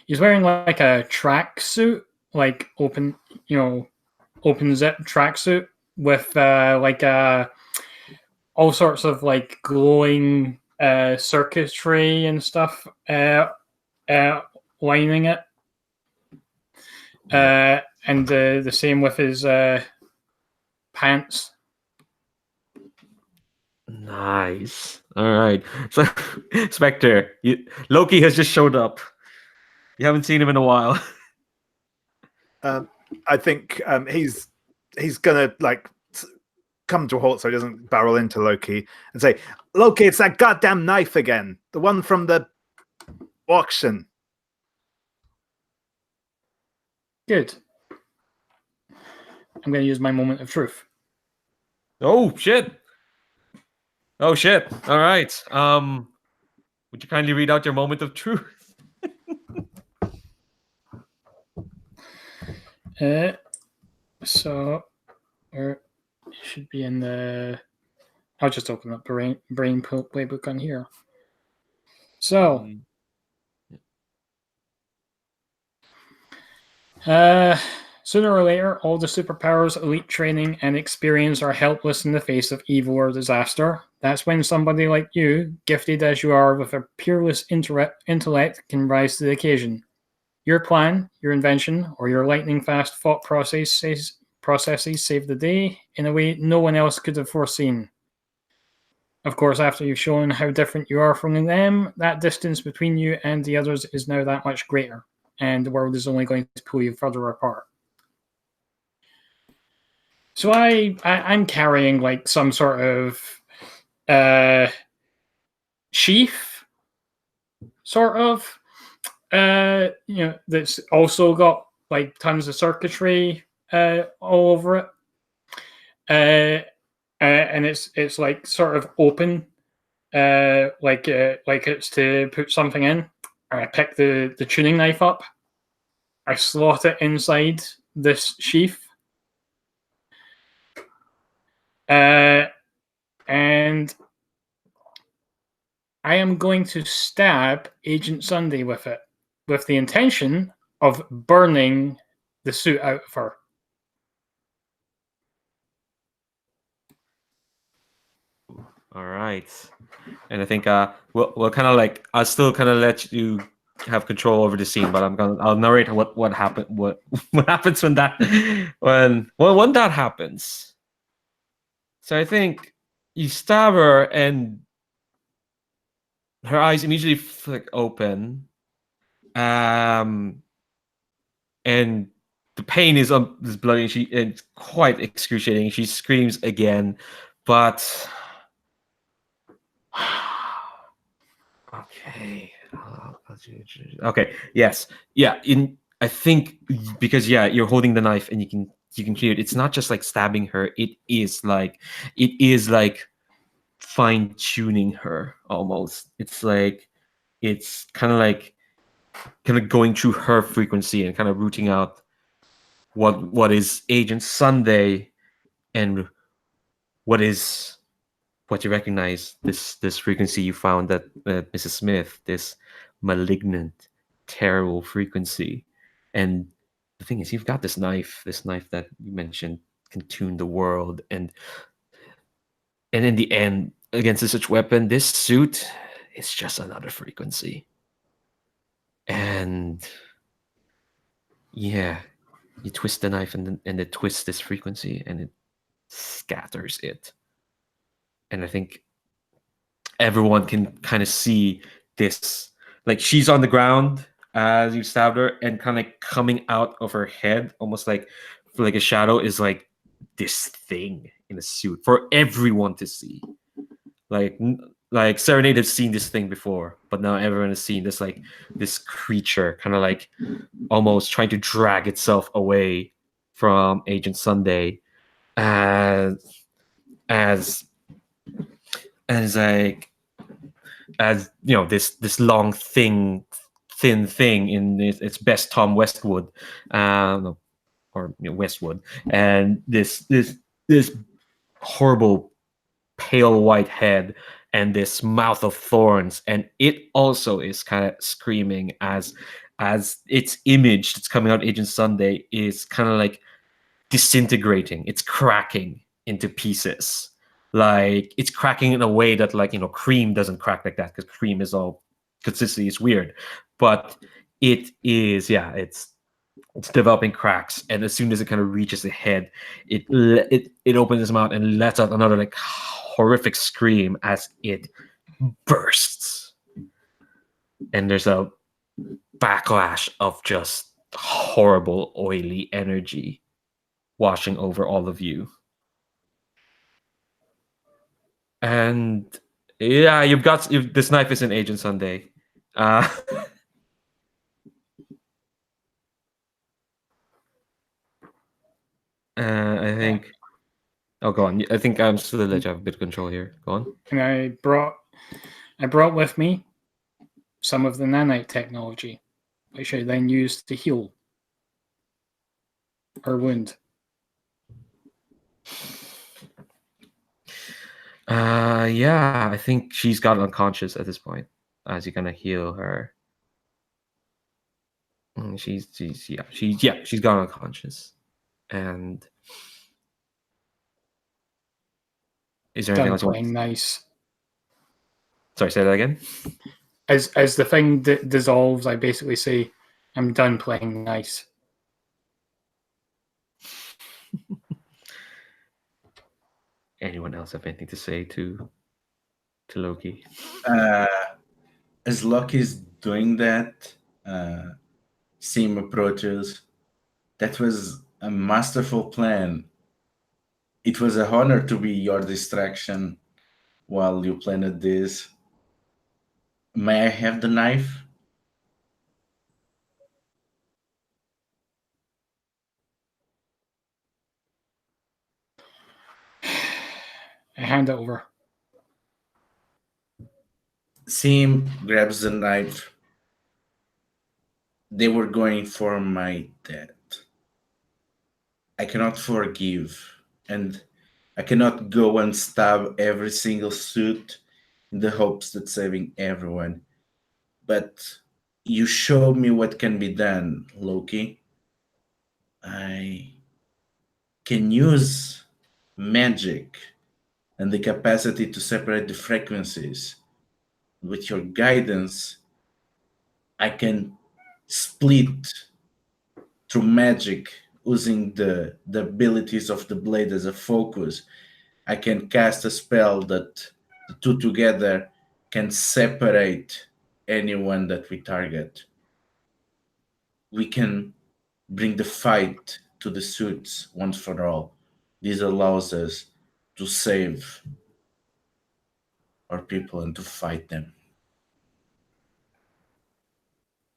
like a tracksuit, like open zip tracksuit with like all sorts of like glowing circuitry and stuff lining it. And the same with his pants. Nice. All right. So, Spectre, Loki has just showed up. You haven't seen him in a while. I think he's gonna like come to a halt so he doesn't barrel into Loki and say, "Loki, it's that goddamn knife again, the one from the auction." Good. I'm going to use my moment of truth. Oh shit. Oh shit. All right. Would you kindly read out your moment of truth? So, it should be in the. I'll just open up Brain Playbook on here. So, sooner or later, all the superpowers, elite training, and experience are helpless in the face of evil or disaster. That's when somebody like you, gifted as you are with a peerless intellect, can rise to the occasion. Your plan, your invention, or your lightning-fast thought processes save the day in a way no one else could have foreseen. Of course, after you've shown how different you are from them, that distance between you and the others is now that much greater, and the world is only going to pull you further apart. So I'm carrying like some sort of sheath, sort of, that's also got like tons of circuitry all over it, and it's like sort of open, like it's to put something in. I pick the tuning knife up, I slot it inside this sheath, and I am going to stab Agent Sunday with it, with the intention of burning the suit out of her. All right. And I think we'll kind of like I'll still kind of let you have control over the scene, but I'll narrate what happened what happens when that happens. So I think you stab her and her eyes immediately flick open. And the pain is bloody and it's quite excruciating. She screams again, but okay, yes, yeah. I think because you're holding the knife and you can feel it. It's not just like stabbing her. It is like fine tuning her almost. It's kind of going through her frequency and kind of rooting out what is Agent Sunday and what you recognize, this frequency you found that Mrs. Smith, this malignant, terrible frequency. And the thing is, you've got this knife that you mentioned can tune the world, and in the end, against such weapon, this suit is just another frequency. And yeah, you twist the knife and it twists this frequency and it scatters it. And I think everyone can kind of see this, like she's on the ground as you stabbed her, and kind of coming out of her head, almost like a shadow, is like this thing in a suit for everyone to see. Like Serenade has seen this thing before, but now everyone has seen this, like this creature kind of like almost trying to drag itself away from Agent Sunday. as like as this long thin thing in its best Tom Westwood, or Westwood, and this horrible pale white head and this mouth of thorns, and it also is kind of screaming as its image that's coming out Agent Sunday is kind of like disintegrating. It's cracking into pieces. Like it's cracking in a way that cream doesn't crack like that, because cream is all consistency is weird. But it is, it's developing cracks, and as soon as it kind of reaches the head, it opens its mouth and lets out another like horrific scream as it bursts. And there's a backlash of just horrible oily energy washing over all of you. And yeah, this knife is in Agent Sunday. I think. Oh, go on. I think I'm still let you have a bit of control here. Go on. And I brought with me some of the nanite technology, which I then used to heal her wound. Yeah, I think she's got unconscious at this point. As you're gonna heal her, she's gone unconscious. And is there anything else you want? Playing nice. Sorry, say that again. As the thing dissolves, I basically say, "I'm done playing nice." Anyone else have anything to say to Loki? As Loki's doing that, Sim approaches. That was a masterful plan. It was an honor to be your distraction while you planned this. May I have the knife? I hand it over. Sim grabs the knife. They were going for my death. I cannot forgive, and I cannot go and stab every single suit in the hopes that saving everyone. But you show me what can be done, Loki. I can use magic and the capacity to separate the frequencies. With your guidance, I can split through magic using the abilities of the blade as a focus. I can cast a spell that the two together can separate anyone that we target. We can bring the fight to the suits once for all. This allows us to save our people and to fight them.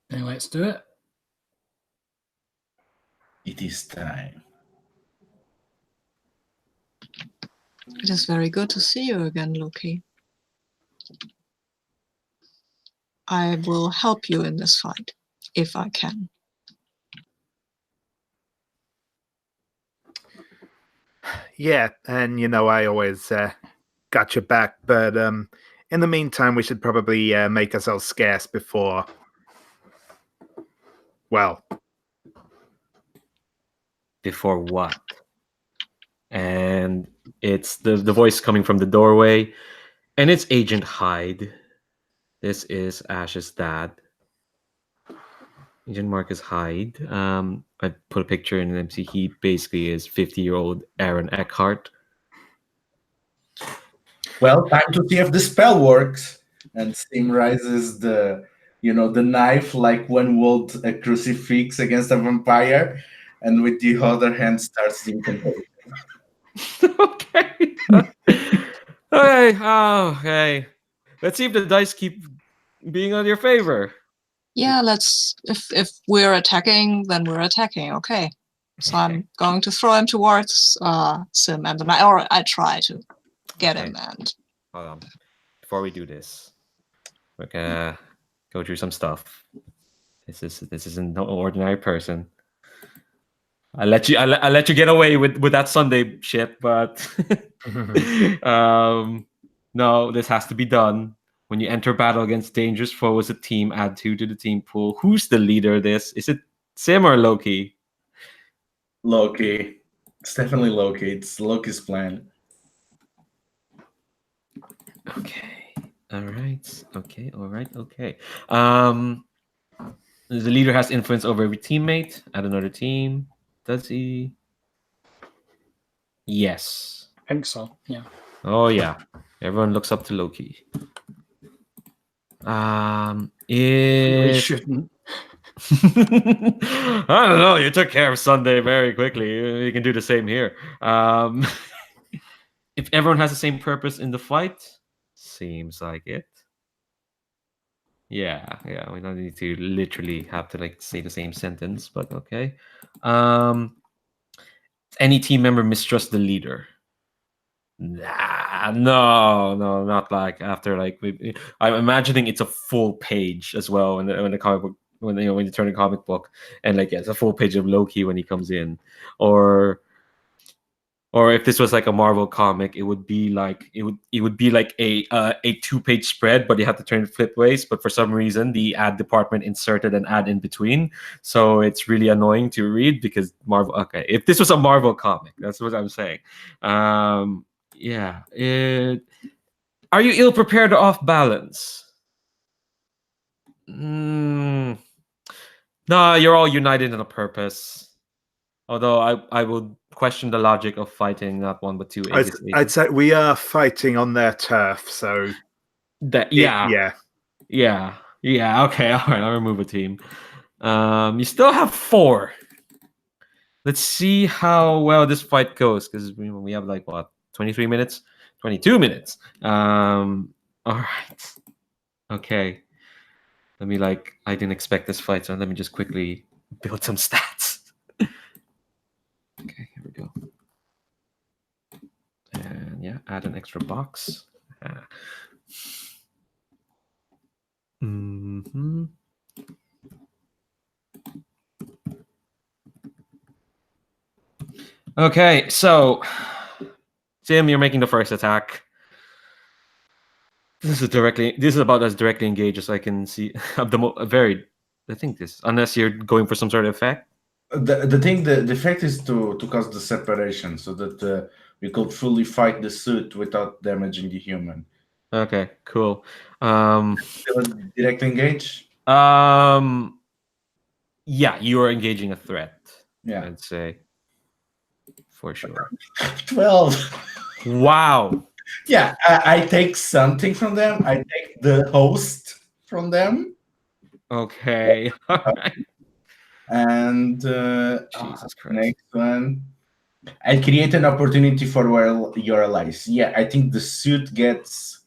Then let's do it. It is time. It is very good to see you again, Loki. I will help you in this fight, if I can. Yeah, and I always got your back, but in the meantime, we should probably make ourselves scarce before. Well, before what? And it's the voice coming from the doorway, and it's Agent Hyde. This is Ash's dad, Agent Marcus Hyde. I put a picture in an MC. He basically is 50-year-old Aaron Eckhart. Well, time to see if the spell works. And Sim raises the knife like one would a crucifix against a vampire, and with the other hand starts the incantation. Okay. Okay. Oh, okay. Let's see if the dice keep being on your favor. Yeah, let's. If we're attacking, then we're attacking. Okay. So I'm going to throw him towards Sim, and then I try to get him. And hold on. Before we do this, we're gonna go through some stuff. This isn't no ordinary person. I let you get away with that Sunday shit, but no, this has to be done. When you enter battle against dangerous foes, a team add 2 to the team pool. Who's the leader of this? Is it Sim or Loki? Loki. It's definitely Loki. It's Loki's plan. Okay. All right. Okay. All right. Okay. The leader has influence over every teammate at another team. Does he? Yes. I think so. Yeah. Oh yeah. Everyone looks up to Loki. We If shouldn't. I don't know, you took care of Sunday very quickly. You can do the same here. If everyone has the same purpose in the fight, seems like it. Yeah, we don't need to literally have to like say the same sentence, but okay. Any team member mistrusts the leader? Nah, no, not like after like I'm imagining it's a full page as well when the comic book when you turn a comic book and like it's a full page of Loki when he comes in, or if this was like a Marvel comic, it would be like a 2-page spread, but you have to turn it flip ways. But for some reason, the ad department inserted an ad in between, so it's really annoying to read because Marvel. Okay, if this was a Marvel comic, that's what I'm saying. Yeah. Are you ill prepared or off balance? No, you're all united in a purpose. Although I would question the logic of fighting not 1 but 2 Aegis I'd agents. say we are fighting on their turf, so Yeah. Okay, all right. I'll remove a team. You still have 4. Let's see how well this fight goes because we have like what 23 minutes, 22 minutes. All right. Okay. Let me I didn't expect this fight, so let me just quickly build some stats. Okay, here we go. And yeah, add an extra box. Mm-hmm. Okay, so Sim, you're making the first attack. This is about as directly engaged as I can see. I think this, unless you're going for some sort of effect. The effect is to cause the separation so that we could fully fight the suit without damaging the human. Okay, cool. Direct engage. Yeah, you are engaging a threat. Yeah, I'd say for sure. 12. Wow. Yeah, I take something from them. I take the host from them. Okay. All right. And Jesus Christ. next one, I create an opportunity for your allies. Yeah, I think the suit gets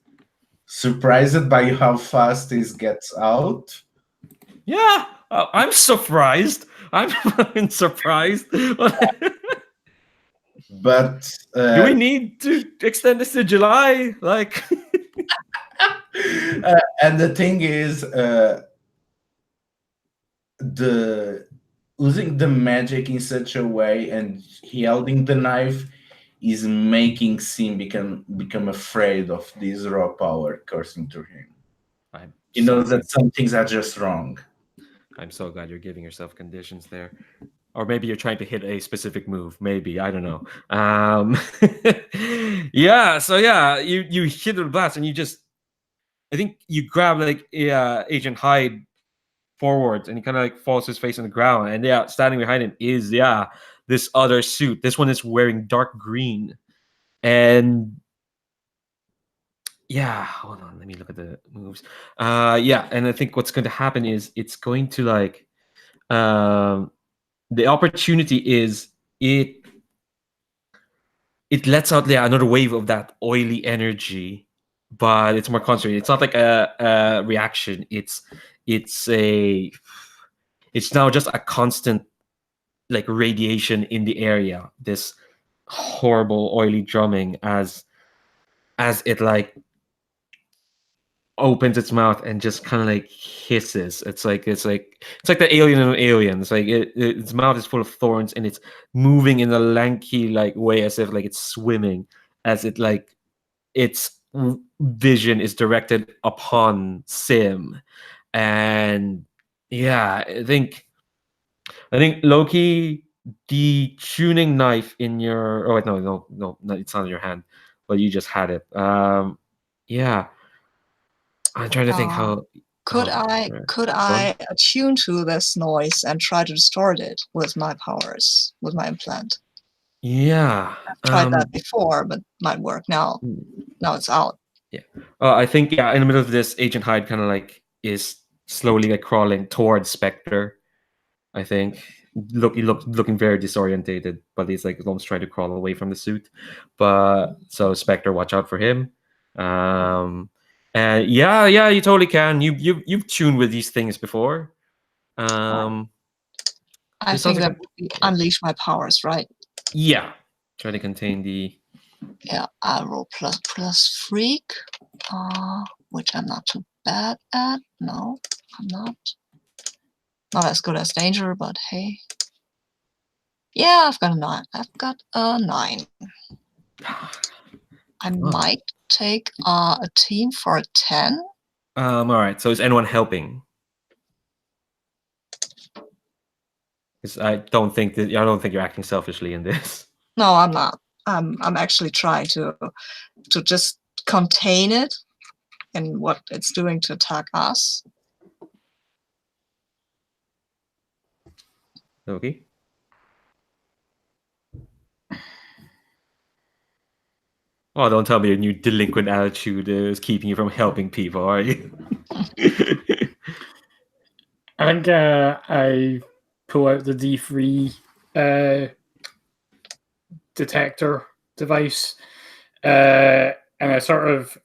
surprised by how fast this gets out. Yeah, I'm surprised. I'm fucking surprised. But Do we need to extend this to July? Like, and the thing is, the using the magic in such a way and holding the knife is making Sim become afraid of this raw power coursing through him. He knows that some things are just wrong. I'm so glad you're giving yourself conditions there. Or maybe you're trying to hit a specific move. Maybe, I don't know. Yeah, so yeah, you hit the blast and I think you grab like Agent Hyde forwards and he kind of like falls his face on the ground. And yeah, standing behind him is this other suit. This one is wearing dark green. And yeah, hold on, let me look at the moves. Yeah, and I think what's going to happen is it's going to like the opportunity is it lets out another wave of that oily energy, but it's more concentrated. It's not like a reaction. It's now just a constant like radiation in the area, this horrible oily drumming as it like opens its mouth and just kind of like hisses. It's like the alien in Aliens. Like its mouth is full of thorns and it's moving in a lanky like way as if like it's swimming, as it like its vision is directed upon Sim. And yeah, I think Loki, the tuning knife in your wait, no, it's not in your hand, but you just had it. Yeah, I'm trying to think how. Could I Go on. attune to this noise and try to distort it with my powers, with my implant? Yeah, I've tried that before, but might work now. Now it's out. Yeah, I think in the middle of this, Agent Hyde kind of like is slowly like crawling towards Spectre. I think looking very disorientated, but he's like almost trying to crawl away from the suit. But so Spectre, watch out for him. And yeah, you totally can. You've tuned with these things before. I This think sounds that like would be unleash my powers, right? yeah. Try to contain the. Yeah, I roll plus freak, which I'm not too bad at. No, I'm not. Not as good as danger, but hey. Yeah, I've got a 9. I've got a 9. I might take a team for a 10. All right. So is anyone helping? Because I don't think you're acting selfishly in this. No, I'm not. I'm actually trying to just contain it and what it's doing to attack us. Okay. Oh, don't tell me your new delinquent attitude is keeping you from helping people, are you? I think I pull out the D3 detector device, and I sort of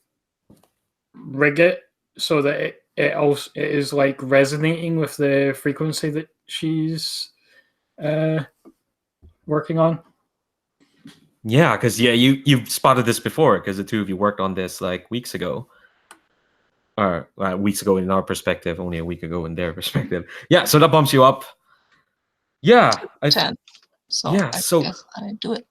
rig it so that it is like resonating with the frequency that she's working on. Yeah, because you've spotted this before because the two of you worked on this like weeks ago. Or weeks ago in our perspective, only a week ago in their perspective. Yeah, so that bumps you up. Yeah. 10. So yeah, I so guess I do it.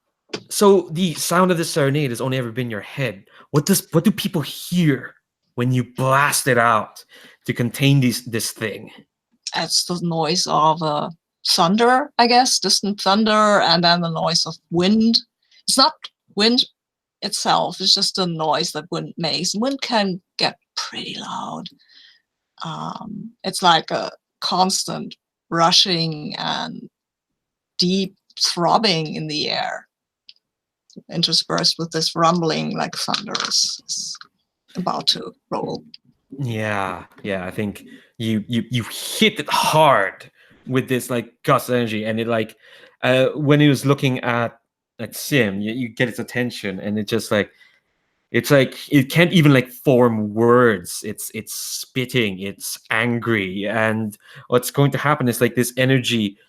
So the sound of the serenade has only ever been in your head. What do people hear when you blast it out to contain this thing? It's the noise of thunder, I guess, distant thunder, and then the noise of wind. It's not wind itself, it's just the noise that wind makes. Wind can get pretty loud. It's like a constant rushing and deep throbbing in the air, interspersed with this rumbling like thunder is about to roll. Yeah, I think you hit it hard with this like gust energy, and it like when he was looking at Sim, you get its attention, and it just like it's like it can't even like form words. It's spitting, it's angry, and what's going to happen is like this energy,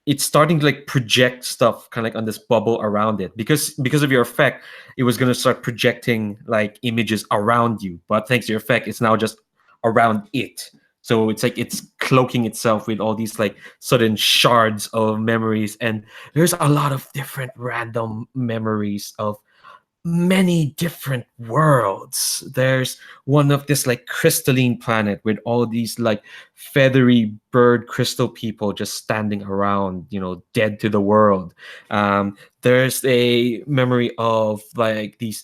it's starting to like project stuff kind of like on this bubble around it because of your effect. It was going to start projecting like images around you, but thanks to your effect it's now just around it. So it's like it's cloaking itself with all these like sudden shards of memories, and there's a lot of different random memories of many different worlds. There's one of this like crystalline planet with all these like feathery bird crystal people just standing around, dead to the world. There's a memory of like this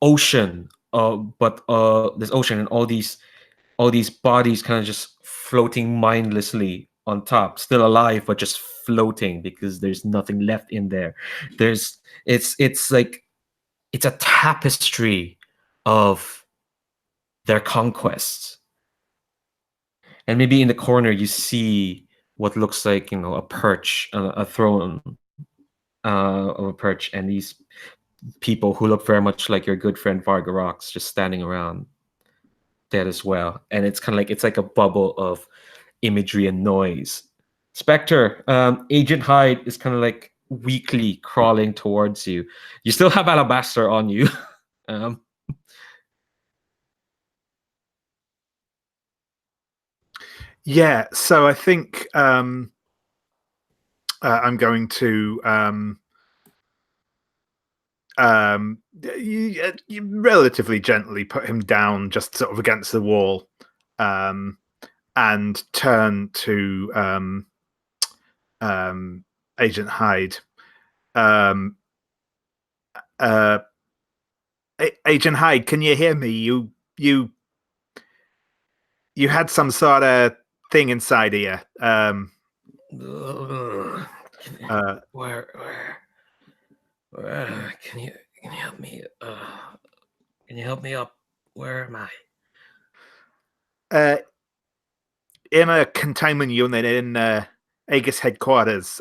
ocean, but this ocean and all these bodies kind of just floating mindlessly on top, still alive but just floating because there's nothing left in there. It's like it's a tapestry of their conquests, and maybe in the corner you see what looks like a perch, a throne of a perch, and these people who look very much like your good friend Vargarox just standing around dead as well. And it's kind of like it's like a bubble of imagery and noise Spectre, Agent Hyde is kind of like weakly crawling towards you. You still have Alabaster on you. um, Yeah, so I think I'm going to relatively gently put him down, just sort of against the wall, and turn to Agent Hyde. Agent Hyde, can you hear me? You had some sort of thing inside here. where can you help me? Can you help me up? Where am I? In a containment unit in Aegis headquarters.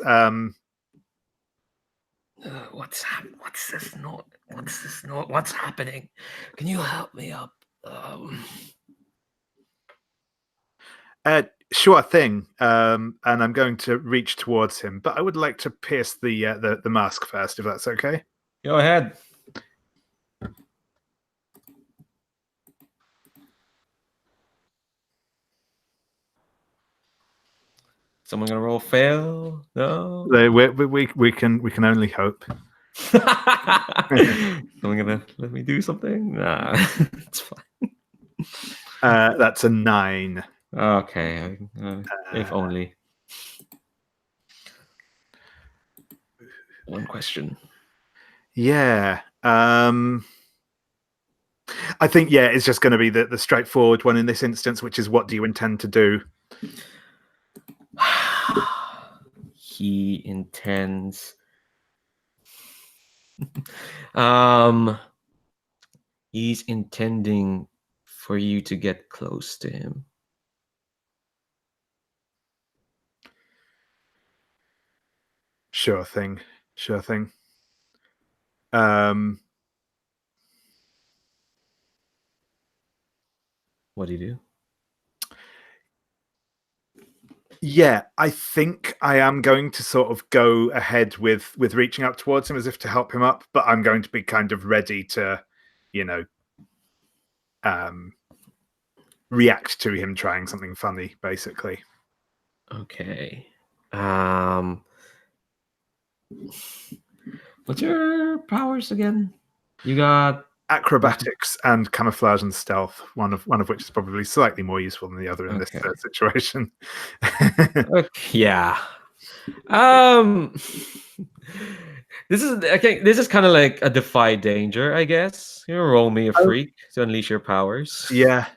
What's this note? What's happening? Can you help me up? Sure thing. And I'm going to reach towards him, but I would like to pierce the mask first, if that's okay. Go ahead. Someone gonna roll fail? No. We can only hope. Someone gonna let me do something? Nah, it's fine. That's a 9. Okay, if only. One question. Yeah. I think it's just going to be the straightforward one in this instance, which is, what do you intend to do? He intends. He's intending for you to get close to him. Sure thing. What do you do? Yeah, I think I am going to sort of go ahead with reaching up towards him as if to help him up, but I'm going to be kind of ready to, react to him trying something funny, basically. Okay. What's your powers again? You got acrobatics and camouflage and stealth. One of which is probably slightly more useful than the other in this situation. Yeah. This is kind of like a defy danger, I guess. You roll me a freak to unleash your powers. Yeah.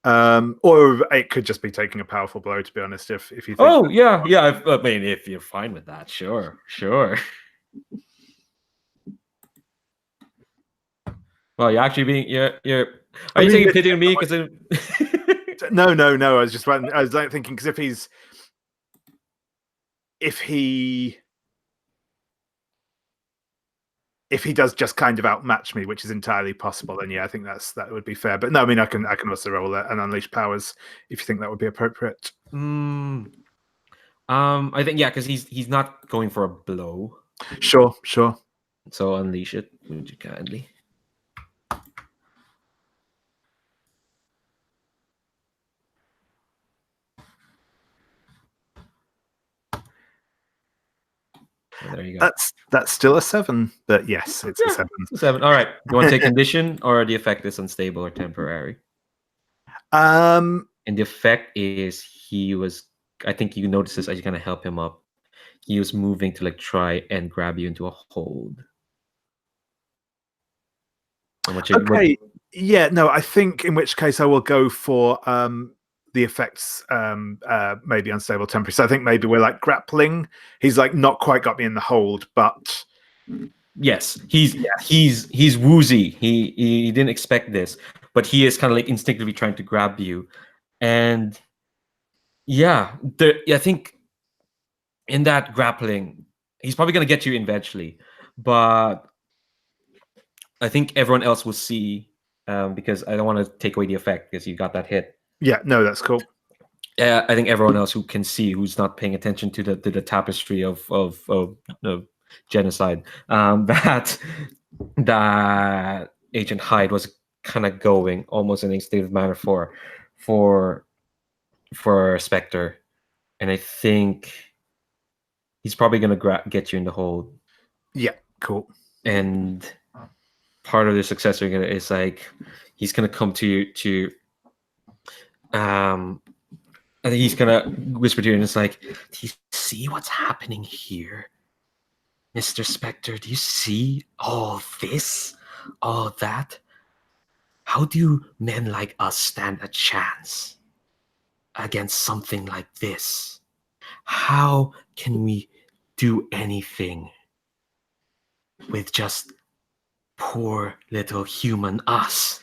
Or it could just be taking a powerful blow, to be honest, if you think. Oh, yeah. I mean, if you're fine with that, sure. Well, you're actually being you're. Are you taking pity on me? Because no. I was thinking, because if he does just kind of outmatch me, which is entirely possible, then I think that would be fair. But no, I mean, I can also roll that and unleash powers if you think that would be appropriate. I think because he's not going for a blow. Sure. So unleash it, would you kindly? Oh, there you go. That's still a 7, but yes, it's a 7. It's a 7. All right. You want to take condition, or the effect is unstable or temporary? And the effect is I think you notice this as you're gonna help him up. He was moving to try and grab you into a hold. Okay. Yeah. No, I think in which case I will go for the effects, maybe unstable temporary. So I think maybe we're grappling. He's not quite got me in the hold, but yes, he's woozy. He didn't expect this, but he is kind of instinctively trying to grab you, and I think in that grappling, he's probably gonna get you eventually, but I think everyone else will see, because I don't want to take away the effect because you got that hit. Yeah, no, that's cool. I think everyone else who can see, who's not paying attention to the tapestry of genocide, that Agent Hyde was kind of going almost in a instinctive manner for Spectre, and I think he's probably gonna get you in the hold. Yeah, cool. And part of the success is like he's gonna come to you I think he's gonna whisper to you, and it's like, "Do you see what's happening here, Mr. Spectre? Do you see all this, all that? How do men like us stand a chance against something like this? How can we do anything with just poor little human us?"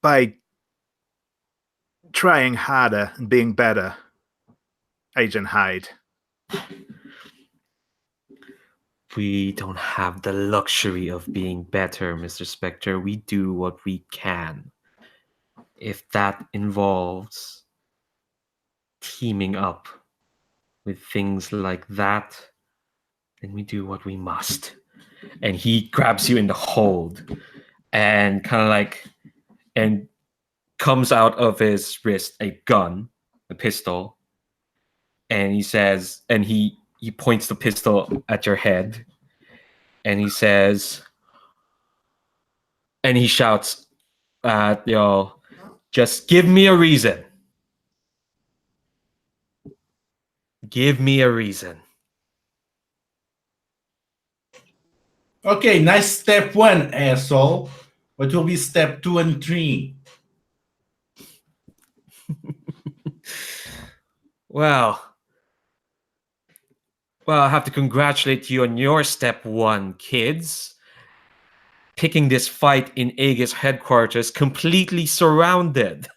By trying harder and being better, Agent Hyde. We don't have the luxury of being better, Mr. Spectre. We do what we can. If that involves teaming up with things like that, then we do what we must. And he grabs you in the hold and kind of like, and comes out of his wrist a gun, a pistol, and he says, and he points the pistol at your head, and he says, and he shouts at y'all, "Just give me a reason. Give me a reason." Okay, nice step 1, asshole. What will be step 2 and 3? Well, I have to congratulate you on your step 1, kids. Picking this fight in Aegis headquarters, completely surrounded.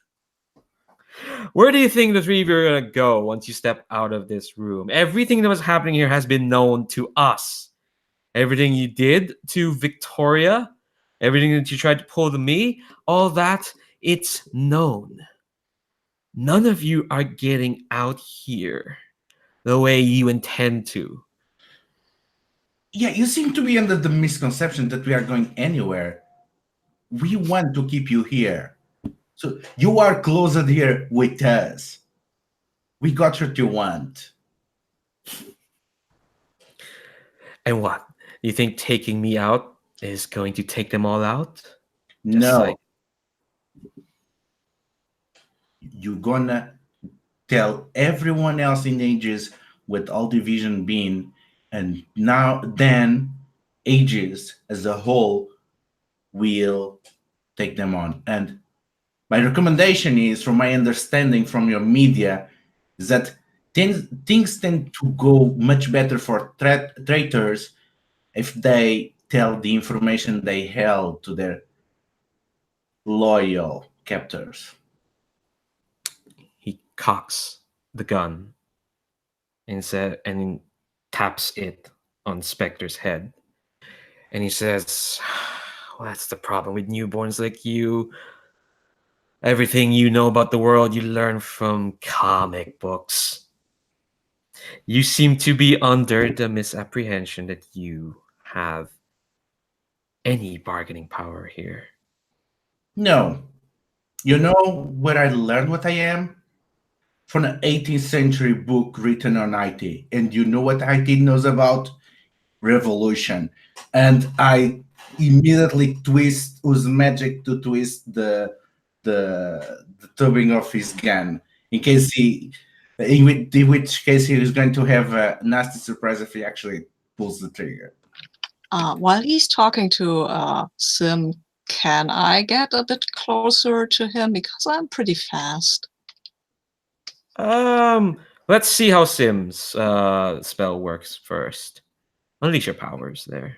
Where do you think the three of you are going to go once you step out of this room? Everything that was happening here has been known to us. Everything you did to Victoria, everything that you tried to pull to me, all that, it's known. None of you are getting out here the way you intend to. Yeah, you seem to be under the misconception that we are going anywhere. We want to keep you here. So you are closer here with us. We got what you want. And what? You think taking me out is going to take them all out? No. like- You're gonna tell everyone else in Aegis with all division being, and then Aegis as a whole will take them on. And my recommendation is, from my understanding from your media, is that things tend to go much better for traitors if they tell the information they held to their loyal captors. He cocks the gun and taps it on Spectre's head. And he says, "Well, that's the problem with newborns like you. Everything you know about the world you learn from comic books. You seem to be under the misapprehension that you have any bargaining power here." No. You know where I learned what I am? From an 18th century book written on IT. And you know what IT knows about? Revolution. And I immediately use magic to twist the tubbing of his gun in case in which case he is going to have a nasty surprise if he actually pulls the trigger. While he's talking to Sim, can I get a bit closer to him? Because I'm pretty fast. Let's see how Sim's spell works first. Unleash your powers there.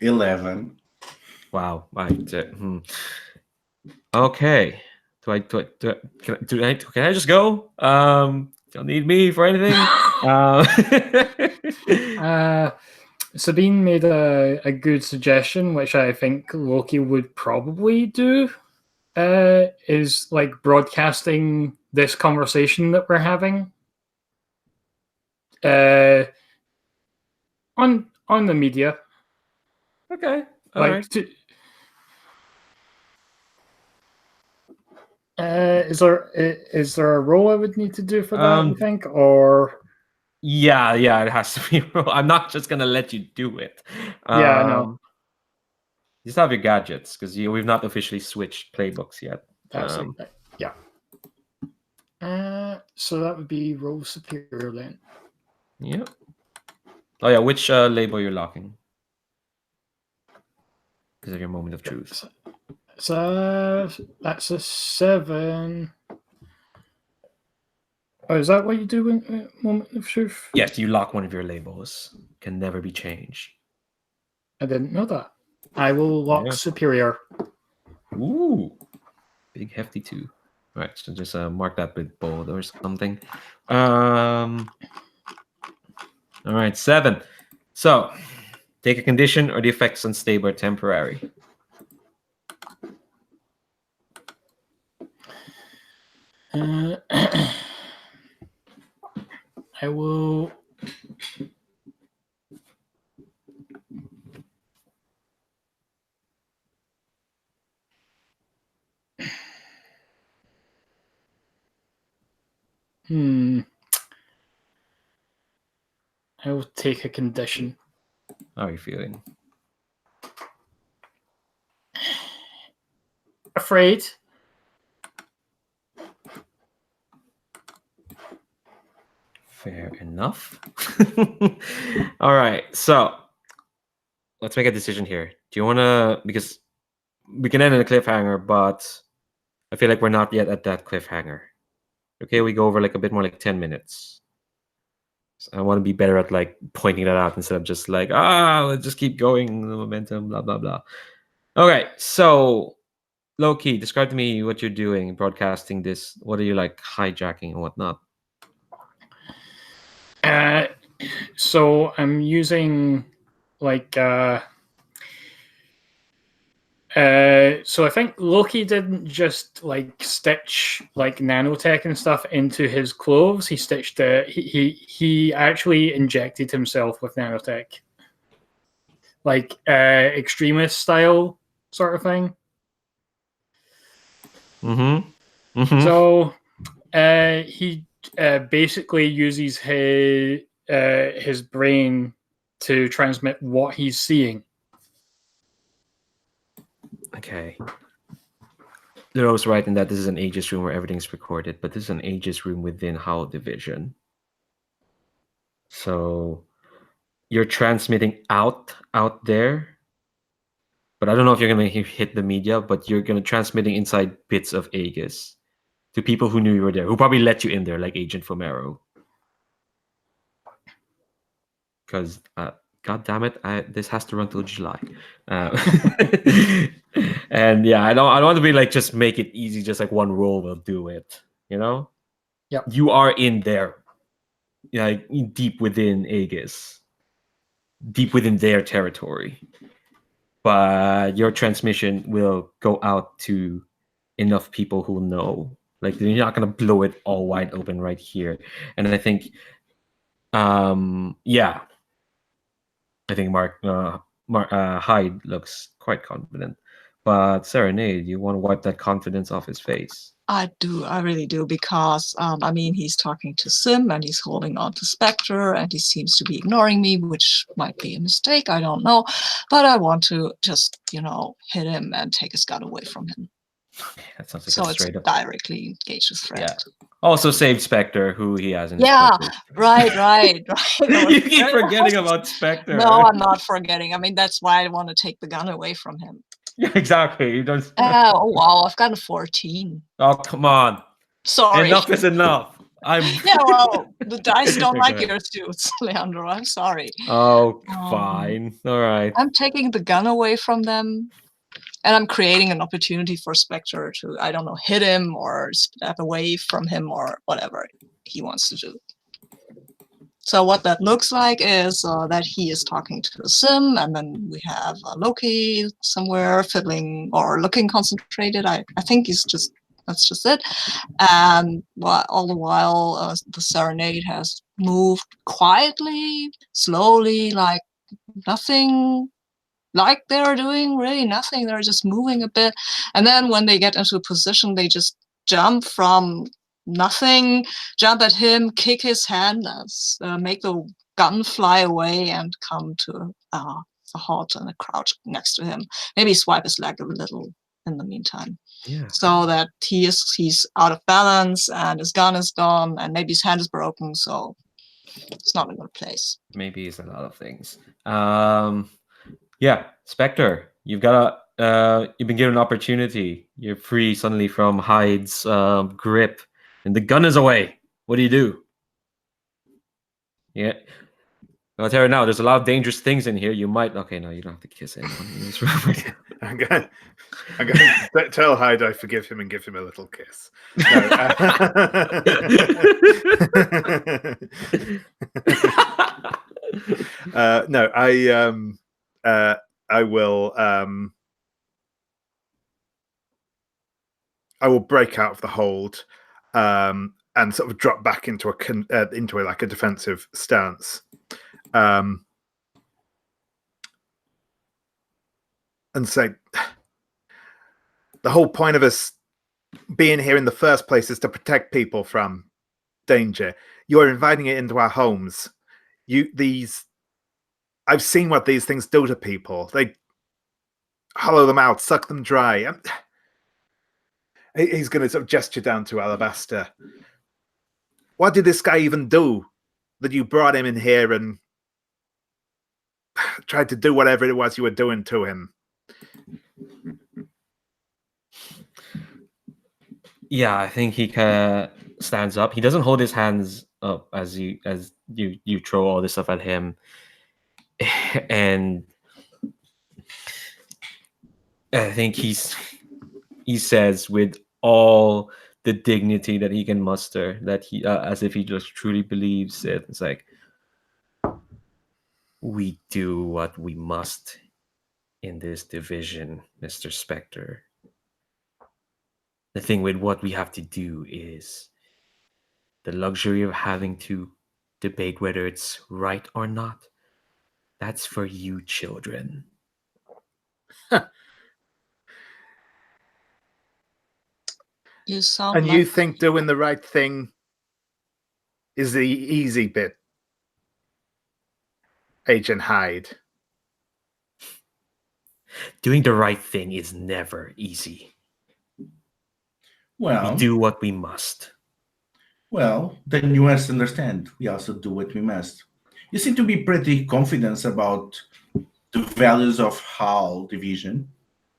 11. Wow. Okay. Can I just go? Don't need me for anything. Sabine made a good suggestion, which I think Loki would probably do. Is like broadcasting this conversation that we're having on the media. Okay. All Like, right. Is there a role I would need to do for that? You think, or yeah, it has to be. I'm not just gonna let you do it. Yeah, no. You still have your gadgets because we've not officially switched playbooks yet. Yeah. So that would be role superior then. Yeah. Oh yeah, which label you're locking? Because of your moment of truth. So that's a 7. Oh, is that what you do in moment of truth? Yes, you lock one of your labels. Can never be changed. I didn't know that. I will lock superior. Ooh, big hefty 2. All right, so just mark that with bold or something. All right, 7. So, take a condition or the effects unstable or temporary. I will. I will take a condition. How are you feeling? Afraid. Fair enough. All right, so let's make a decision here. Do you want to, because we can end in a cliffhanger, but I feel like we're not yet at that cliffhanger. Okay, we go over like a bit more like 10 minutes. So I want to be better at like pointing that out instead of just like, let's just keep going, the momentum, blah, blah, blah. Okay, so Loki, describe to me what you're doing, broadcasting this. What are you like hijacking and whatnot? So I'm using like so I think Loki didn't just like stitch like nanotech and stuff into his clothes. He stitched he actually injected himself with nanotech, like extremist style sort of thing. So he basically uses his brain to transmit what he's seeing. Okay. Leroy's right in that this is an Aegis room where everything's recorded, but this is an Aegis room within Howl Division. So you're transmitting out there, but I don't know if you're going to hit the media, but you're going to transmitting inside bits of Aegis to people who knew you were there, who probably let you in there, like Agent Fomero. Because, God damn it, this has to run till July. And yeah, I don't want to be like, just make it easy, just like one role will do it, you know? Yeah. You are in there, like deep within Aegis, deep within their territory. But your transmission will go out to enough people who know. Like, you're not going to blow it all wide open right here. And I think, I think Hyde looks quite confident. But Serenade, you want to wipe that confidence off his face. I do, I really do, because I mean, he's talking to Sim and he's holding on to Spectre and he seems to be ignoring me, which might be a mistake, I don't know. But I want to just, hit him and take his gun away from him. Okay, that sounds like So a straight it's up directly engaged with threat. Yeah. Also save Spectre, who he has in his Yeah, focus. right. You keep forgetting about Spectre. No, I'm not forgetting. I mean, that's why I want to take the gun away from him. Yeah, exactly. You don't. Oh, wow, I've got a 14. Oh, come on. Sorry. Enough is enough. Yeah, well, the dice don't like your suits, Leandro. I'm sorry. Oh, fine. All right. I'm taking the gun away from them. And I'm creating an opportunity for Spectre to, I don't know, hit him or step away from him or whatever he wants to do. So what that looks like is that he is talking to a sim, and then we have Loki somewhere fiddling or looking concentrated. I think that's just it. And all the while, the Serenade has moved quietly, slowly, like nothing, like they're doing really nothing. They're just moving a bit. And then when they get into a position, they just jump from nothing, jump at him, kick his hand, make the gun fly away and come to a halt and a crouch next to him. Maybe swipe his leg a little in the meantime. Yeah. So that he's out of balance and his gun is gone and maybe his hand is broken, so it's not in a good place. Maybe it's a lot of things. Yeah, Spectre, you've been given an opportunity. You're free suddenly from Hyde's grip, and the gun is away. What do? Yeah. I'll tell you now, there's a lot of dangerous things in here. You might... Okay, no, you don't have to kiss anyone. I'm going to tell Hyde I forgive him and give him a little kiss. No, I will break out of the hold and sort of drop back into a defensive stance. And say, the whole point of us being here in the first place is to protect people from danger. You're inviting it into our homes. I've seen what these things do to people. They hollow them out, suck them dry. He's going to sort of gesture down to Alabaster. What did this guy even do that you brought him in here and tried to do whatever it was you were doing to him? Yeah, I think he kind of stands up. He doesn't hold his hands up as you throw all this stuff at him, and I think he says with all the dignity that he can muster, that he as if he just truly believes it. It's like, we do what we must in this division, Mr. Spectre. The thing with what we have to do is the luxury of having to debate whether it's right or not. That's for you children. You sound and like... you think doing the right thing is the easy bit, Agent Hyde? Doing the right thing is never easy. Well, we do what we must. Well, then you must understand. We also do what we must. You seem to be pretty confident about the values of HAL division.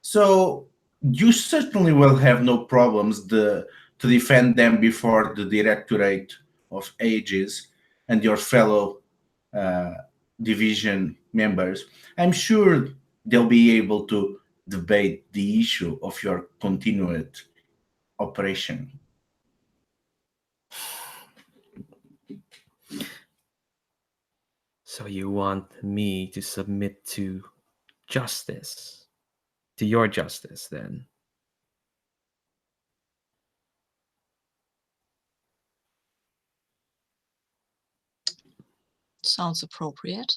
So you certainly will have no problems to defend them before the Directorate of Ages and your fellow division members. I'm sure they'll be able to debate the issue of your continued operation. So you want me to submit to justice? To your justice, then? Sounds appropriate.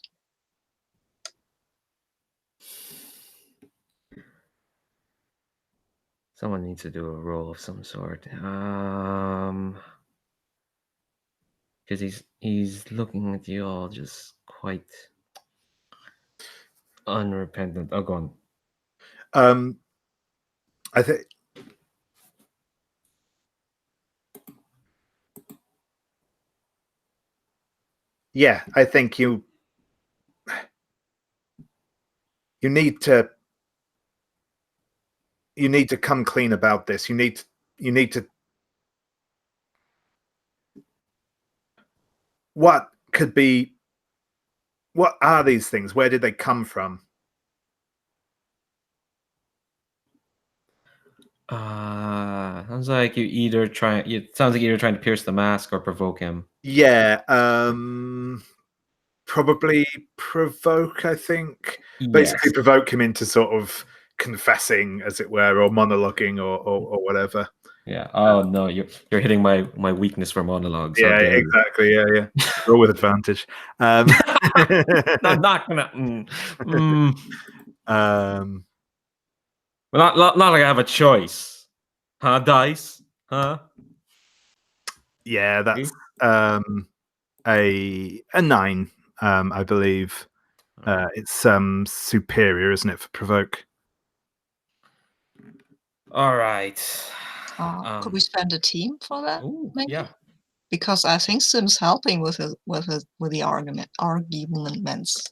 Someone needs to do a roll of some sort. Because he's looking at you all just quite unrepentant. Oh, go on. I think... Yeah, I think you need to come clean about this. You need to. What are these things? Where did they come from? Sounds like you either try. It sounds like you're either trying to pierce the mask or provoke him. Yeah, probably provoke. I think basically Yes. provoke him into sort of confessing, as it were, or monologuing, or whatever. Yeah. Oh no, you're hitting my weakness for monologues. How Yeah, dare you. exactly. Yeah. Roll with advantage. I'm not gonna. Well, not like I have a choice, huh? Dice, huh? Yeah, that's a 9, I believe. It's superior, isn't it, for provoke? All right. Could we spend a team for that? Ooh, Maybe? yeah. Because I think Sim's helping with the arguments.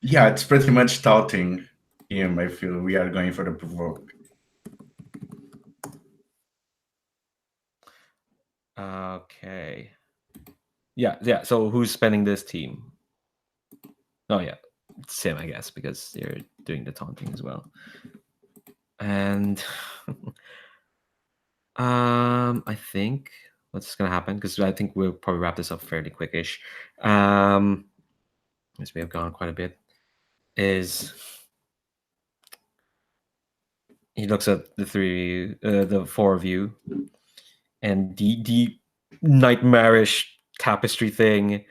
Yeah, it's pretty much taunting him. I feel we are going for the provoke. Okay. Yeah. So who's spending this team? Oh yeah, it's Sim, I guess, because you're doing the taunting as well. And I think what's gonna happen, because I think we'll probably wrap this up fairly quickish. As we have gone quite a bit, is he looks at the four of you, and the nightmarish tapestry thing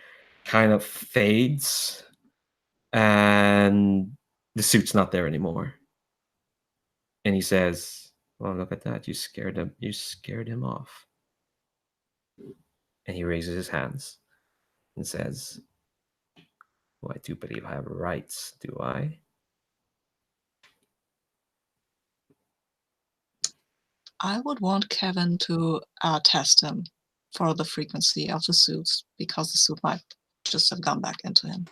kind of fades, and the suit's not there anymore. And he says, "Well, look at that! You scared him. You scared him off." And he raises his hands and says, "Well, I do believe I have rights, do I?" I would want Kevin to test him for the frequency of the suits, because the suit might just have gone back into him.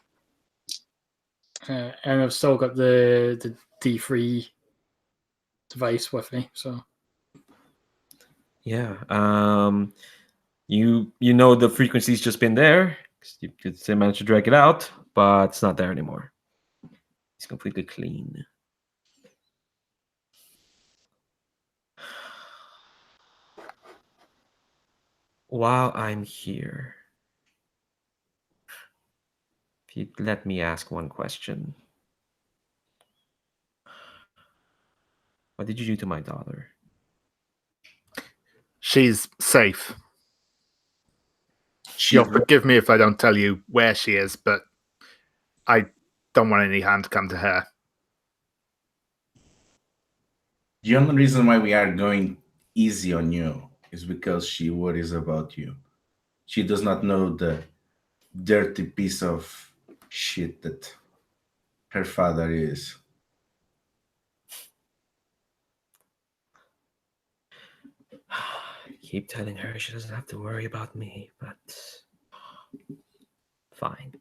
And I've still got the D3 device with me, so Yeah. You know the frequency's just been there. You could still manage to drag it out, but it's not there anymore. It's completely clean. While I'm here, if you'd let me ask one question. What did you do to my daughter? She's safe. You'll forgive me if I don't tell you where she is, but I don't want any harm to come to her. The only reason why we are going easy on you is because she worries about you. She does not know the dirty piece of shit that her father is. I keep telling her she doesn't have to worry about me, but fine.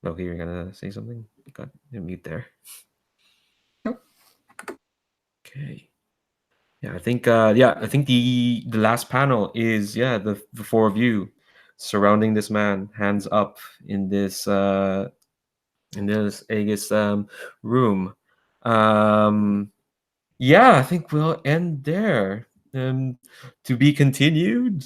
Loki, you're gonna say something? Got you mute there. Nope. Okay. Yeah, I think the last panel is the four of you surrounding this man, hands up in this Aegis room. I think we'll end there. To be continued.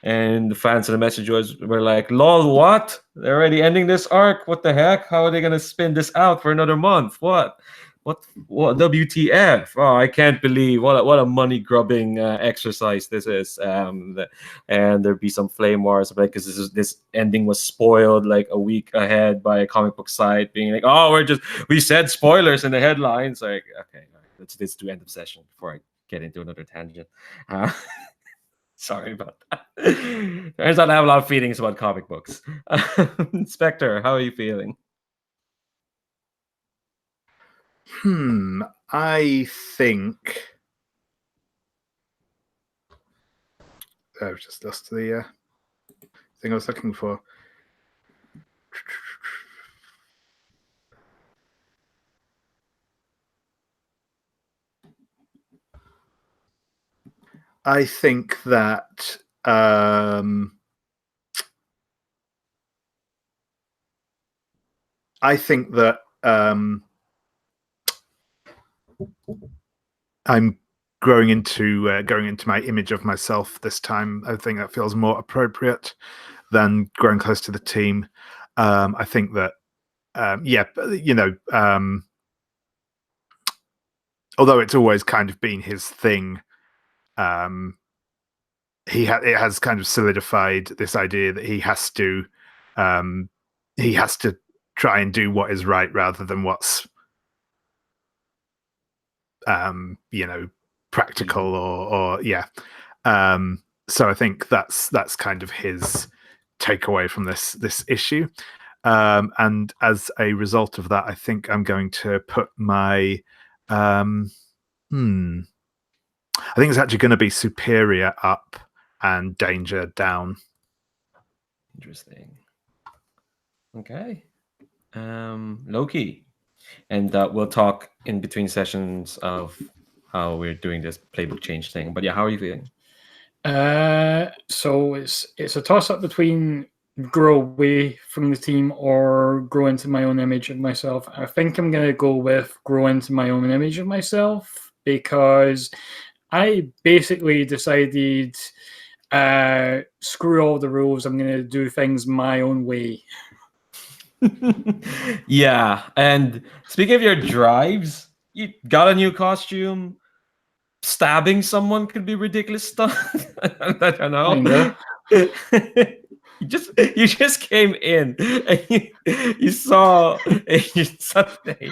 And the fans of the message were like, "Lol, what? They're already ending this arc? What the heck? How are they gonna spin this out for another month? What? WTF? Oh, I can't believe what a money grubbing exercise this is." And there'd be some flame wars, because this ending was spoiled like a week ahead by a comic book site being like, "Oh, we said spoilers in the headlines." Like, okay, all right, let's do end of session before I get into another tangent. Sorry about that. Turns out I have a lot of feelings about comic books. Spectre, how are you feeling? I think I've just lost the thing I was looking for. I think that I'm growing into my image of myself this time. I think that feels more appropriate than growing close to the team. I think that although it's always kind of been his thing, it has kind of solidified this idea that he has to try and do what is right rather than what's practical or so I think that's kind of his takeaway from this issue, and as a result of that, I think I'm going to put my I think it's actually going to be superior up and danger down. Interesting. Okay. Loki. And we'll talk in between sessions of how we're doing this playbook change thing. But yeah, how are you feeling? So it's a toss up between grow away from the team or grow into my own image of myself. I think I'm going to go with grow into my own image of myself, because I basically decided screw all the rules. I'm going to do things my own way. Yeah, and speaking of your drives, you got a new costume. Stabbing someone could be ridiculous stuff. I don't know. Kinda. You just came in and you saw something.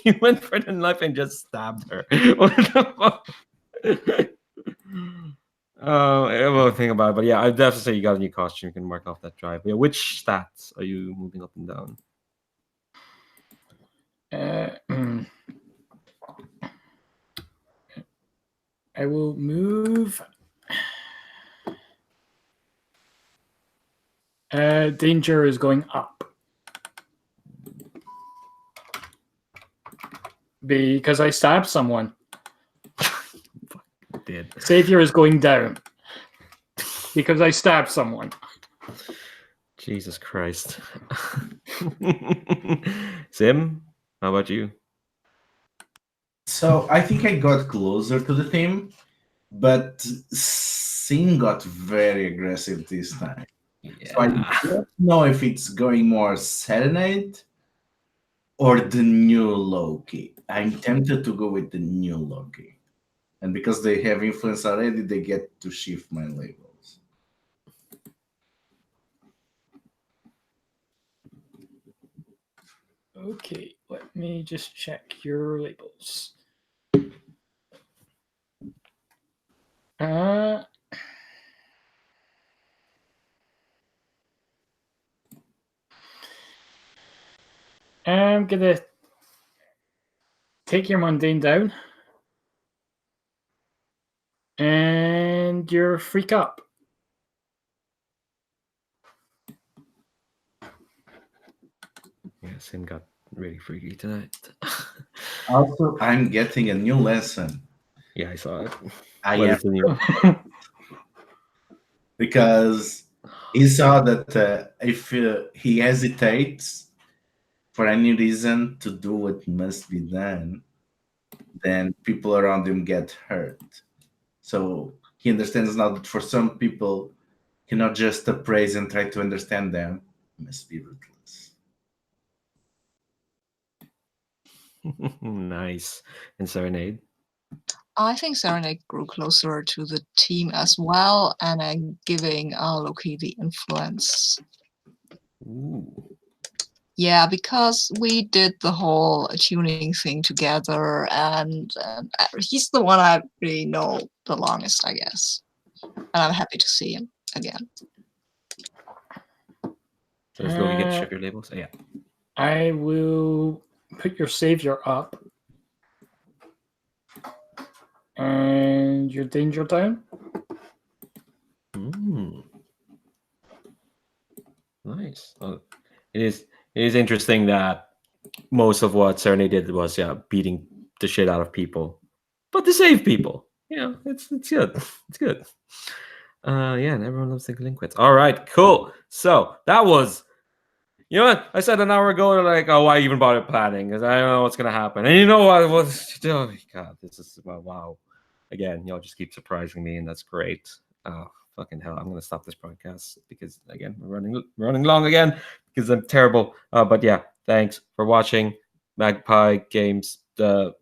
You went for the knife and just stabbed her. What the fuck? I won't think about it, but yeah, I'd definitely say you got a new costume. You can mark off that drive. Yeah, which stats are you moving up and down? I will move. Danger is going up because I stabbed someone. Did. Savior is going down because I stabbed someone. Jesus Christ. Sim, how about you? So I think I got closer to the theme, but Sin got very aggressive this time. Yeah. So I don't know if it's going more Serenade or the new Loki. I'm tempted to go with the new Loki. And because they have influence already, they get to shift my labels. Okay, let me just check your labels. I'm gonna take your mundane down and your freak up. Yeah, Sim got really freaky tonight. Also, I'm getting a new lesson. Yeah, I saw it. I What am is the new? because he saw that if he hesitates for any reason to do what must be done, then people around him get hurt. So he understands now that for some people, cannot just appraise and try to understand them. Must be ruthless. Nice. And Serenade? I think Serenade grew closer to the team as well, and I'm giving Loki the influence. Ooh. Yeah, because we did the whole tuning thing together, and he's the one I really know the longest, I guess. And I'm happy to see him again. So does Loki get to shift your labels? Oh, yeah. I will put your savior up and your danger down. Nice. Oh, it is interesting that most of what Serenade did was beating the shit out of people, but to save people. Yeah, it's good. It's good. And everyone loves the delinquents. All right, cool. So that was You know what? I said an hour ago, like, oh, why even bother planning? Because I don't know what's gonna happen. And you know what? Oh God, this is wow. Again, y'all just keep surprising me, and that's great. Oh fucking hell! I'm gonna stop this podcast because again, we're running long again because I'm terrible. But yeah, thanks for watching. Magpie Games, the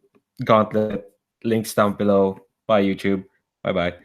Gauntlet. Links down below. Bye YouTube. Bye bye.